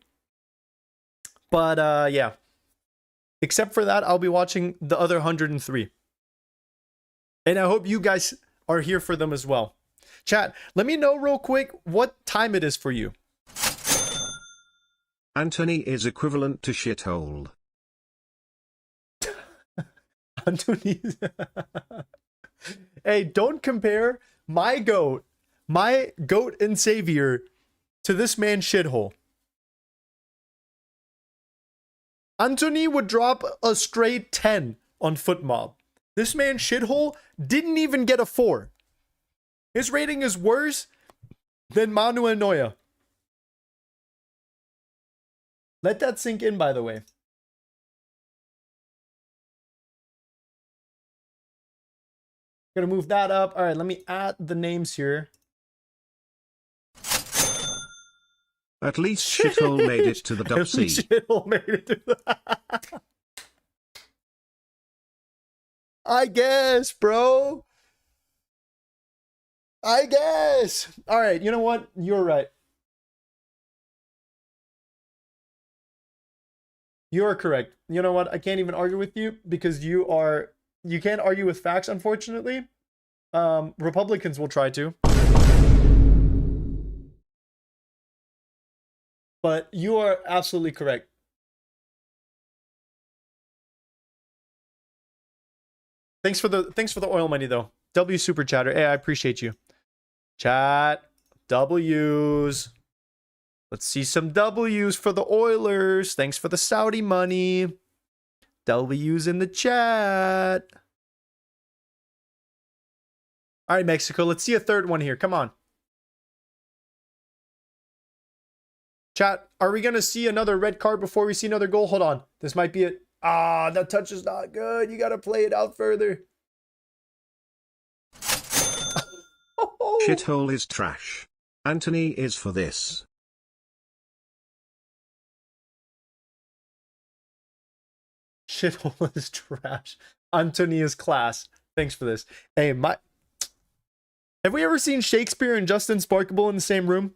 But yeah. Except for that, I'll be watching the other 103. And I hope you guys are here for them as well. Chat, let me know real quick what time it is for you. Anthony is equivalent to shithole. Anthony. Hey, don't compare my goat and savior, to this man's shithole. Anthony would drop a straight 10 on FootMob. This man's shithole didn't even get a 4. His rating is worse than Manuel Neuer. Let that sink in, by the way. Gonna move that up. All right, let me add the names here. At least shithole made it to the dub C. Shithole made it to the... I guess, bro. I guess. All right, you know what? You're right. You're correct. You know what? I can't even argue with you because you can't argue with facts, unfortunately. Republicans will try to. But you are absolutely correct. Thanks for the oil money though. W super chatter. Hey, I appreciate you. Chat. W's. Let's see some W's for the Oilers. Thanks for the Saudi money. W's in the chat. All right, Mexico. Let's see a third one here. Come on. Chat, are we going to see another red card before we see another goal? Hold on. This might be it. Ah, that touch is not good. You got to play it out further. Shithole is trash. Anthony is for this. Shithole is trash. Anthony is class. Thanks for this. Hey, have we ever seen Shakespeare and Justin Sparkable in the same room?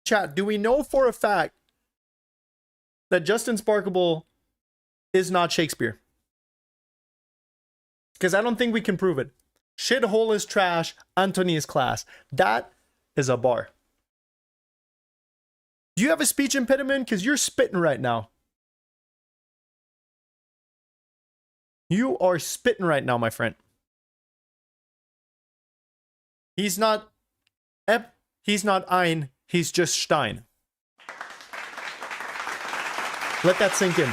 Chat, do we know for a fact that Justin Sparkable is not Shakespeare? Because I don't think we can prove it. Shithole is trash. Anthony is class. That is a bar. Do you have a speech impediment? Because you're spitting right now. You are spitting right now, my friend. He's not Ep. He's not Ein. He's just Stein. Let that sink in.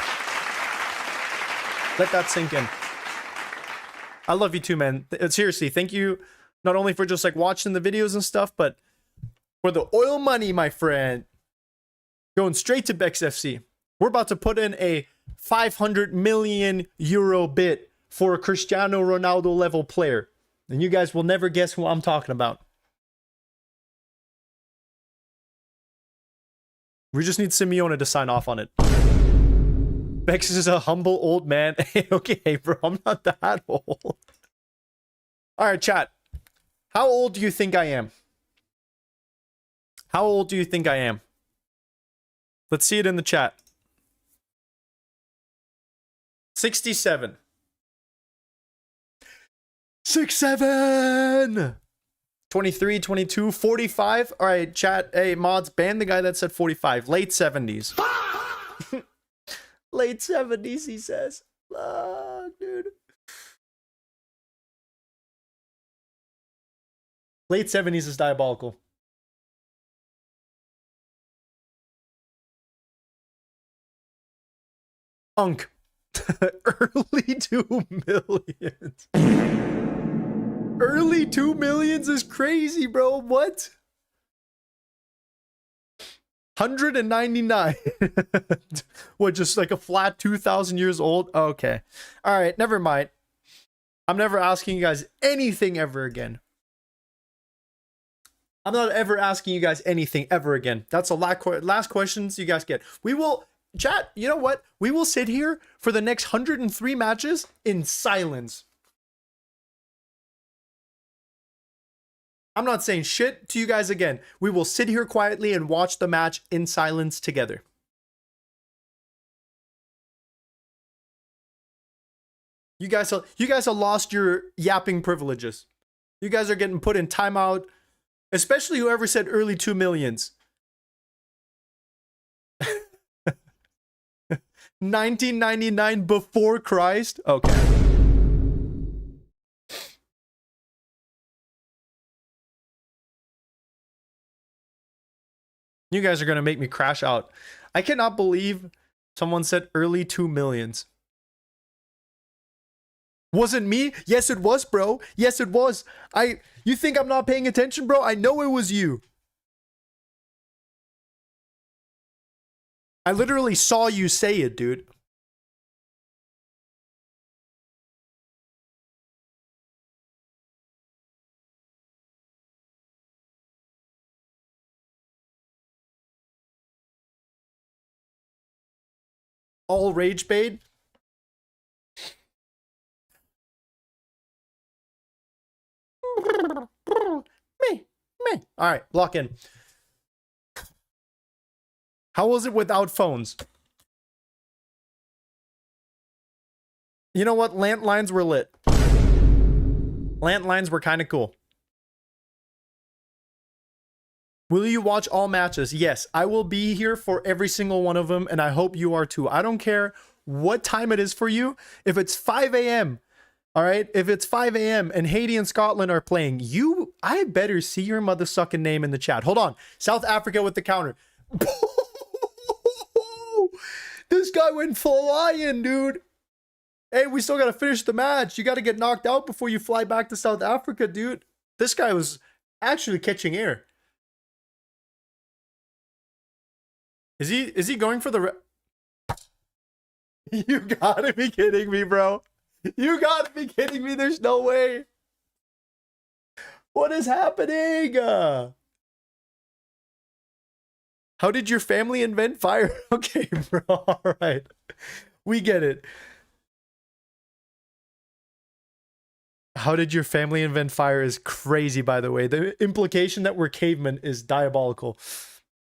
Let that sink in. I love you too, man. Seriously, thank you not only for just like watching the videos and stuff, but for the oil money, my friend. Going straight to Bex FC. We're about to put in a 500 million euro bid for a Cristiano Ronaldo level player. And you guys will never guess who I'm talking about. We just need Simeone to sign off on it. Bex is a humble old man. Okay, bro, I'm not that old. All right, chat. How old do you think I am? How old do you think I am? Let's see it in the chat. 67. 67. 23, 22, 45. All right, chat. Hey, mods, ban the guy that said 45. Late 70s. Late 70s, he says. Dude. Late 70s is diabolical. Unk. Early 2 millions. Early 2 millions is crazy, bro. What? 199. What, just like a flat 2,000 years old? Okay. All right, never mind. I'm never asking you guys anything ever again. I'm not ever asking you guys anything ever again. That's the last questions you guys get. We will, chat, you know what? We will sit here for the next 103 matches in silence. I'm not saying shit to you guys again. We will sit here quietly and watch the match in silence together. You guys have lost your yapping privileges. You guys are getting put in timeout. Especially whoever said early 2 millions. 1999 before Christ? Okay. You guys are going to make me crash out. I cannot believe someone said early 2 millions. Wasn't me? Yes, it was, bro. Yes, it was. You think I'm not paying attention, bro? I know it was you. I literally saw you say it, dude. All rage bait. Me. All right, lock in. How was it without phones? You know what? Landlines were lit. Landlines were kind of cool. Will you watch all matches? Yes, I will be here for every single one of them, and I hope you are too. I don't care what time it is for you. If it's 5 a.m., all right? If it's 5 a.m. and Haiti and Scotland are playing, I better see your mother-sucking name in the chat. Hold on. South Africa with the counter. This guy went flying, dude. Hey, we still got to finish the match. You got to get knocked out before you fly back to South Africa, dude. This guy was actually catching air. Is he going for the... You gotta be kidding me, bro. You gotta be kidding me. There's no way. What is happening? How did your family invent fire? Okay, bro. All right. We get it. How did your family invent fire is crazy, by the way. The implication that we're cavemen is diabolical.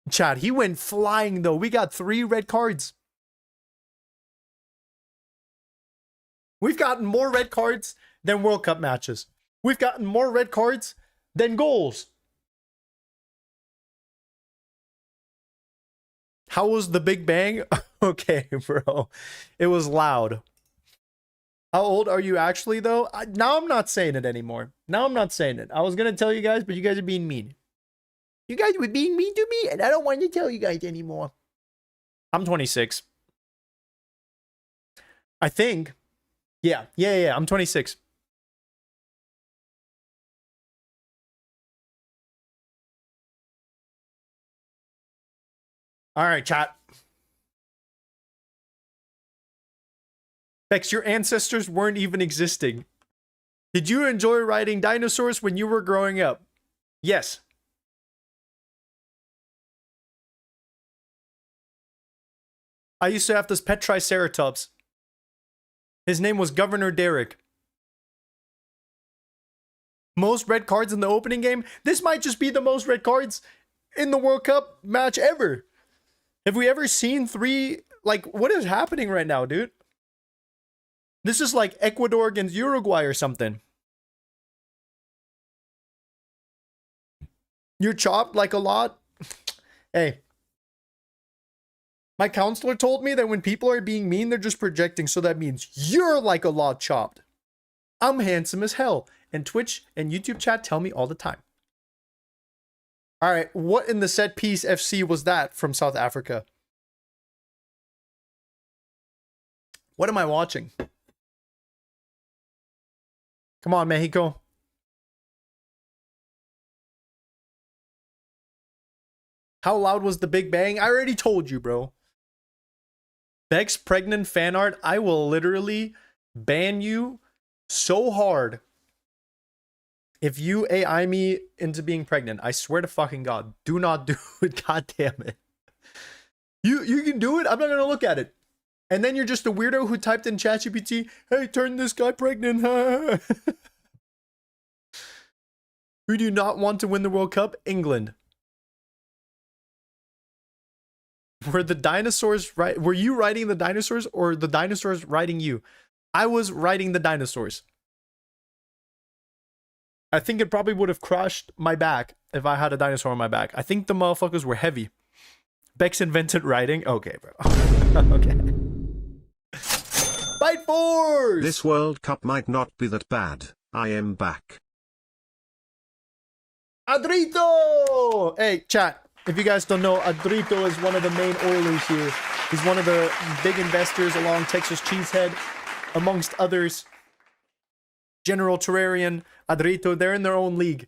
Chad, he went flying, though. We got 3 red cards. We've gotten more red cards than World Cup matches. We've gotten more red cards than goals. How was the Big Bang? Okay, bro. It was loud. How old are you actually, though? Now I'm not saying it anymore. Now I'm not saying it. I was going to tell you guys, but you guys are being mean. You guys were being mean to me, and I don't want to tell you guys anymore. I'm 26. I think. Yeah. I'm 26. All right, chat. Bex, your ancestors weren't even existing. Did you enjoy riding dinosaurs when you were growing up? Yes. I used to have this pet triceratops. His name was Governor Derek. Most red cards in the opening game? This might just be the most red cards in the World Cup match ever. Have we ever seen 3? Like, what is happening right now, dude? This is like Ecuador against Uruguay or something. You're chopped like a lot? Hey. My counselor told me that when people are being mean, they're just projecting. So that means you're like a lot chopped. I'm handsome as hell. And Twitch and YouTube chat tell me all the time. All right. What in the set piece FC was that from South Africa? What am I watching? Come on, Mexico. How loud was the Big Bang? I already told you, bro. Bex pregnant fan art. I will literally ban you so hard. If you AI me into being pregnant, I swear to fucking God, do not do it. God damn it. You can do it. I'm not gonna look at it. And then you're just a weirdo who typed in ChatGPT, "Hey, turn this guy pregnant." Who do you not want to win the World Cup? England. Were the dinosaurs right? Were you riding the dinosaurs or the dinosaurs riding you? I was riding the dinosaurs. I think it probably would have crushed my back if I had a dinosaur on my back. I think the motherfuckers were heavy. Bex invented riding. Okay, bro. Okay. Fight Force! This World Cup might not be that bad. I am back. Adrito! Hey, chat. If you guys don't know, Adrito is one of the main oilers here. He's one of the big investors along Texas Cheesehead, amongst others. General Terrarian, Adrito, they're in their own league.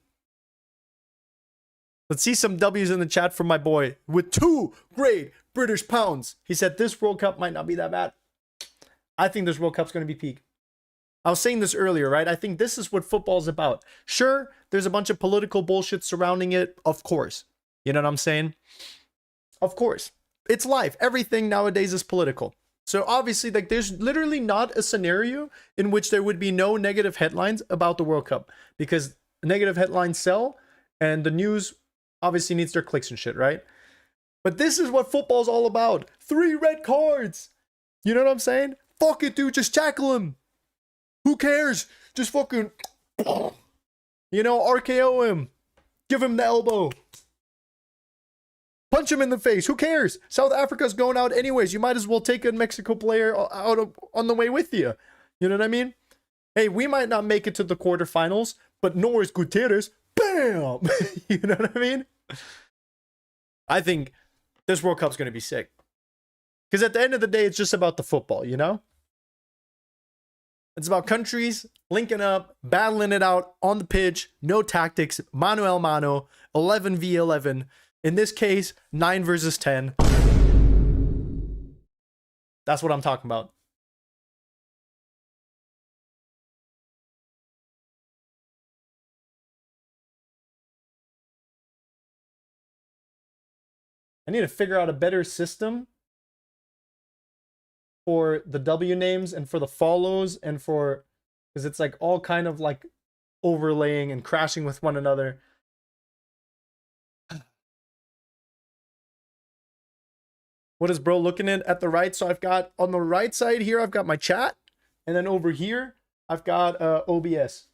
Let's see some W's in the chat from my boy. With 2 great British pounds. He said this World Cup might not be that bad. I think this World Cup's going to be peak. I was saying this earlier, right? I think this is what football's about. Sure, there's a bunch of political bullshit surrounding it, of course. You know what I'm saying? Of course. It's life. Everything nowadays is political. So obviously, like, there's literally not a scenario in which there would be no negative headlines about the World Cup, because negative headlines sell and the news obviously needs their clicks and shit, right? But this is what football's all about. 3 red cards. You know what I'm saying? Fuck it, dude. Just tackle him. Who cares? Just fucking, you know, RKO him. Give him the elbow. Punch him in the face. Who cares? South Africa's going out anyways. You might as well take a Mexico player out on the way with you. You know what I mean? Hey, we might not make it to the quarterfinals, but Norris Gutierrez, bam! You know what I mean? I think this World Cup's going to be sick. Because at the end of the day, it's just about the football, you know? It's about countries linking up, battling it out on the pitch, no tactics, mano a mano, 11v11. In this case, 9 versus 10. That's what I'm talking about. I need to figure out a better system for the W names and for the follows and for, because it's like all kind of like overlaying and crashing with one another. What is bro looking at the right? So I've got on the right side here, I've got my chat. And then over here, I've got OBS.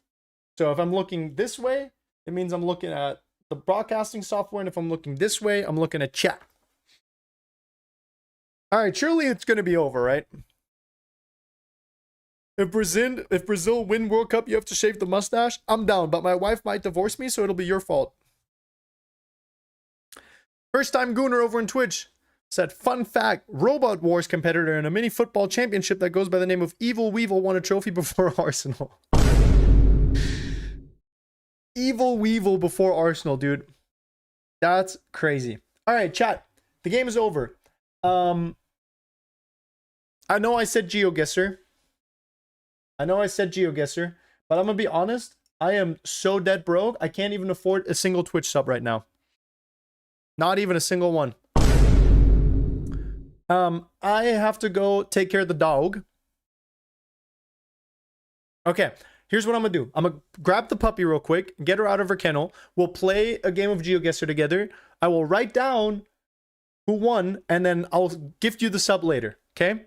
So if I'm looking this way, it means I'm looking at the broadcasting software. And if I'm looking this way, I'm looking at chat. All right, surely it's going to be over, right? If Brazil win World Cup, you have to shave the mustache. I'm down, but my wife might divorce me, so it'll be your fault. First time Gooner over on Twitch said, fun fact, Robot Wars competitor in a mini football championship that goes by the name of Evil Weevil won a trophy before Arsenal. Evil Weevil before Arsenal, dude. That's crazy. All right, chat. The game is over. I know I said GeoGuessr. but I'm gonna be honest. I am so dead broke. I can't even afford a single Twitch sub right now. Not even a single one. I have to go take care of the dog. Okay, here's what I'm gonna do. I'm gonna grab the puppy real quick, get her out of her kennel. We'll play a game of GeoGuessr together. I will write down who won, and then I'll gift you the sub later, okay?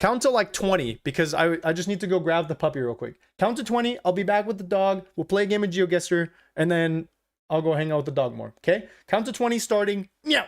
Count to like 20, because I just need to go grab the puppy real quick. Count to 20, I'll be back with the dog. We'll play a game of GeoGuessr, and then I'll go hang out with the dog more, okay? Count to 20 starting now.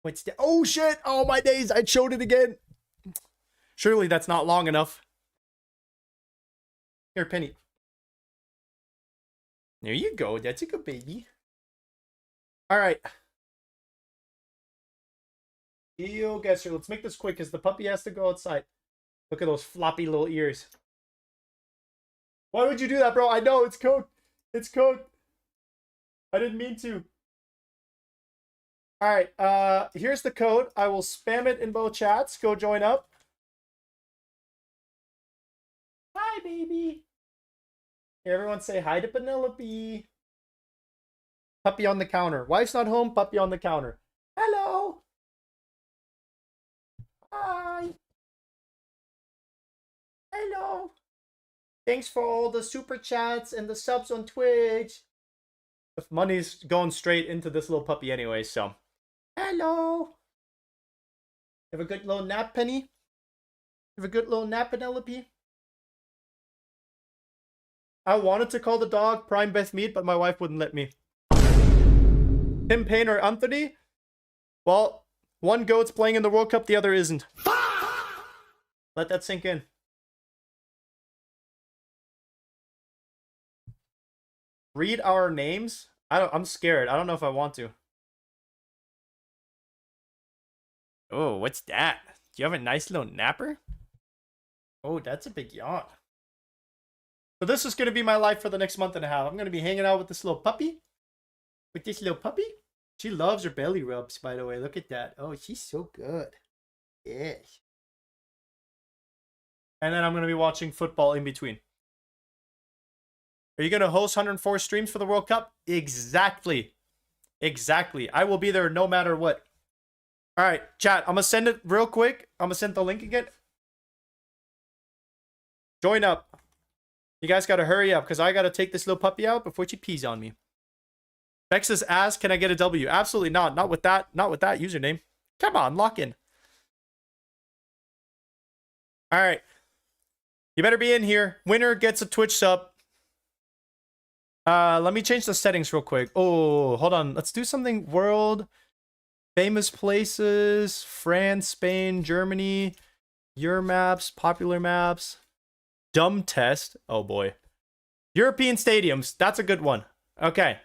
What's the... Oh, shit. Oh, my days. I showed it again. Surely that's not long enough. Here, Penny. There you go. That's a good baby. All right. Geoguessr. Let's make this quick because the puppy has to go outside. Look at those floppy little ears. Why would you do that, bro? I know. It's cooked. It's cooked. I didn't mean to. All right. Here's the code. I will spam it in both chats. Go join up. Hi, baby. Here, everyone say hi to Penelope. Puppy on the counter. Wife's not home. Puppy on the counter. Hello. Hi. Hello. Thanks for all the super chats and the subs on Twitch. The money's going straight into this little puppy anyway, so. Hello. Have a good little nap, Penny? Have a good little nap, Penelope? I wanted to call the dog Prime Best Meat, but my wife wouldn't let me. Tim Payne or Anthony? Well, one goat's playing in the World Cup, the other isn't. Let that sink in. Read our names? I'm scared. I don't know if I want to. Oh, what's that? Do you have a nice little napper? Oh, that's a big yawn. So this is going to be my life for the next month and a half. I'm going to be hanging out with this little puppy. With this little puppy. She loves her belly rubs, by the way. Look at that. Oh, she's so good. Yes. And then I'm going to be watching football in between. Are you going to host 104 streams for the World Cup? Exactly. Exactly. I will be there no matter what. All right, chat. I'm going to send it real quick. I'm going to send the link again. Join up. You guys got to hurry up because I got to take this little puppy out before she pees on me. Texas asks, can I get a W? Absolutely not. Not with that. Not with that username. Come on, lock in. All right. You better be in here. Winner gets a Twitch sub. Let me change the settings real quick. Oh, hold on. Let's do something. World. Famous places. France, Spain, Germany. Your maps. Popular maps. Dumb test. Oh boy. European stadiums. That's a good one. Okay.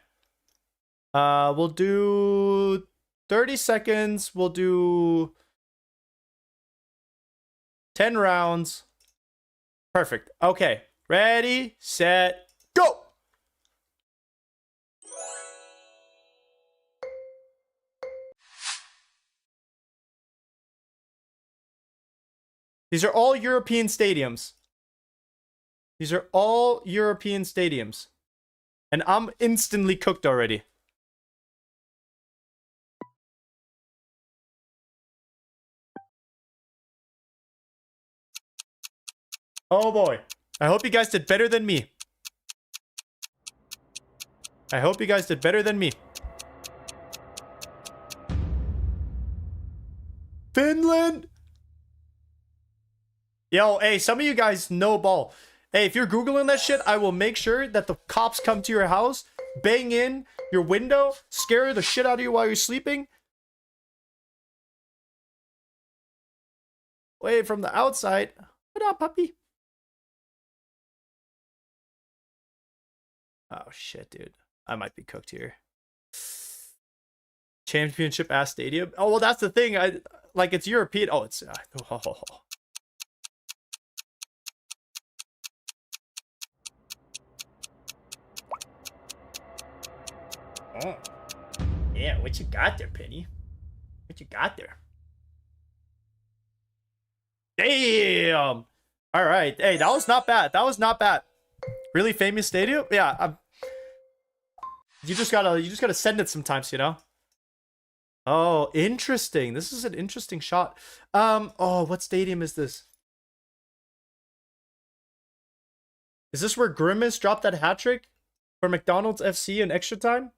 We'll do 30 seconds. We'll do 10 rounds. Perfect. Okay. Ready, set, go. These are all European stadiums. These are all European stadiums. And I'm instantly cooked already. Oh boy. I hope you guys did better than me. I hope you guys did better than me. Finland! Yo, hey, some of you guys know ball. Hey, if you're Googling that shit, I will make sure that the cops come to your house, bang in your window, scare the shit out of you while you're sleeping. Wait, from the outside. What up, puppy? Oh, shit, dude. I might be cooked here. Championship ass stadium. Oh, well, that's the thing. Like, it's European. Oh, it's... oh. Oh. Yeah, what you got there, Penny? What you got there? Damn! Alright. Hey, that was not bad. That was not bad. Really famous stadium? Yeah, you just gotta send it sometimes, you know? Oh, interesting. This is an interesting shot. Oh, what stadium is this? Is this where Grimace dropped that hat trick for McDonald's FC in extra time?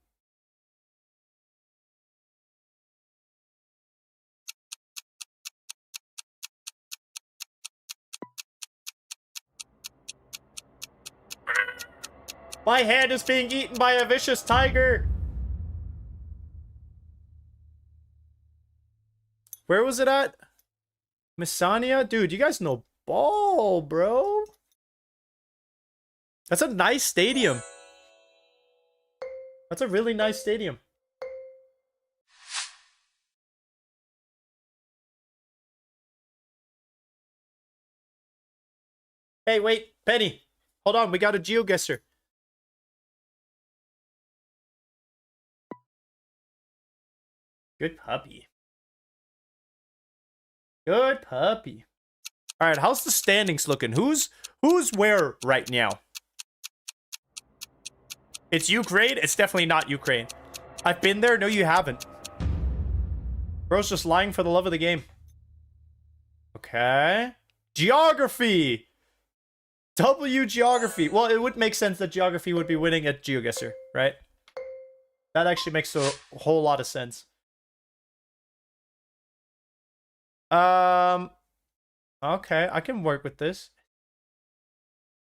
My hand is being eaten by a vicious tiger. Where was it at? Missania? Dude, you guys know ball, bro. That's a nice stadium. That's a really nice stadium. Hey, wait, Penny. Hold on, we got a GeoGuessr. Good puppy. Good puppy. All right, how's the standings looking? Who's where right now? It's Ukraine? It's definitely not Ukraine. I've been there. No, you haven't. Bro's just lying for the love of the game. Okay. Geography. W geography. Well, it would make sense that geography would be winning at GeoGuessr, right? That actually makes a whole lot of sense. Okay, I can work with this.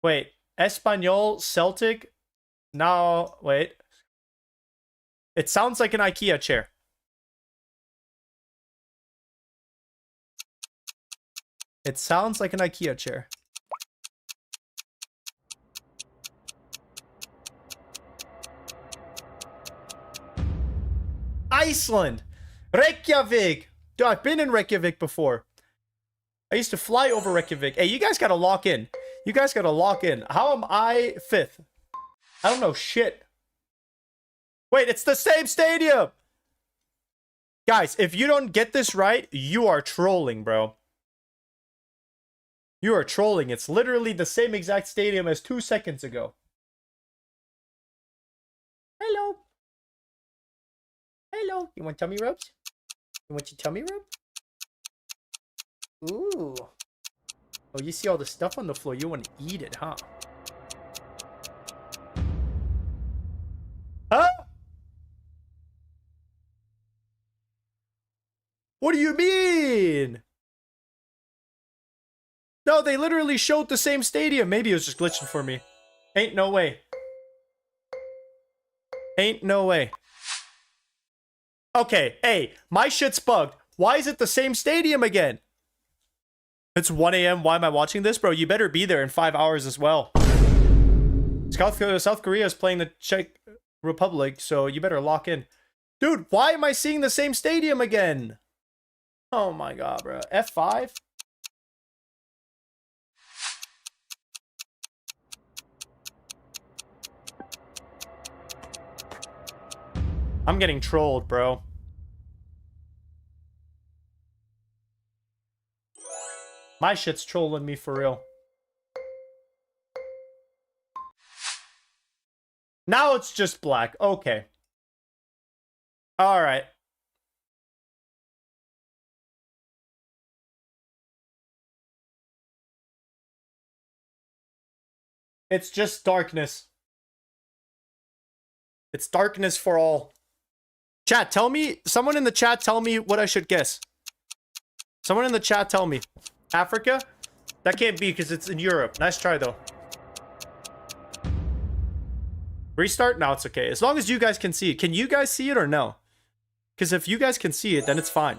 Wait, Espanyol, Celtic. Now, wait. It sounds like an IKEA chair. It sounds like an IKEA chair. Iceland! Reykjavik! Dude, I've been in Reykjavik before. I used to fly over Reykjavik. Hey, you guys gotta lock in. You guys gotta lock in. How am I 5th? I don't know shit. Wait, it's the same stadium! Guys, if you don't get this right, you are trolling, bro. You are trolling. It's literally the same exact stadium as 2 seconds ago. Hello. Hello. You want tummy rubs? You want your tummy rub? Ooh. Oh, you see all the stuff on the floor. You want to eat it, huh? Huh? What do you mean? No, they literally showed the same stadium. Maybe it was just glitching for me. Ain't no way. Ain't no way. Okay, hey, my shit's bugged. Why is it the same stadium again? It's 1 a.m. Why am I watching this? Bro, you better be there in 5 hours as well. South Korea is playing the Czech Republic, so you better lock in. Dude, why am I seeing the same stadium again? Oh my god, bro. F5? I'm getting trolled, bro. My shit's trolling me for real. Now it's just black. Okay. All right. It's just darkness. It's darkness for all. Chat, tell me, someone in the chat tell me what I should guess. Someone in the chat tell me. Africa? That can't be because it's in Europe. Nice try though. Restart? No, it's okay. As long as you guys can see it. Can you guys see it or no? Because if you guys can see it, then it's fine.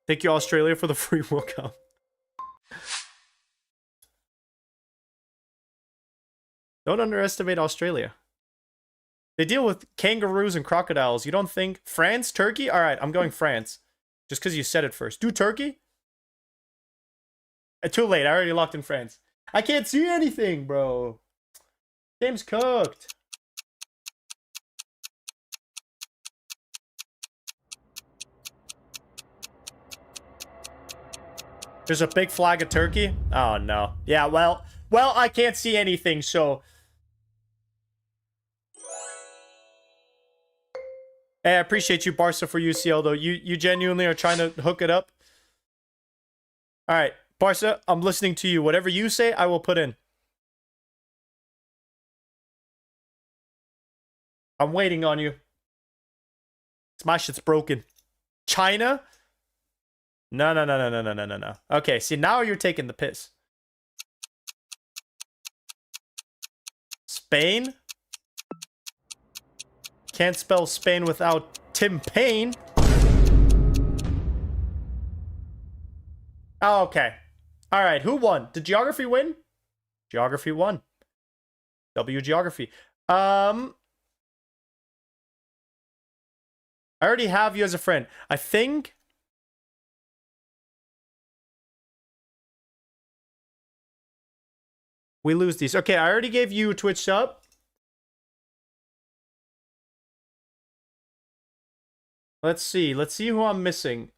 Thank you, Australia, for the free World Cup. Don't underestimate Australia. They deal with kangaroos and crocodiles. You don't think... France? Turkey? Alright, I'm going France. Just because you said it first. Do Turkey? Too late. I already locked in France. I can't see anything, bro. Game's cooked. There's a big flag of Turkey? Oh, no. Yeah, well, I can't see anything, so... Hey, I appreciate you, Barca, for UCL, though. You genuinely are trying to hook it up. All right, Barca, I'm listening to you. Whatever you say, I will put in. I'm waiting on you. My shit's broken. China? No. Okay, see, now you're taking the piss. Spain? Can't spell Spain without Tim Payne. Oh, okay. All right. Who won? Did geography win? Geography won. W geography. I already have you as a friend. I think. We lose these. Okay, I already gave you a Twitch sub. Let's see. Let's see who I'm missing.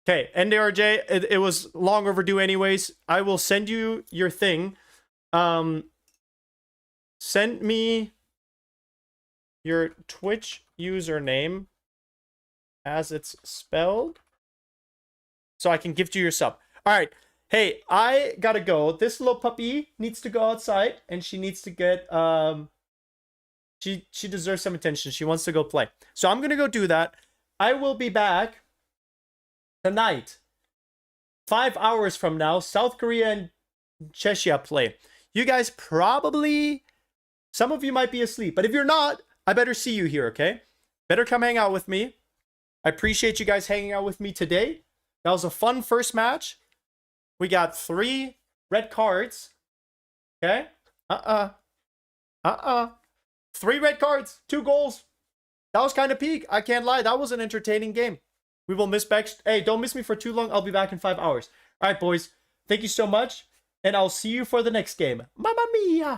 Okay, NDRJ, it was long overdue anyways. I will send you your thing. Send me your Twitch username as it's spelled so I can gift you your sub. All right. Hey, I gotta go. This little puppy needs to go outside and she needs to get she deserves some attention. She wants to go play. So I'm gonna go do that. I will be back tonight. 5 hours from now, South Korea and Czechia play. You guys probably, some of you might be asleep, but if you're not, I better see you here, okay? Better come hang out with me. I appreciate you guys hanging out with me today. That was a fun first match. We got 3 red cards. Okay? 3 red cards, 2 goals. That was kind of peak. I can't lie. That was an entertaining game. We will miss back. Hey, don't miss me for too long. I'll be back in 5 hours. All right, boys. Thank you so much. And I'll see you for the next game. Bye-bye.